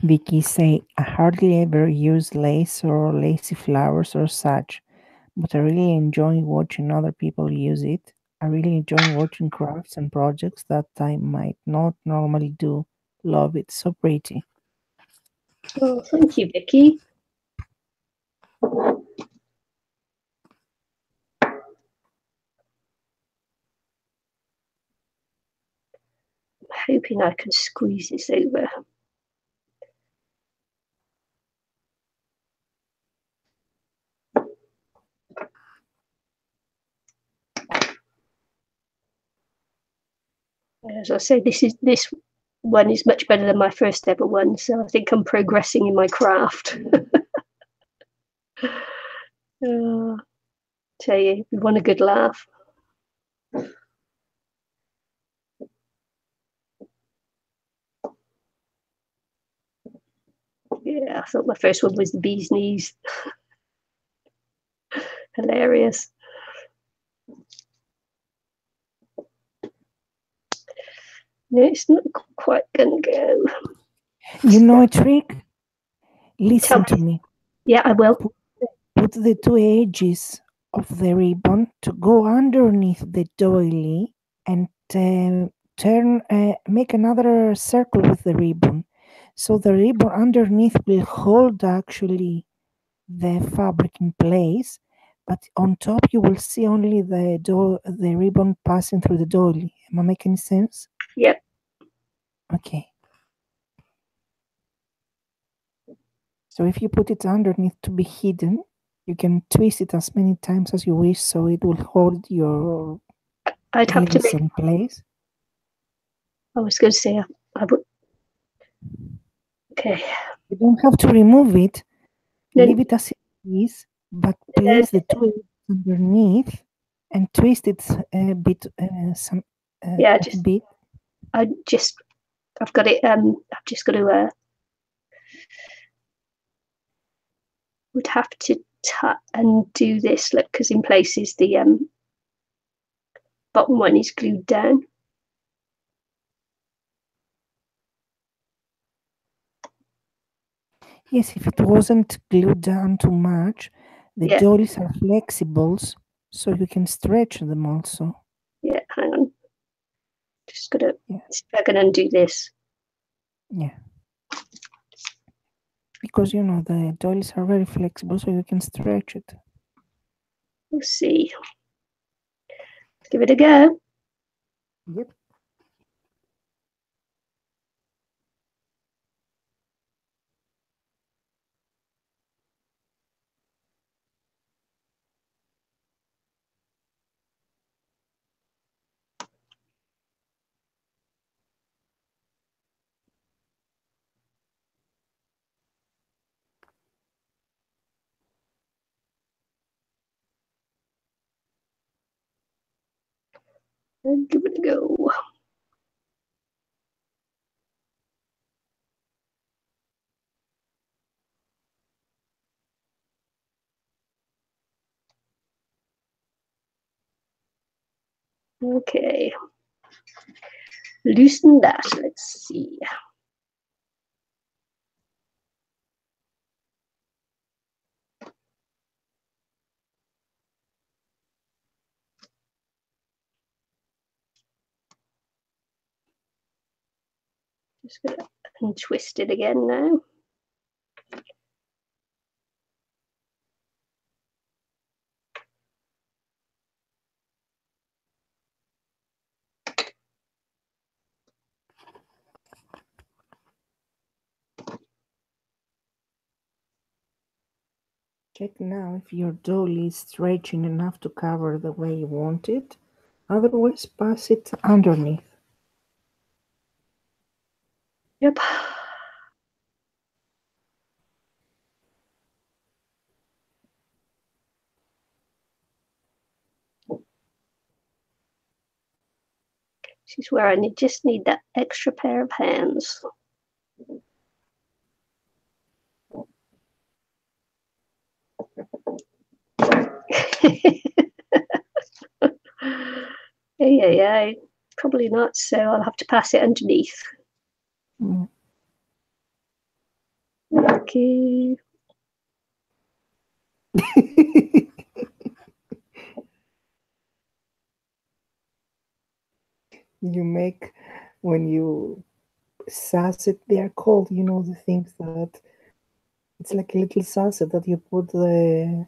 Speaker 1: Vicky say, I hardly ever use lace or lacy flowers or such, but I really enjoy watching other people use it. I really enjoy watching crafts and projects that I might not normally do. Love it. So pretty.
Speaker 2: Oh, thank you, Vicky. I'm hoping I can squeeze this over. As I say, this one is much better than my first ever one, so I think I'm progressing in my craft. Tell you, we want a good laugh. Yeah, I thought my first one was the bee's knees. Hilarious. No, it's not quite gonna go.
Speaker 1: You know a trick? Listen to me.
Speaker 2: Yeah, I will.
Speaker 1: Put the two edges of the ribbon to go underneath the doily and make another circle with the ribbon. So the ribbon underneath will hold actually the fabric in place, but on top you will see only the ribbon passing through the doily. Am I making sense?
Speaker 2: Yep.
Speaker 1: Okay. So if you put it underneath to be hidden, you can twist it as many times as you wish, so it will hold your
Speaker 2: I'd have to make
Speaker 1: in place.
Speaker 2: I was going to say I would Okay.
Speaker 1: You don't have to remove it.
Speaker 2: No,
Speaker 1: Leave it as it is, but place the two edges underneath and twist it a bit,
Speaker 2: yeah,
Speaker 1: a bit.
Speaker 2: I've got it. I've just got to. Would have to undo this, look, because in places the bottom one is glued down.
Speaker 1: Yes, if it wasn't glued down too much, the dollies are flexible, so you can stretch them also.
Speaker 2: Yeah, hang on. Just got to see if I can undo this.
Speaker 1: Yeah. Because, you know, the dollies are very flexible, so you can stretch it.
Speaker 2: We'll see. Let's give it a go.
Speaker 1: Yep.
Speaker 2: And give it a go. Okay. Loosen that. Let's see. Just going to untwist it again now.
Speaker 1: Check now if your dolly is stretching enough to cover the way you want it. Otherwise, pass it underneath.
Speaker 2: Yep. This is where I just need that extra pair of hands. Yeah, probably not. So I'll have to pass it underneath.
Speaker 1: Mm.
Speaker 2: Okay.
Speaker 1: You make, when you sasset, they are called, you know, the things that it's like a little sasset that you put the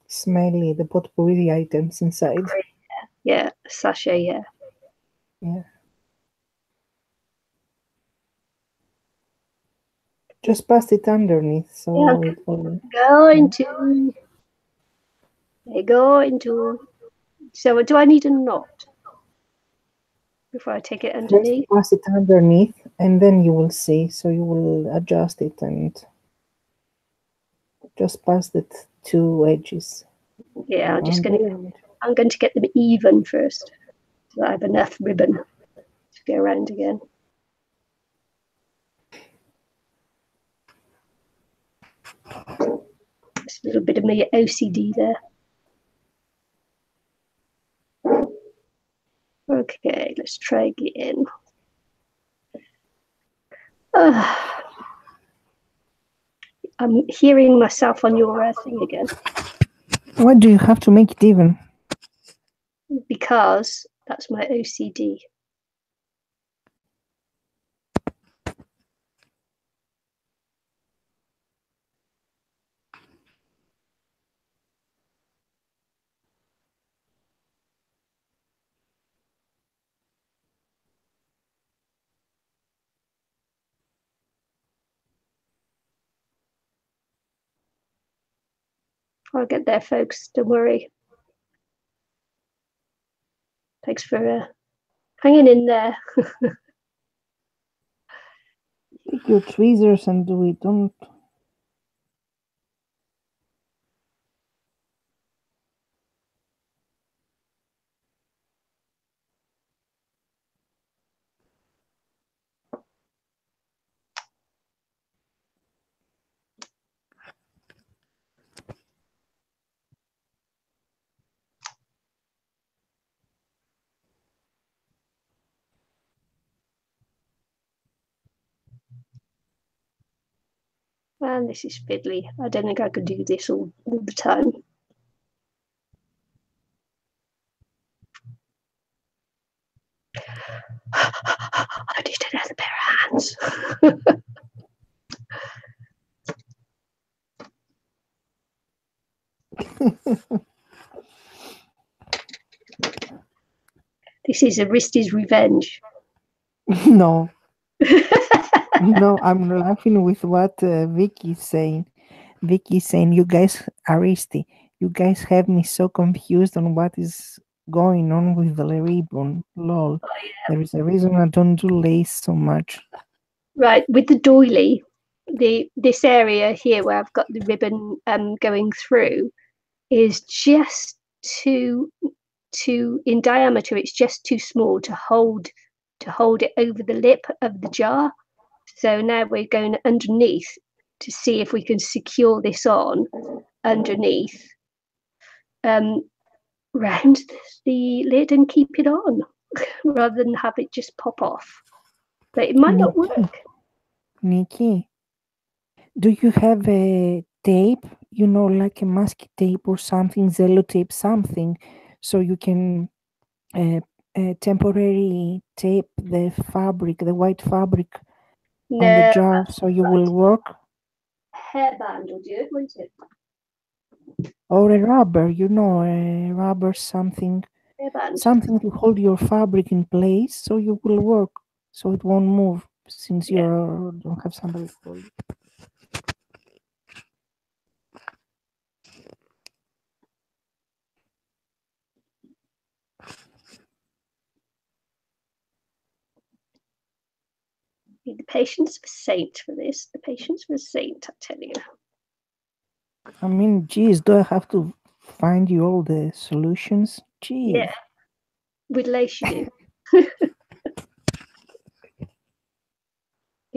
Speaker 1: smelly, the potpourri items inside.
Speaker 2: Yeah, sachet, yeah.
Speaker 1: Yeah. Just pass it underneath, so it will.
Speaker 2: Going to. So do I need a knot before I take it underneath?
Speaker 1: First pass it underneath, and then you will see. So you will adjust it and just pass the two edges.
Speaker 2: Yeah, I'm going to get them even first, so I have enough ribbon to go around again. Just a little bit of my OCD there. Okay, let's try again. I'm hearing myself on your thing again.
Speaker 1: Why do you have to make it even?
Speaker 2: Because that's my OCD. I'll get there, folks. Don't worry. Thanks for hanging in there.
Speaker 1: Take your tweezers and do it. Don't.
Speaker 2: Man, this is fiddly. I don't think I could do this all the time. I need another pair of hands. This is Aristi's revenge.
Speaker 1: No. No, I'm laughing with what Vicky's saying. Vicky's saying, you guys, Aristi, you guys have me so confused on what is going on with the ribbon. Lol.
Speaker 2: Oh, yeah.
Speaker 1: There is a reason I don't do lace so much.
Speaker 2: Right, with the doily, this area here where I've got the ribbon going through is just too in diameter. It's just too small to hold it over the lip of the jar. So now we're going underneath to see if we can secure this on underneath round the lid and keep it on rather than have it just pop off. But it might not work.
Speaker 1: Nikki, do you have a tape, like a masking tape or something, Zello tape, something, so you can temporary tape the fabric, the white fabric on the jar so you will work?
Speaker 2: Hairband will do it, won't it?
Speaker 1: Or a rubber, a rubber something.
Speaker 2: Hairband.
Speaker 1: Something to hold your fabric in place so you will work, so it won't move since you don't have somebody to hold it.
Speaker 2: The patience of a saint for this. The patience of a saint, I tell you.
Speaker 1: I mean, geez, do I have to find you all the solutions? Geez.
Speaker 2: Yeah. With lace you do.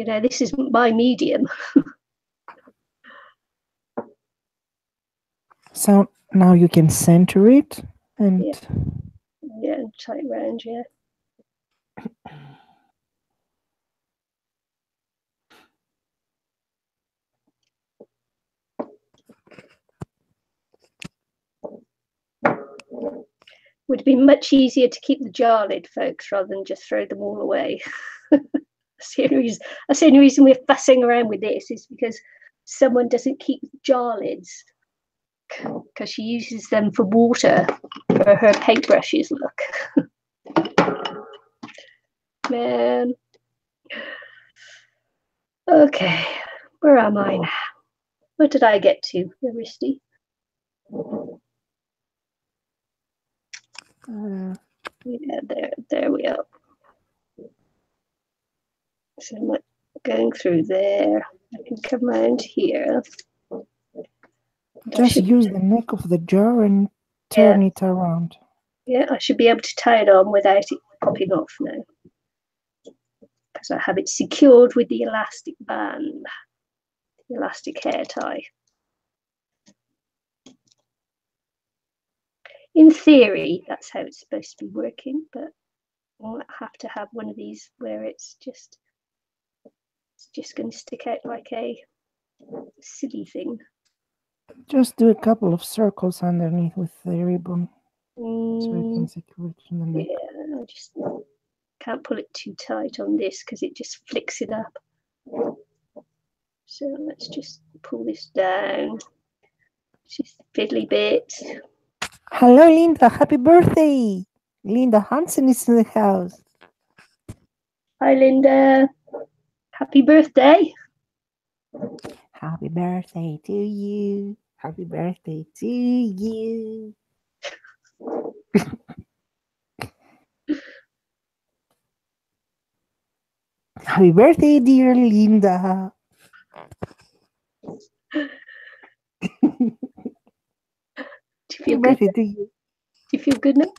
Speaker 2: This is my medium.
Speaker 1: So now you can center it and
Speaker 2: tie it around, yeah. Would be much easier to keep the jar lid, folks, rather than just throw them all away. That's the only reason we're fussing around with this is because someone doesn't keep jar lids because she uses them for water for her paintbrushes. Look. Man. Okay, where am I now? Where did I get to, Aristi? Yeah, there we are. So I'm going through there. I can come around here.
Speaker 1: Just use the neck of the jar and turn it around.
Speaker 2: Yeah, I should be able to tie it on without it popping off now. Because I have it secured with the elastic band, the elastic hair tie. In theory, that's how it's supposed to be working, but I'll have to have one of these where it's just going to stick out like a silly thing.
Speaker 1: Just do a couple of circles underneath with the ribbon so you can secure it in the neck.
Speaker 2: Yeah, I just can't pull it too tight on this because it just flicks it up. So let's just pull this down. Just the fiddly bit.
Speaker 1: Hello, Linda. Happy birthday. Linda Hansen is in the house.
Speaker 2: Hi, Linda. Happy birthday.
Speaker 1: Happy birthday to you. Happy birthday to you. Happy birthday, dear Linda.
Speaker 2: Do you
Speaker 1: Happy
Speaker 2: feel good?
Speaker 1: birthday to you.
Speaker 2: Do you feel good now?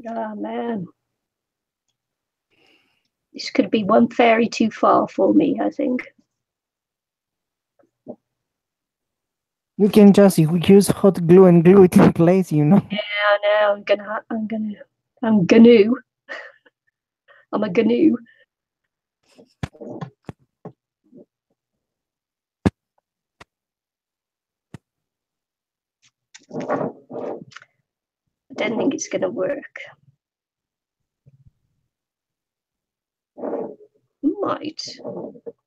Speaker 2: Oh man. This could be one fairy too far for me, I think.
Speaker 1: You can just use hot glue and glue it in place, you know.
Speaker 2: Yeah, no, I'm gonna. I'm a gnu. I don't think it's gonna work. Might,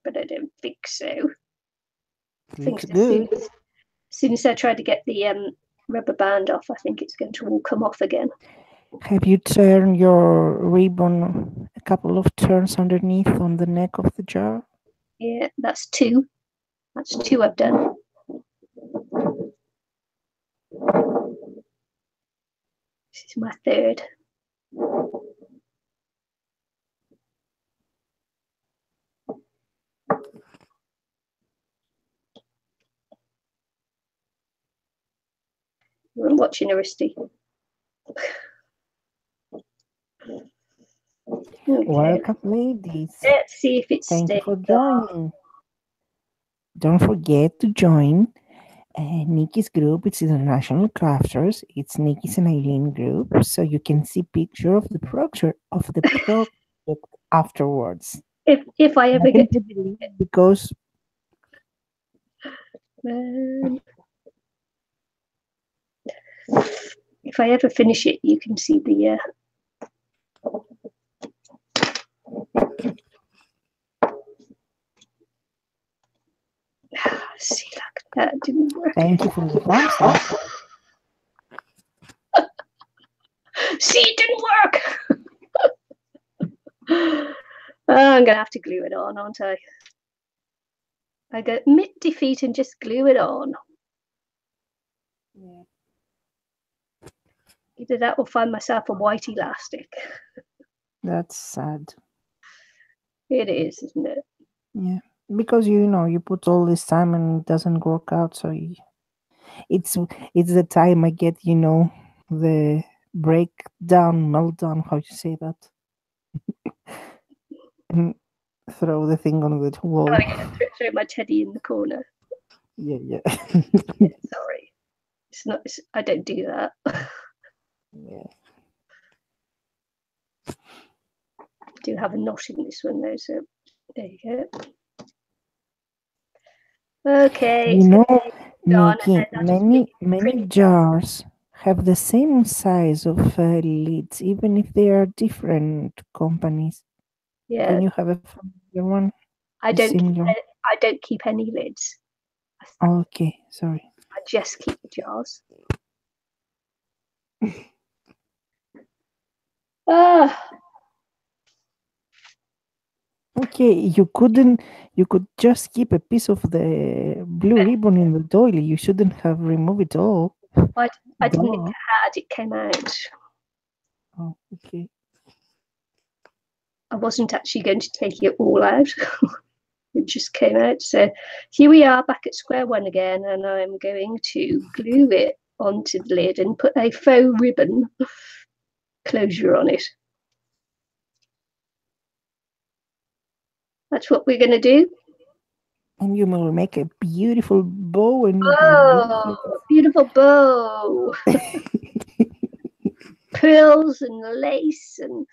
Speaker 2: but I don't think so. I think
Speaker 1: Looks good.
Speaker 2: as soon as I try to get the rubber band off, I think it's going to all come off again.
Speaker 1: Have you turned your ribbon a couple of turns underneath on the neck of the jar?
Speaker 2: Yeah, that's two. That's two I've done. This is my third. We're watching Aristi. Okay.
Speaker 1: Welcome, ladies.
Speaker 2: Let's see if it's
Speaker 1: Thank you for joining. Don't forget to join Nikki's group. It's International Crafters. It's Nikki's and Eileen group, so you can see picture of the project afterwards.
Speaker 2: If I ever get
Speaker 1: because
Speaker 2: if I ever finish it, you can see the see, look, that didn't work.
Speaker 1: Thank you for the thumbs up.
Speaker 2: See, it didn't work. I'm gonna have to glue it on, aren't I? I go admit defeat and just glue it on.
Speaker 1: Yeah.
Speaker 2: Either that or find myself a white elastic.
Speaker 1: That's sad.
Speaker 2: It is, isn't it?
Speaker 1: Yeah, because you put all this time and it doesn't work out. So it's the time I get the breakdown, meltdown. How you say that? And throw the thing on the wall.
Speaker 2: Throw my teddy in the corner.
Speaker 1: Yeah.
Speaker 2: Sorry, it's not. I don't do that.
Speaker 1: Yeah.
Speaker 2: I do have a knot in this one though, so there you go. Okay.
Speaker 1: Nikki, many jars have the same size of lids, even if they are different companies.
Speaker 2: Yeah.
Speaker 1: Can you have a familiar one?
Speaker 2: I don't keep any lids.
Speaker 1: Okay, sorry.
Speaker 2: I just keep the jars.
Speaker 1: Okay, you could just keep a piece of the blue ribbon in the doily. You shouldn't have removed it all.
Speaker 2: I didn't think I had. It came out.
Speaker 1: Oh, okay.
Speaker 2: I wasn't actually going to take it all out. It just came out. So here we are back at square one again, and I'm going to glue it onto the lid and put a faux ribbon closure on it. That's what we're going to do.
Speaker 1: And you will make a beautiful bow and
Speaker 2: beautiful bow. Pearls and lace and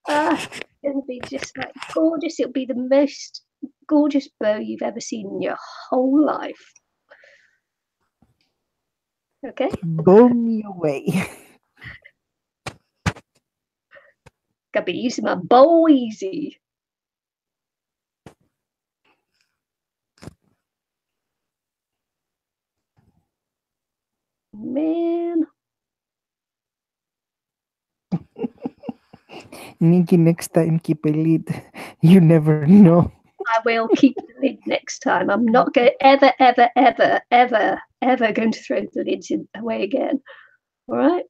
Speaker 2: it's going to be just like gorgeous. It'll be the most gorgeous bow you've ever seen in your whole life. Okay.
Speaker 1: Blow me away.
Speaker 2: Gotta be using my bow easy. Man.
Speaker 1: Nikki, next time keep a lid. You never know.
Speaker 2: I will keep the lid next time. I'm not going ever going to throw the lids away again. All right.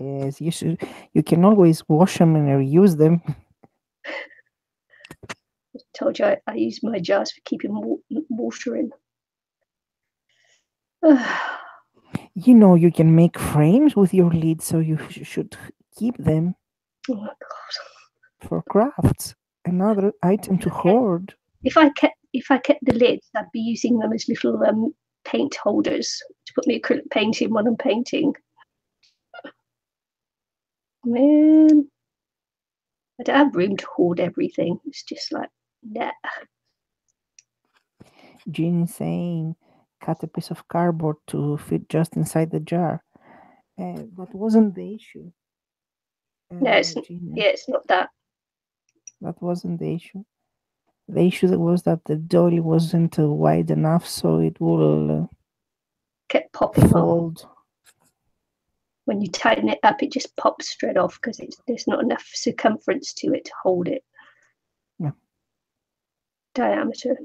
Speaker 1: Yes, you should. You can always wash them and reuse them.
Speaker 2: I told you I use my jars for keeping water in.
Speaker 1: You know, you can make frames with your lids, so you should keep them
Speaker 2: Oh my god!
Speaker 1: for crafts. Another item to hoard.
Speaker 2: If I kept the lids, I'd be using them as little paint holders to put my acrylic paint in when I'm painting. Man, I don't have room to hoard everything. It's just like, nah.
Speaker 1: Jean is saying, cut a piece of cardboard to fit just inside the jar. That wasn't the issue.
Speaker 2: No, it's
Speaker 1: Jean,
Speaker 2: it's not that.
Speaker 1: that wasn't the issue. The issue was that the dolly wasn't wide enough, so it will
Speaker 2: Kept popping off.
Speaker 1: fold.
Speaker 2: When you tighten it up, it just pops straight off because there's not enough circumference to it to hold it.
Speaker 1: Yeah.
Speaker 2: Diameter.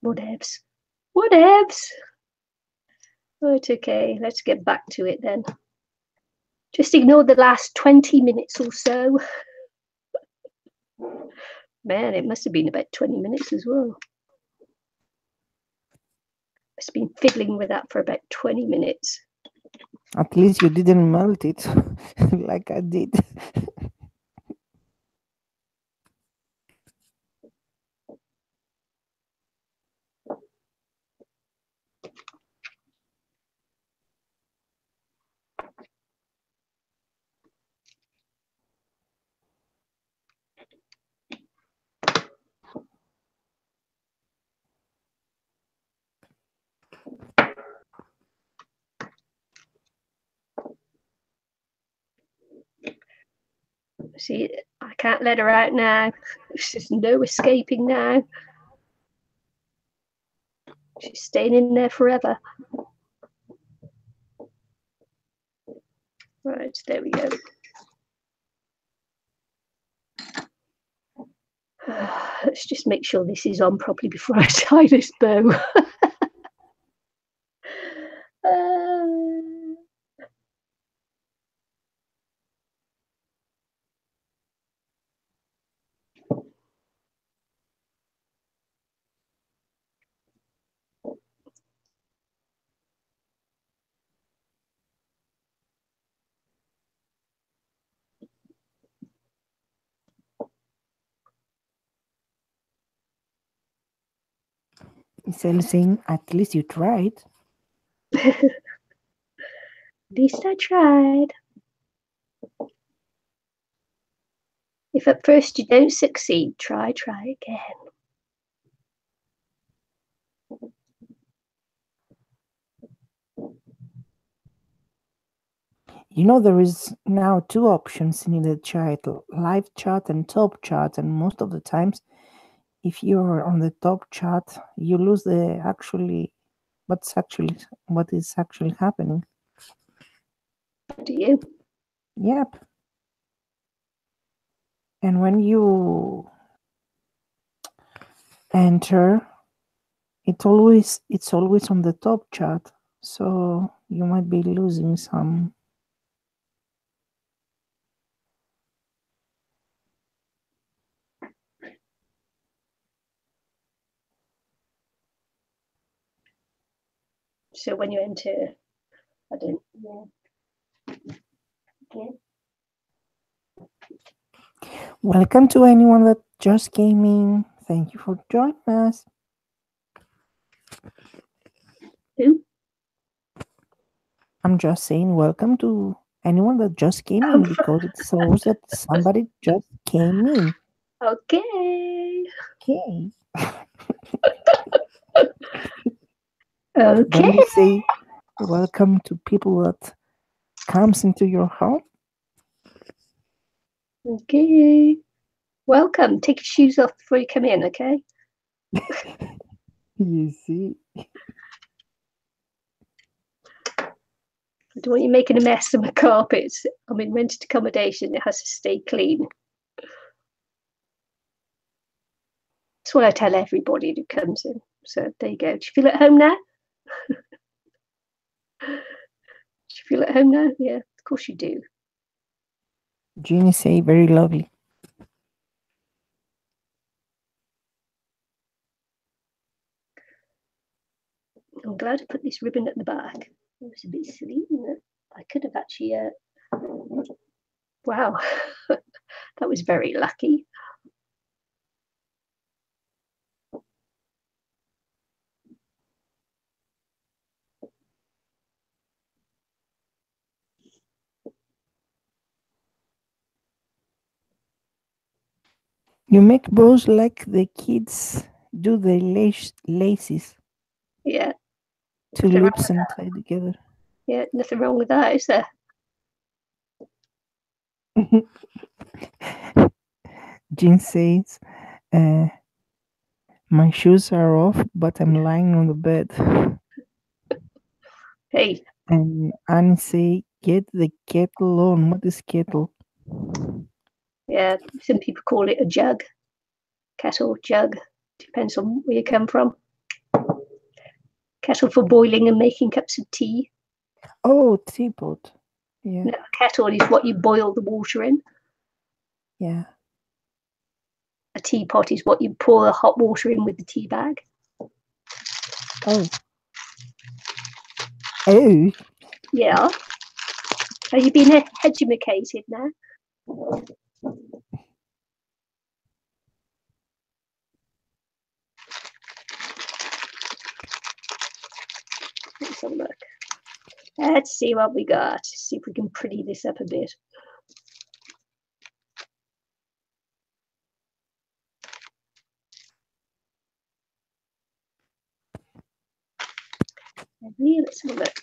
Speaker 2: Whatevs. Whatevs. Right, okay, let's get back to it then. Just ignore the last 20 minutes or so. Man, it must have been about 20 minutes as well. I've been fiddling with that for about 20 minutes.
Speaker 1: At least you didn't melt it like I did.
Speaker 2: See, I can't let her out now. There's no escaping now. She's staying in there forever. Right, there we go. Let's just make sure this is on properly before I tie this bow.
Speaker 1: Instead of saying, at least you tried.
Speaker 2: At least I tried. If at first you don't succeed, try again.
Speaker 1: You know, there is now two options in the chat, live chat and top chat, and most of the times if you're on the top chat, you lose the what is actually happening.
Speaker 2: Do you?
Speaker 1: Yep. And when you enter, it's always on the top chat, so you might be losing some.
Speaker 2: So when you enter, I don't know. Okay.
Speaker 1: Welcome to anyone that just came in. Thank you for joining us.
Speaker 2: Who?
Speaker 1: I'm just saying welcome to anyone that just came in because it shows that somebody just came in.
Speaker 2: Okay.
Speaker 1: Okay.
Speaker 2: Okay.
Speaker 1: Then you say welcome to people that comes into your home.
Speaker 2: Okay. Welcome. Take your shoes off before you come in, okay?
Speaker 1: You see.
Speaker 2: I don't want you making a mess of my carpets. I'm in rented accommodation. It has to stay clean. That's what I tell everybody who comes in. So there you go. Do you feel at home now? Do you feel at home now? Yeah, course you do.
Speaker 1: Jeannie say very lovely.
Speaker 2: I'm glad I put this ribbon at the back. It was a bit silly, isn't it? I could have actually. Wow, that was very lucky.
Speaker 1: You make bows like the kids do the laces.
Speaker 2: Yeah.
Speaker 1: Two loops and tie together.
Speaker 2: Yeah, nothing wrong with that, is there?
Speaker 1: Jean says, my shoes are off, but I'm lying on the bed.
Speaker 2: Hey.
Speaker 1: And Annie say, get the kettle on. What is kettle?
Speaker 2: Yeah, some people call it a jug. Kettle, jug. Depends on where you come from. Kettle for boiling and making cups of tea.
Speaker 1: Oh, teapot. Yeah.
Speaker 2: No, a kettle is what you boil the water in.
Speaker 1: Yeah.
Speaker 2: A teapot is what you pour the hot water in with the tea bag.
Speaker 1: Oh. Oh.
Speaker 2: Yeah. Have you been educated now? Let's have a look. Let's see what we got. See if we can pretty this up a bit. Let's have a look.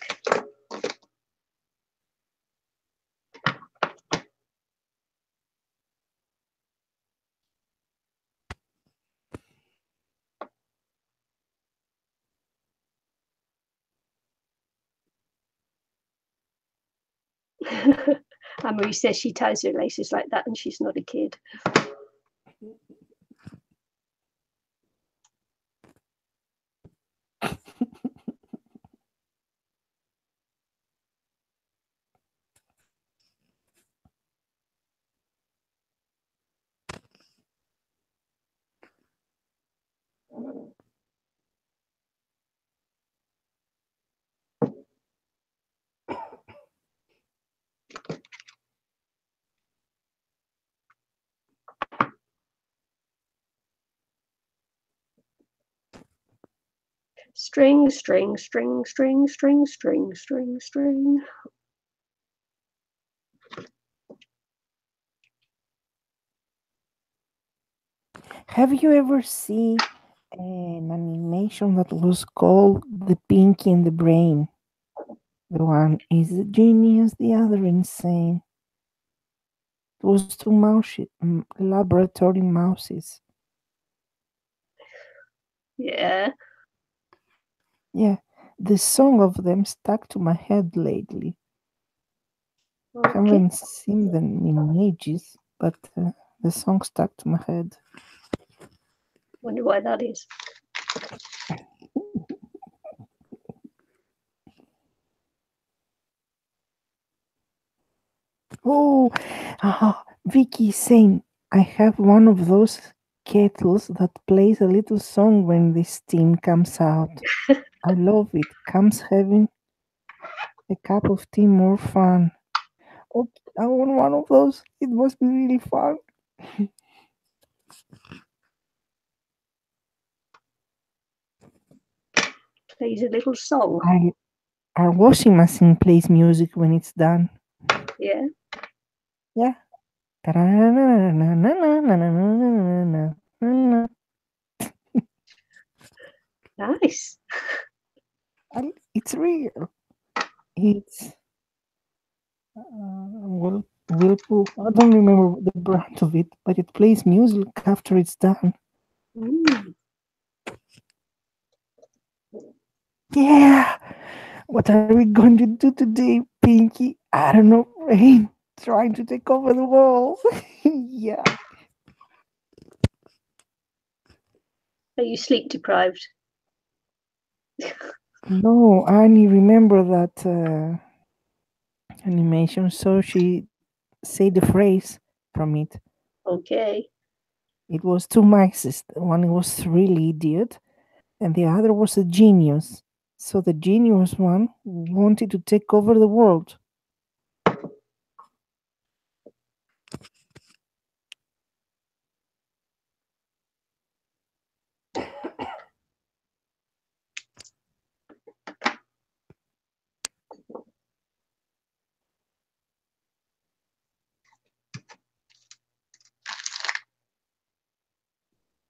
Speaker 2: Anne-Marie says she ties her laces like that and she's not a kid. String, string, string, string, string, string, string, string.
Speaker 1: Have you ever seen an animation that was called The Pinky and the Brain? The one is a genius, the other insane. It was two laboratory mouses.
Speaker 2: Yeah.
Speaker 1: Yeah, the song of them stuck to my head lately.
Speaker 2: Okay.
Speaker 1: Haven't seen them in ages, but the song stuck to my head.
Speaker 2: Wonder why that is.
Speaker 1: Oh, Vicky is saying, I have one of those kettles that plays a little song when the steam comes out. I love it. Comes having a cup of tea more fun. Okay, I want one of those. It must be really fun.
Speaker 2: Plays a little song.
Speaker 1: Our washing machine plays music when it's done.
Speaker 2: Yeah.
Speaker 1: Yeah.
Speaker 2: Nice.
Speaker 1: It's real. It's Whirlpool. I don't remember the brand of it, but it plays music after it's done. Yeah. What are we going to do today, Pinky? I don't know. Rain trying to take over the world. Yeah.
Speaker 2: Are you sleep deprived?
Speaker 1: No, Annie, remember that animation. So she said the phrase from it.
Speaker 2: Okay.
Speaker 1: It was two maxes. One was really idiot, and the other was a genius. So the genius one wanted to take over the world.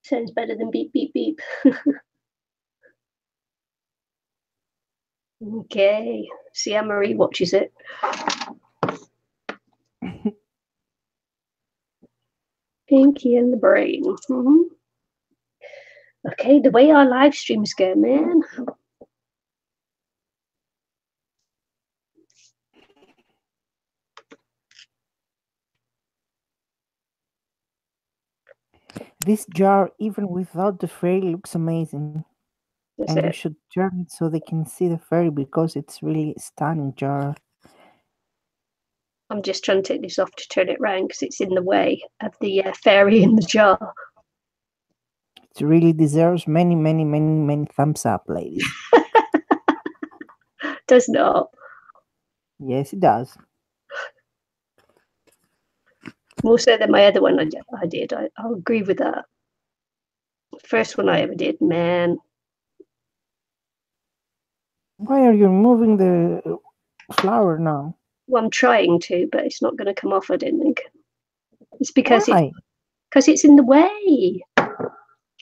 Speaker 2: Sounds better than beep, beep, beep. Okay. See, Anne-Marie watches it. Pinky and the Brain. Mm-hmm. Okay, the way our live streams go, man.
Speaker 1: This jar, even without the fairy, looks amazing.
Speaker 2: That's
Speaker 1: And you
Speaker 2: it.
Speaker 1: should turn it so they can see the fairy because it's really stunning jar.
Speaker 2: I'm just trying to take this off to turn it round because it's in the way of the fairy in the jar.
Speaker 1: It really deserves many, many, many, many thumbs up, ladies.
Speaker 2: Does not.
Speaker 1: Yes, it does.
Speaker 2: More so than my other one I did. I'll agree with that. First one I ever did, man.
Speaker 1: Why are you removing the flower now?
Speaker 2: Well, I'm trying to, but it's not going to come off, I don't think. It's because
Speaker 1: Why?
Speaker 2: it's in the way. You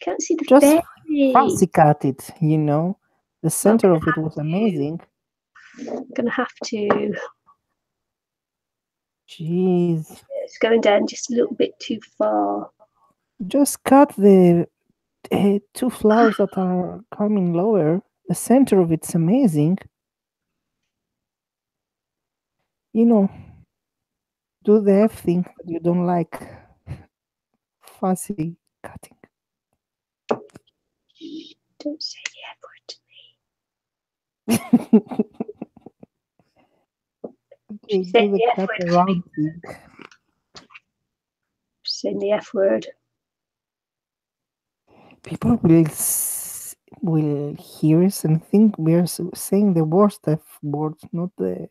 Speaker 2: can't see the
Speaker 1: Just
Speaker 2: fairy.
Speaker 1: fancy cut it, you know. The center of it was amazing.
Speaker 2: I'm going to have to.
Speaker 1: Jeez.
Speaker 2: It's going down just a little bit too far.
Speaker 1: Just cut the two flowers that are coming lower. The center of it's amazing. You know, do the F thing that you don't like. Fussy cutting.
Speaker 2: Don't say the F word to me.
Speaker 1: Okay, do the cut around thing.
Speaker 2: Saying the F word.
Speaker 1: People will hear us and think we are saying the worst F word, not the.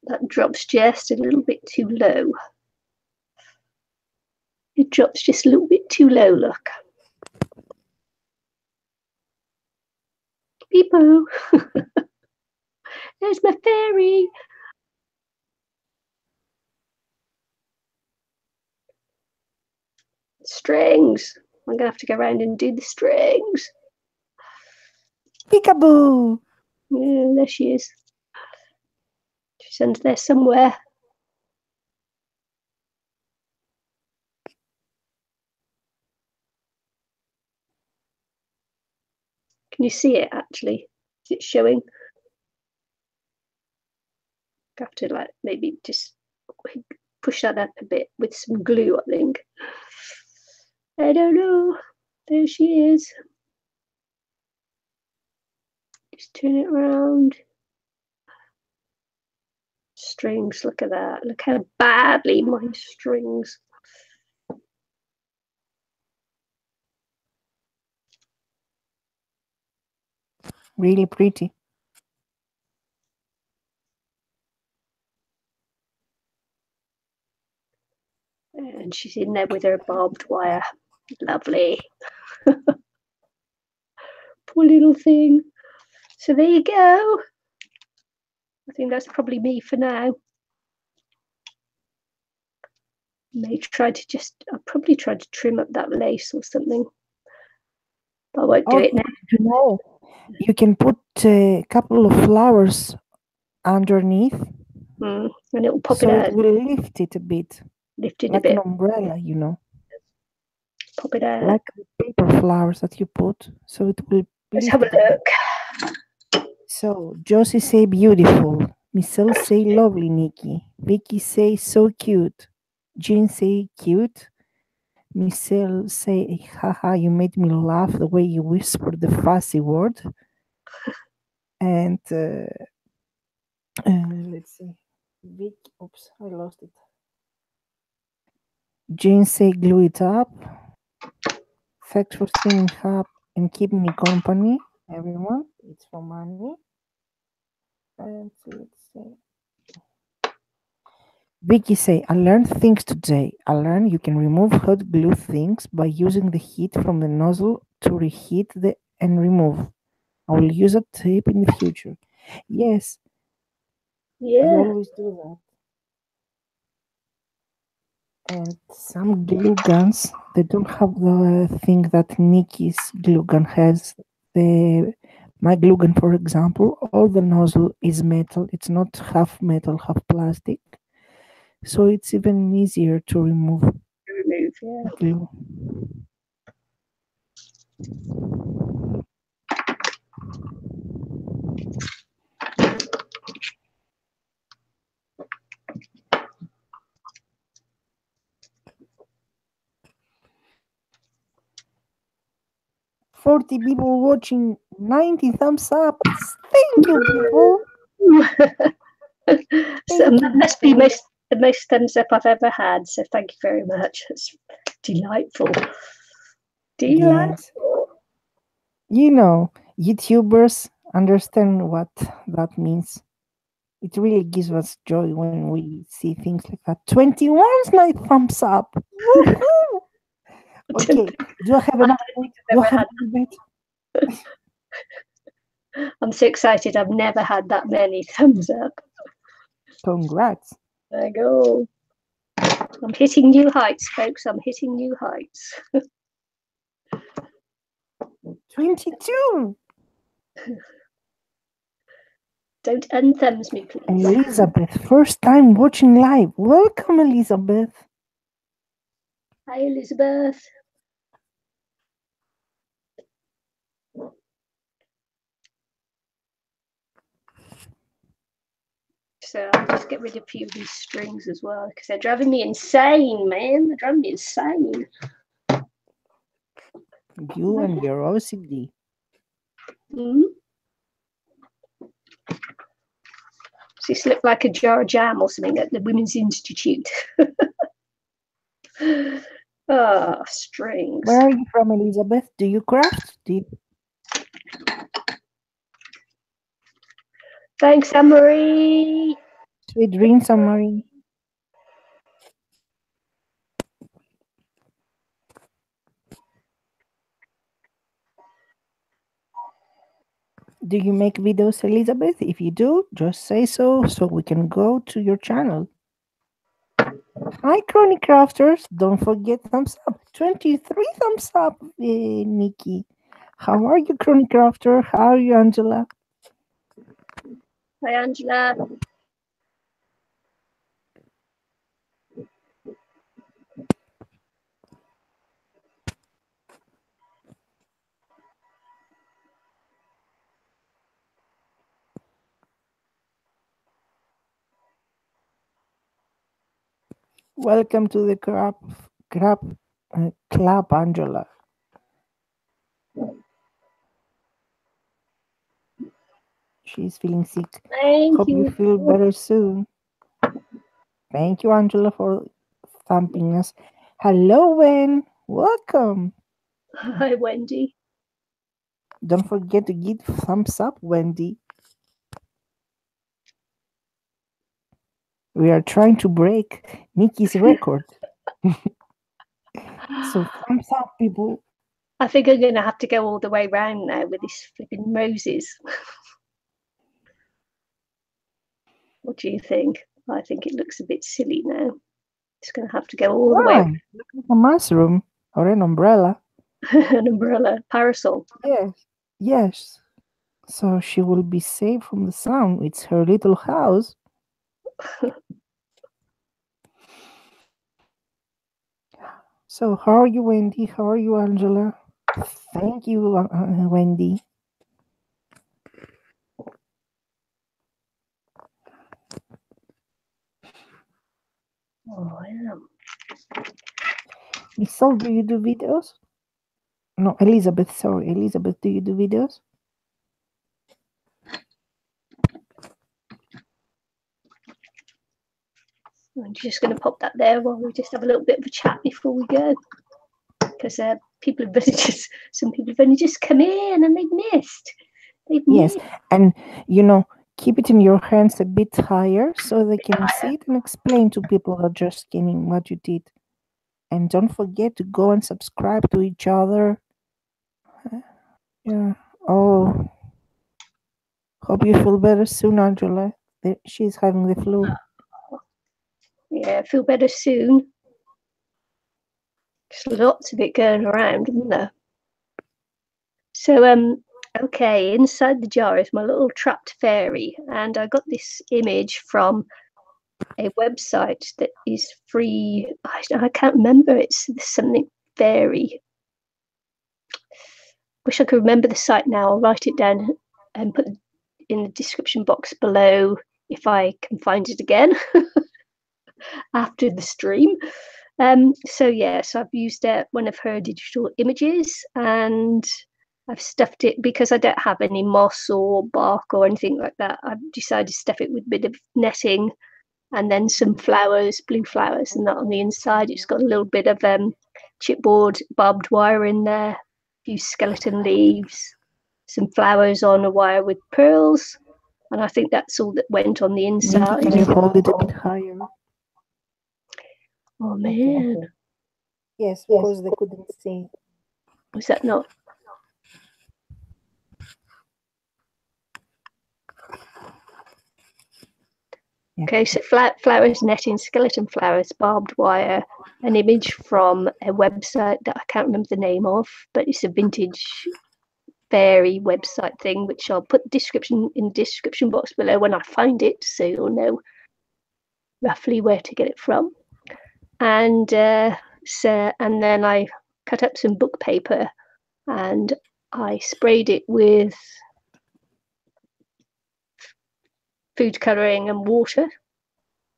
Speaker 2: That drops just a little bit too low. It drops just a little bit too low, look. Beepo. There's my fairy. Strings. I'm going to have to go around and do the strings.
Speaker 1: Peekaboo!
Speaker 2: Yeah, there she is. She's under there somewhere. Can you see it actually? Is it showing? I have to like maybe just push that up a bit with some glue, I think. I don't know. There she is. Just turn it around. Strings, look at that. Look how badly my strings.
Speaker 1: Really pretty.
Speaker 2: And she's in there with her barbed wire. Lovely. Poor little thing. So there you go. I think that's probably me for now. I'll probably try to trim up that lace or something. But I won't do it now.
Speaker 1: No, you can put a couple of flowers underneath.
Speaker 2: And it will pop
Speaker 1: so
Speaker 2: it out.
Speaker 1: It will lift it a bit.
Speaker 2: Lift it
Speaker 1: like
Speaker 2: a bit.
Speaker 1: An umbrella, you know.
Speaker 2: Pop it out.
Speaker 1: Like the paper flowers that you put. So it will
Speaker 2: Let's have a look.
Speaker 1: So Josie say beautiful. Michelle say lovely, Nikki. Vicky say so cute. Jean say cute. Michelle say, haha, you made me laugh the way you whispered the fussy word. And let's see. Vicky, oops, I lost it. Jean say glue it up. Thanks for streaming up and keeping me company, everyone. It's from Annie. And let's see. Vicky say, I learned things today. I learned you can remove hot glue things by using the heat from the nozzle to reheat and remove. I will use a tip in the future. Yes, I
Speaker 2: Yeah.
Speaker 1: always do that. And some glue guns, they don't have the thing that Nikki's glue gun has. My glue gun, for example, all the nozzle is metal. It's not half metal, half plastic. So it's even easier to remove
Speaker 2: Remove, yeah.
Speaker 1: glue. "40 people watching, 90 thumbs up. Thank you, people.
Speaker 2: So
Speaker 1: Thank
Speaker 2: that
Speaker 1: you,
Speaker 2: must be
Speaker 1: people.
Speaker 2: the most thumbs up I've ever had. So thank you very much. It's delightful.
Speaker 1: Yes. You know, YouTubers understand what that means. It really gives us joy when we see things like that. 21's my thumbs up. Woohoo! Okay, do I have another bet? Do I have another bet?
Speaker 2: I'm so excited. I've never had that many thumbs up.
Speaker 1: Congrats.
Speaker 2: There I go. I'm hitting new heights, folks. I'm hitting new heights.
Speaker 1: 22.
Speaker 2: Don't unthumbs me, please.
Speaker 1: Elizabeth, first time watching live. Welcome, Elizabeth.
Speaker 2: Hi, Elizabeth. So I'll just get rid of a few of these strings as well because they're driving me insane, man. They're driving me insane.
Speaker 1: You and your OCD.
Speaker 2: Mm-hmm. Does this look like a jar of jam or something at the Women's Institute? Ah, strings.
Speaker 1: Where are you from, Elizabeth? Do you craft?
Speaker 2: Thanks, Anne-Marie.
Speaker 1: Sweet dreams, Anne-Marie. Do you make videos, Elizabeth? If you do, just say so we can go to your channel. Hi, Chronic Crafters. Don't forget thumbs up. 23 thumbs up, Nikki. How are you, Chronic Crafter? How are you, Angela?
Speaker 2: Hi, Angela.
Speaker 1: Welcome to the club, Angela. She's feeling sick. Hope you feel better soon. Thank you, Angela, for thumping us. Hello, Wen. Welcome.
Speaker 2: Hi, Wendy.
Speaker 1: Don't forget to give thumbs up, Wendy. We are trying to break Nikki's record. So thumbs up, people.
Speaker 2: I think I'm going to have to go all the way around now with this flipping roses. What do you think? I think it looks a bit silly now. It's going to have to go all the way.
Speaker 1: Look like a mushroom or an umbrella.
Speaker 2: An umbrella, parasol.
Speaker 1: Yes. So she will be safe from the sun. It's her little house. So how are you, Wendy? How are you, Angela? Thank you, Wendy.
Speaker 2: Oh, I am.
Speaker 1: Isol, do you do videos? No, Elizabeth, sorry. Elizabeth, do you do videos?
Speaker 2: I'm just going to pop that there while we just have a little bit of a chat before we go. Because some people have only just come in and they've missed.
Speaker 1: Yes, and keep it in your hands a bit higher so they can see it and explain to people that are just scanning what you did. And don't forget to go and subscribe to each other. Yeah. Oh, hope you feel better soon, Angela. She's having the flu.
Speaker 2: Yeah, feel better soon. There's lots of it going around, isn't there? So, okay, inside the jar is my little trapped fairy, and I got this image from a website that is free. I can't remember. It's something fairy. Wish I could remember the site now. I'll write it down and put it in the description box below if I can find it again after the stream. So I've used one of her digital images, and I've stuffed it because I don't have any moss or bark or anything like that. I've decided to stuff it with a bit of netting and then some flowers, blue flowers, and that on the inside. It's got a little bit of chipboard barbed wire in there, a few skeleton leaves, some flowers on a wire with pearls, and I think that's all that went on the inside.
Speaker 1: Can you hold it a bit higher?
Speaker 2: Oh man.
Speaker 1: Okay. Yes, because they couldn't see.
Speaker 2: Was that not? Yeah. Okay, so flowers, netting, skeleton flowers, barbed wire, an image from a website that I can't remember the name of, but it's a vintage fairy website thing, which I'll put in the description box below when I find it, so you'll know roughly where to get it from. And and then I cut up some book paper and I sprayed it with food colouring and water,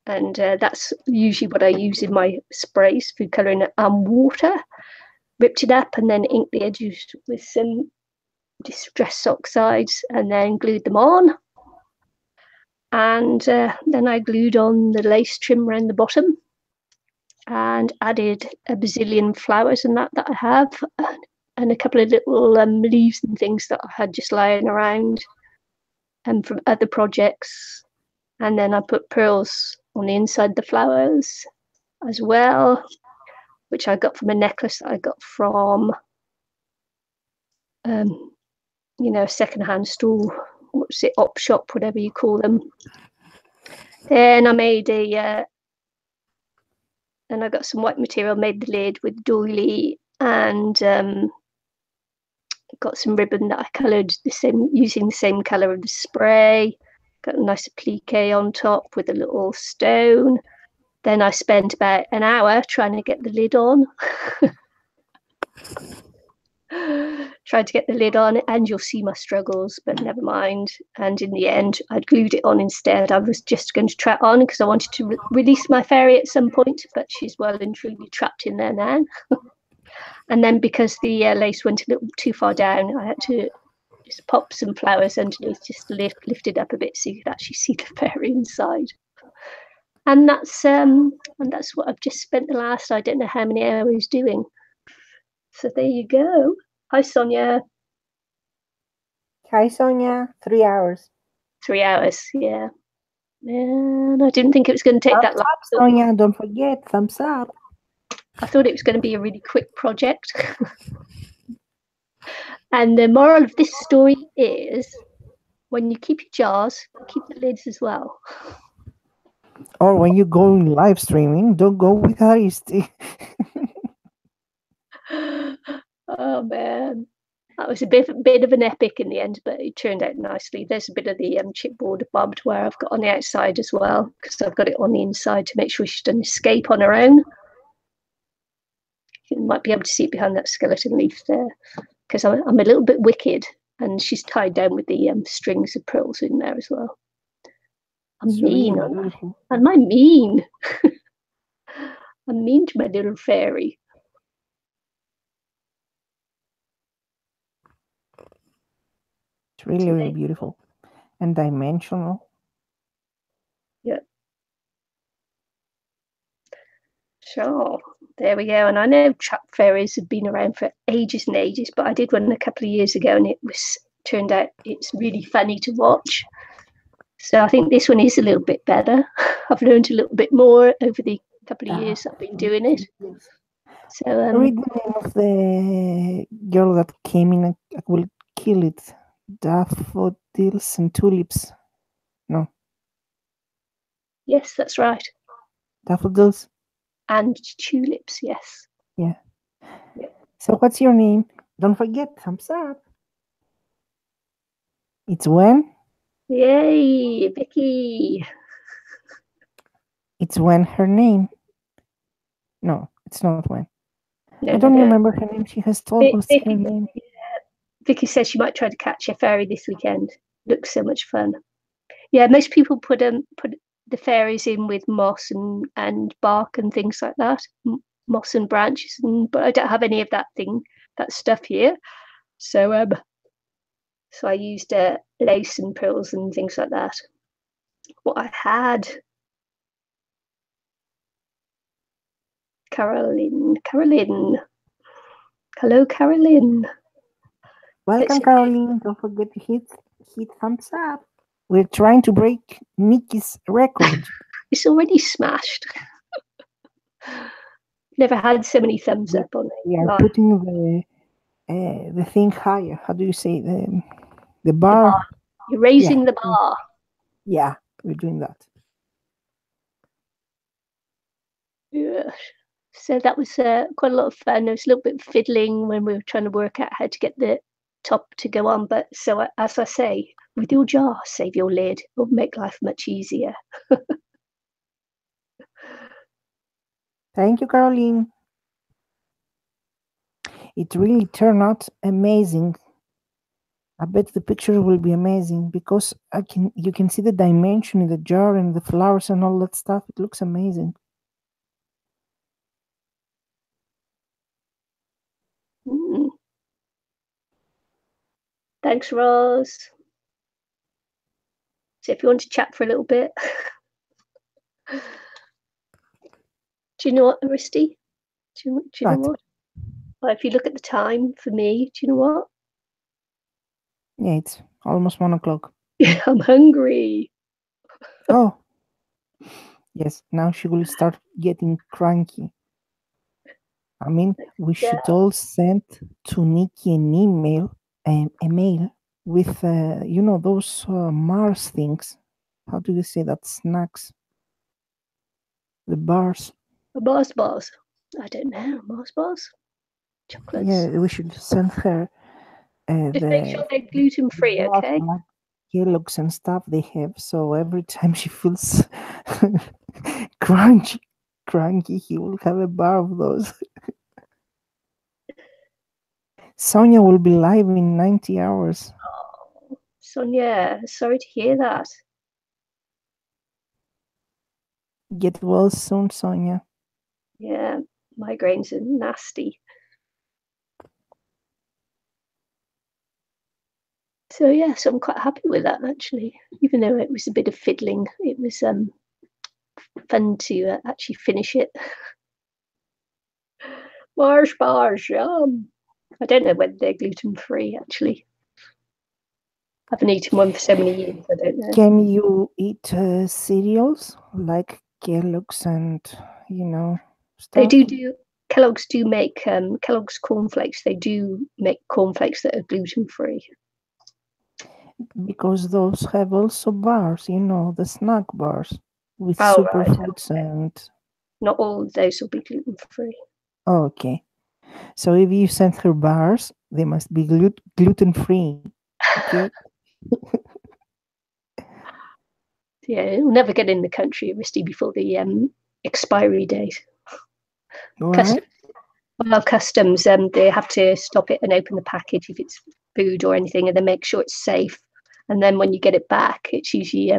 Speaker 2: and that's usually what I use in my sprays, food colouring and water. Ripped it up and then inked the edges with some distress oxides and then glued them on, and then I glued on the lace trim around the bottom and added a bazillion flowers and that I have, and a couple of little leaves and things that I had just lying around and from other projects. And then I put pearls on the inside the flowers as well, which I got from a necklace that I got from a secondhand store, what's it, op shop, whatever you call them. Then I made and I got some white material, made the lid with doily, and got some ribbon that I coloured using the same colour of the spray. Got a nice applique on top with a little stone. Then I spent about an hour trying to get the lid on. Tried to get the lid on, and you'll see my struggles, but never mind. And in the end, I glued it on instead. I was just going to try it on because I wanted to release my fairy at some point, but she's well and truly trapped in there now. And then because the lace went a little too far down, I had to just pop some flowers underneath, just lift it up a bit so you could actually see the fairy inside. And that's what I've just spent the last, I don't know how many hours doing. So there you go. Hi, Sonia.
Speaker 1: Hi, Sonia. 3 hours.
Speaker 2: 3 hours, yeah. And I didn't think it was going to take that long.
Speaker 1: Sonia, don't forget, thumbs up.
Speaker 2: I thought it was going to be a really quick project. And the moral of this story is, when you keep your jars, keep the lids as well.
Speaker 1: Or when you go in live streaming, don't go with Aristi.
Speaker 2: Oh man, that was a bit of an epic in the end, but it turned out nicely. There's a bit of the chipboard barbed wire I've got on the outside as well, because I've got it on the inside to make sure she doesn't escape on her own. You might be able to see it behind that skeleton leaf there, because I'm a little bit wicked, and she's tied down with the strings of pearls in there as well. I'm mean, am I mean? I'm mean to my little fairy.
Speaker 1: It's really, really beautiful and dimensional.
Speaker 2: Yeah. So there we go. And I know trap fairies have been around for ages and ages, but I did one a couple of years ago, and it turned out it's really funny to watch. So I think this one is a little bit better. I've learned a little bit more over the couple of years I've been doing it. So
Speaker 1: read the name of the girl that came in. I will kill it. Daffodils and tulips. No.
Speaker 2: Yes, that's right.
Speaker 1: Daffodils
Speaker 2: and tulips. Yes.
Speaker 1: Yeah. So what's your name? Don't forget, thumbs up. It's Wen.
Speaker 2: Yay, Vicky.
Speaker 1: It's Wen, her name. No, it's not Wen.
Speaker 2: No,
Speaker 1: I don't remember her name. She has told us her name.
Speaker 2: Vicky says she might try to catch a fairy this weekend. Looks so much fun. Yeah, most people put the fairies in with moss and bark and things like that, moss and branches, but I don't have any of that stuff here. So so I used lace and pearls and things like that. What I had. Caroline. Hello, Caroline.
Speaker 1: Welcome, Caroline. Don't forget to hit thumbs up. We're trying to break Nikki's record.
Speaker 2: It's already smashed. Never had so many thumbs up on it.
Speaker 1: We are putting the thing higher. How do you say the bar?
Speaker 2: You're raising the bar.
Speaker 1: Yeah, we're doing that.
Speaker 2: Yeah. So that was quite a lot of fun. There was a little bit of fiddling when we were trying to work out how to get the top to go on. But so as I say, with your jar, save your lid. It'll make life much easier.
Speaker 1: Thank you, Caroline. It really turned out amazing. I bet the picture will be amazing because you can see the dimension in the jar and the flowers and all that stuff. It looks amazing.
Speaker 2: Thanks, Rose. So if you want to chat for a little bit. Do you know what, Aristi? Do you know what? Well, if you look at the time for me, do you know what?
Speaker 1: Yeah, it's almost 1 o'clock.
Speaker 2: Yeah, I'm hungry.
Speaker 1: Oh. Yes, now she will start getting cranky. I mean, we should all send to Nikki an email, a mail with, those Mars things. How do you say that? Snacks. The bars.
Speaker 2: Mars bars. I don't know. Mars bars? Chocolates?
Speaker 1: Yeah, we should send her
Speaker 2: just make sure they're gluten-free, okay?
Speaker 1: Kellogg's and stuff they have, so every time she feels cranky, he will have a bar of those. Sonia will be live in 90 hours.
Speaker 2: Oh, Sonia, sorry to hear that.
Speaker 1: Get well soon, Sonia.
Speaker 2: Yeah, migraines are nasty. So yeah, so I'm quite happy with that actually. Even though it was a bit of fiddling, it was fun to actually finish it. Mars bars, yum. I don't know whether they're gluten-free actually. I haven't eaten one for so many years, I don't know.
Speaker 1: Can you eat cereals like Kellogg's and, stuff?
Speaker 2: They do. Kellogg's do make Kellogg's cornflakes. They do make cornflakes that are gluten-free.
Speaker 1: Because those have also bars, the snack bars with superfoods and...
Speaker 2: Not all of those will be gluten-free.
Speaker 1: Oh, okay. So if you send her bars, they must be gluten-free. Okay.
Speaker 2: Yeah, it'll never get in the country, Aristi, before the expiry date.
Speaker 1: Right.
Speaker 2: Customs, they have to stop it and open the package if it's food or anything, and then make sure it's safe. And then when you get it back, it's usually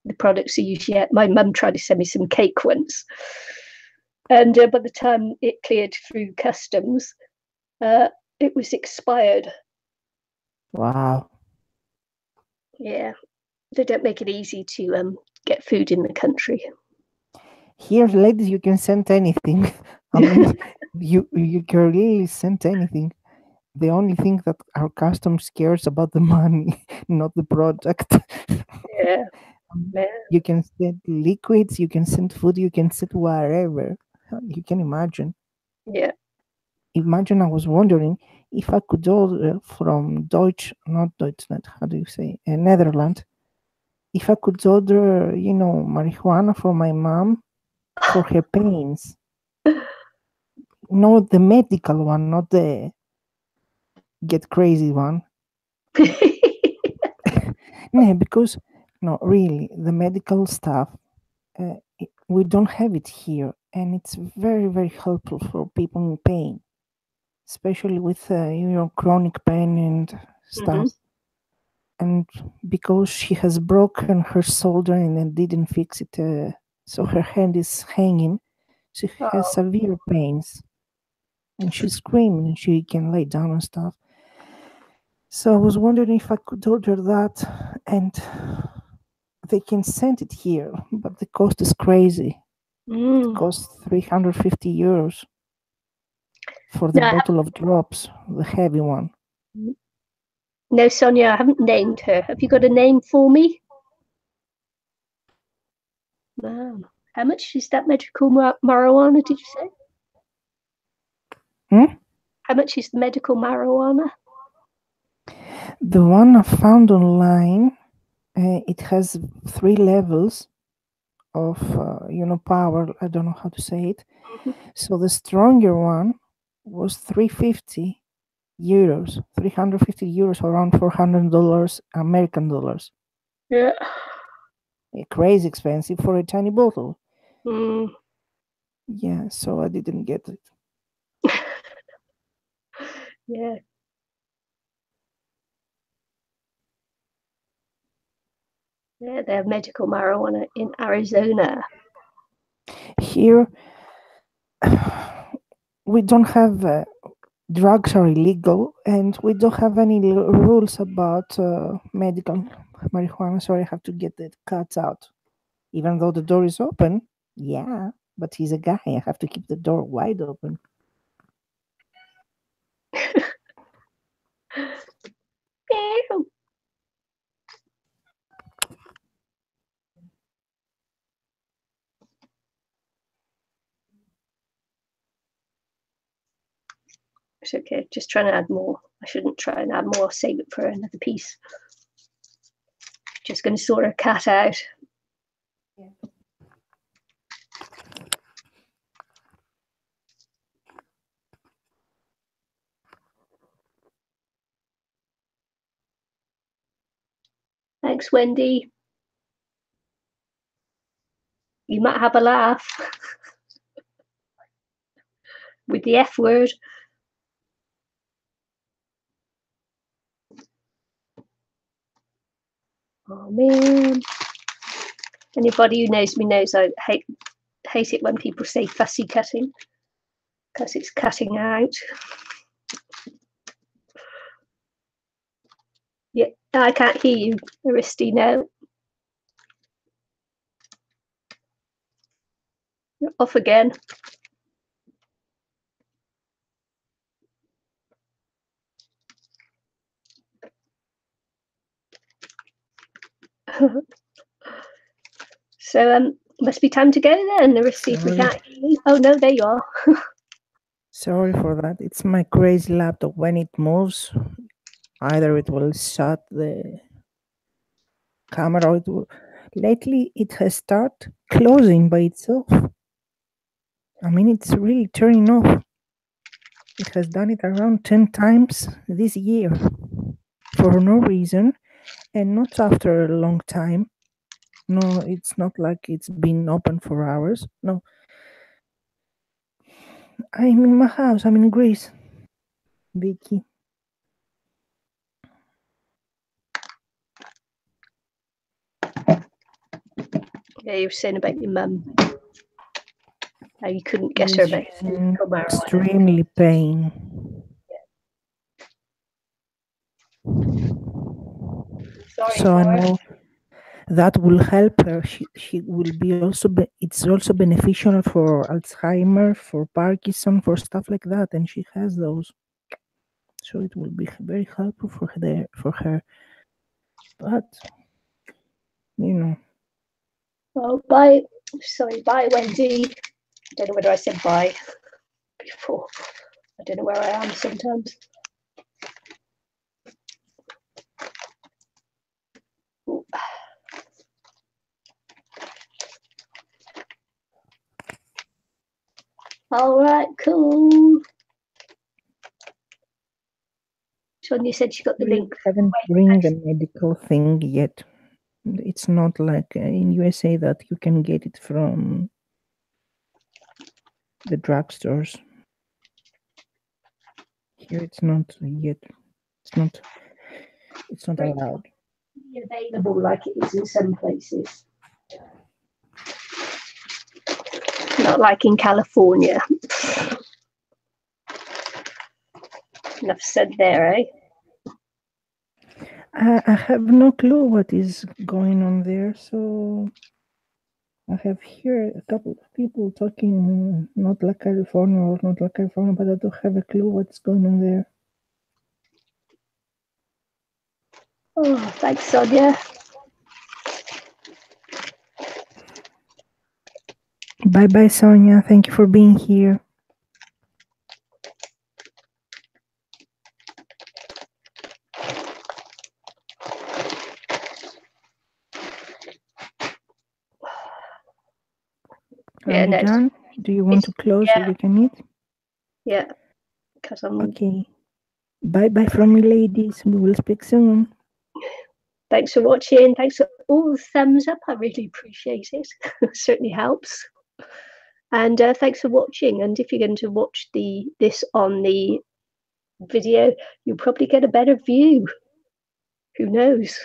Speaker 2: the products are usually. My mum tried to send me some cake once, And by the time it cleared through customs, it was expired.
Speaker 1: Wow.
Speaker 2: Yeah, they don't make it easy to get food in the country.
Speaker 1: Here, ladies, you can send anything. I mean, you can really send anything. The only thing that our customs cares about the money, not the product.
Speaker 2: Yeah.
Speaker 1: You can send liquids, you can send food, you can send wherever. You can imagine.
Speaker 2: Yeah.
Speaker 1: Imagine, I was wondering if I could order from not Deutschland, how do you say, Netherlands, if I could order, marijuana for my mom for her pains. Not the medical one, not the get crazy one. No, because, no, really, the medical stuff, we don't have it here. And it's very, very helpful for people in pain, especially with, chronic pain and stuff. And because she has broken her shoulder and then didn't fix it, so her hand is hanging, she has severe pains. And she's screaming and she can lay down and stuff. So I was wondering if I could order that and they can send it here, but the cost is crazy. It costs €350 for the bottle of drops, the heavy one.
Speaker 2: No, Sonia, I haven't named her. Have you got a name for me? Wow. How much is that medical marijuana, did you say? How much is the medical marijuana?
Speaker 1: The one I found online, it has 3 levels of, power. I don't know how to say it. So the stronger one was €350, €350, around $400 American dollars.
Speaker 2: Yeah.
Speaker 1: Crazy expensive for a tiny bottle.
Speaker 2: Mm.
Speaker 1: Yeah, so I didn't get it.
Speaker 2: Yeah. Yeah, they have medical marijuana in Arizona.
Speaker 1: Here, we don't have drugs are illegal, and we don't have any rules about medical marijuana. Sorry, I have to get the cats out. Even though the door is open, yeah, but he's a guy. I have to keep the door wide open.
Speaker 2: It's okay, just trying to add more. I shouldn't try and add more, save it for another piece. Just going to sort a cat out.
Speaker 1: Yeah.
Speaker 2: Thanks, Wendy. You might have a laugh with the F word. Oh man. Anybody who knows me knows I hate it when people say fussy cutting, because it's cutting out. Yeah, I can't hear you, Aristi, no. You're off again. So must be time to go then, Aristi, if we can't hear you. Oh no, there you are.
Speaker 1: Sorry for that. It's my crazy laptop. When it moves, either it will shut the camera or it will... Lately, it has started closing by itself. I mean, it's really turning off. It has done it around 10 times this year for no reason and not after a long time. No, it's not like it's been open for hours. No. I'm in my house. I'm in Greece. Vicky.
Speaker 2: Yeah, you were saying about your mum. You couldn't get her mate to come out.
Speaker 1: Extremely pain.
Speaker 2: Sorry
Speaker 1: So I
Speaker 2: for
Speaker 1: know that will help her. She will be also. It's also beneficial for Alzheimer, for Parkinson, for stuff like that, and she has those. So it will be very helpful for her. But you know.
Speaker 2: Well, bye. Sorry, bye, Wendy. I don't know whether I said bye before. I don't know where I am sometimes. Ooh. All right, cool. Sonia said she got the link.
Speaker 1: I haven't bring the medical thing yet. It's not like in USA that you can get it from the drugstores. Here it's not yet. It's not allowed.
Speaker 2: Available like it is in some places. Not like in California. Enough said there, eh?
Speaker 1: I have no clue what is going on there, so I have here a couple of people talking not like California, but I don't have a clue what's going on there.
Speaker 2: Oh, thanks, Sonia.
Speaker 1: Bye, Sonia. Thank you for being here. Are you done? Do you want to close so we can eat?
Speaker 2: Yeah, because I'm...
Speaker 1: Okay. Bye from me, ladies. We will speak soon.
Speaker 2: Thanks for watching. Thanks for all the thumbs up. I really appreciate it. It certainly helps. And thanks for watching. And if you're going to watch this on the video, you'll probably get a better view. Who knows?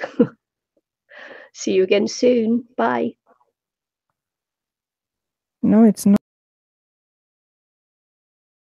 Speaker 2: See you again soon. Bye.
Speaker 1: No, it's not.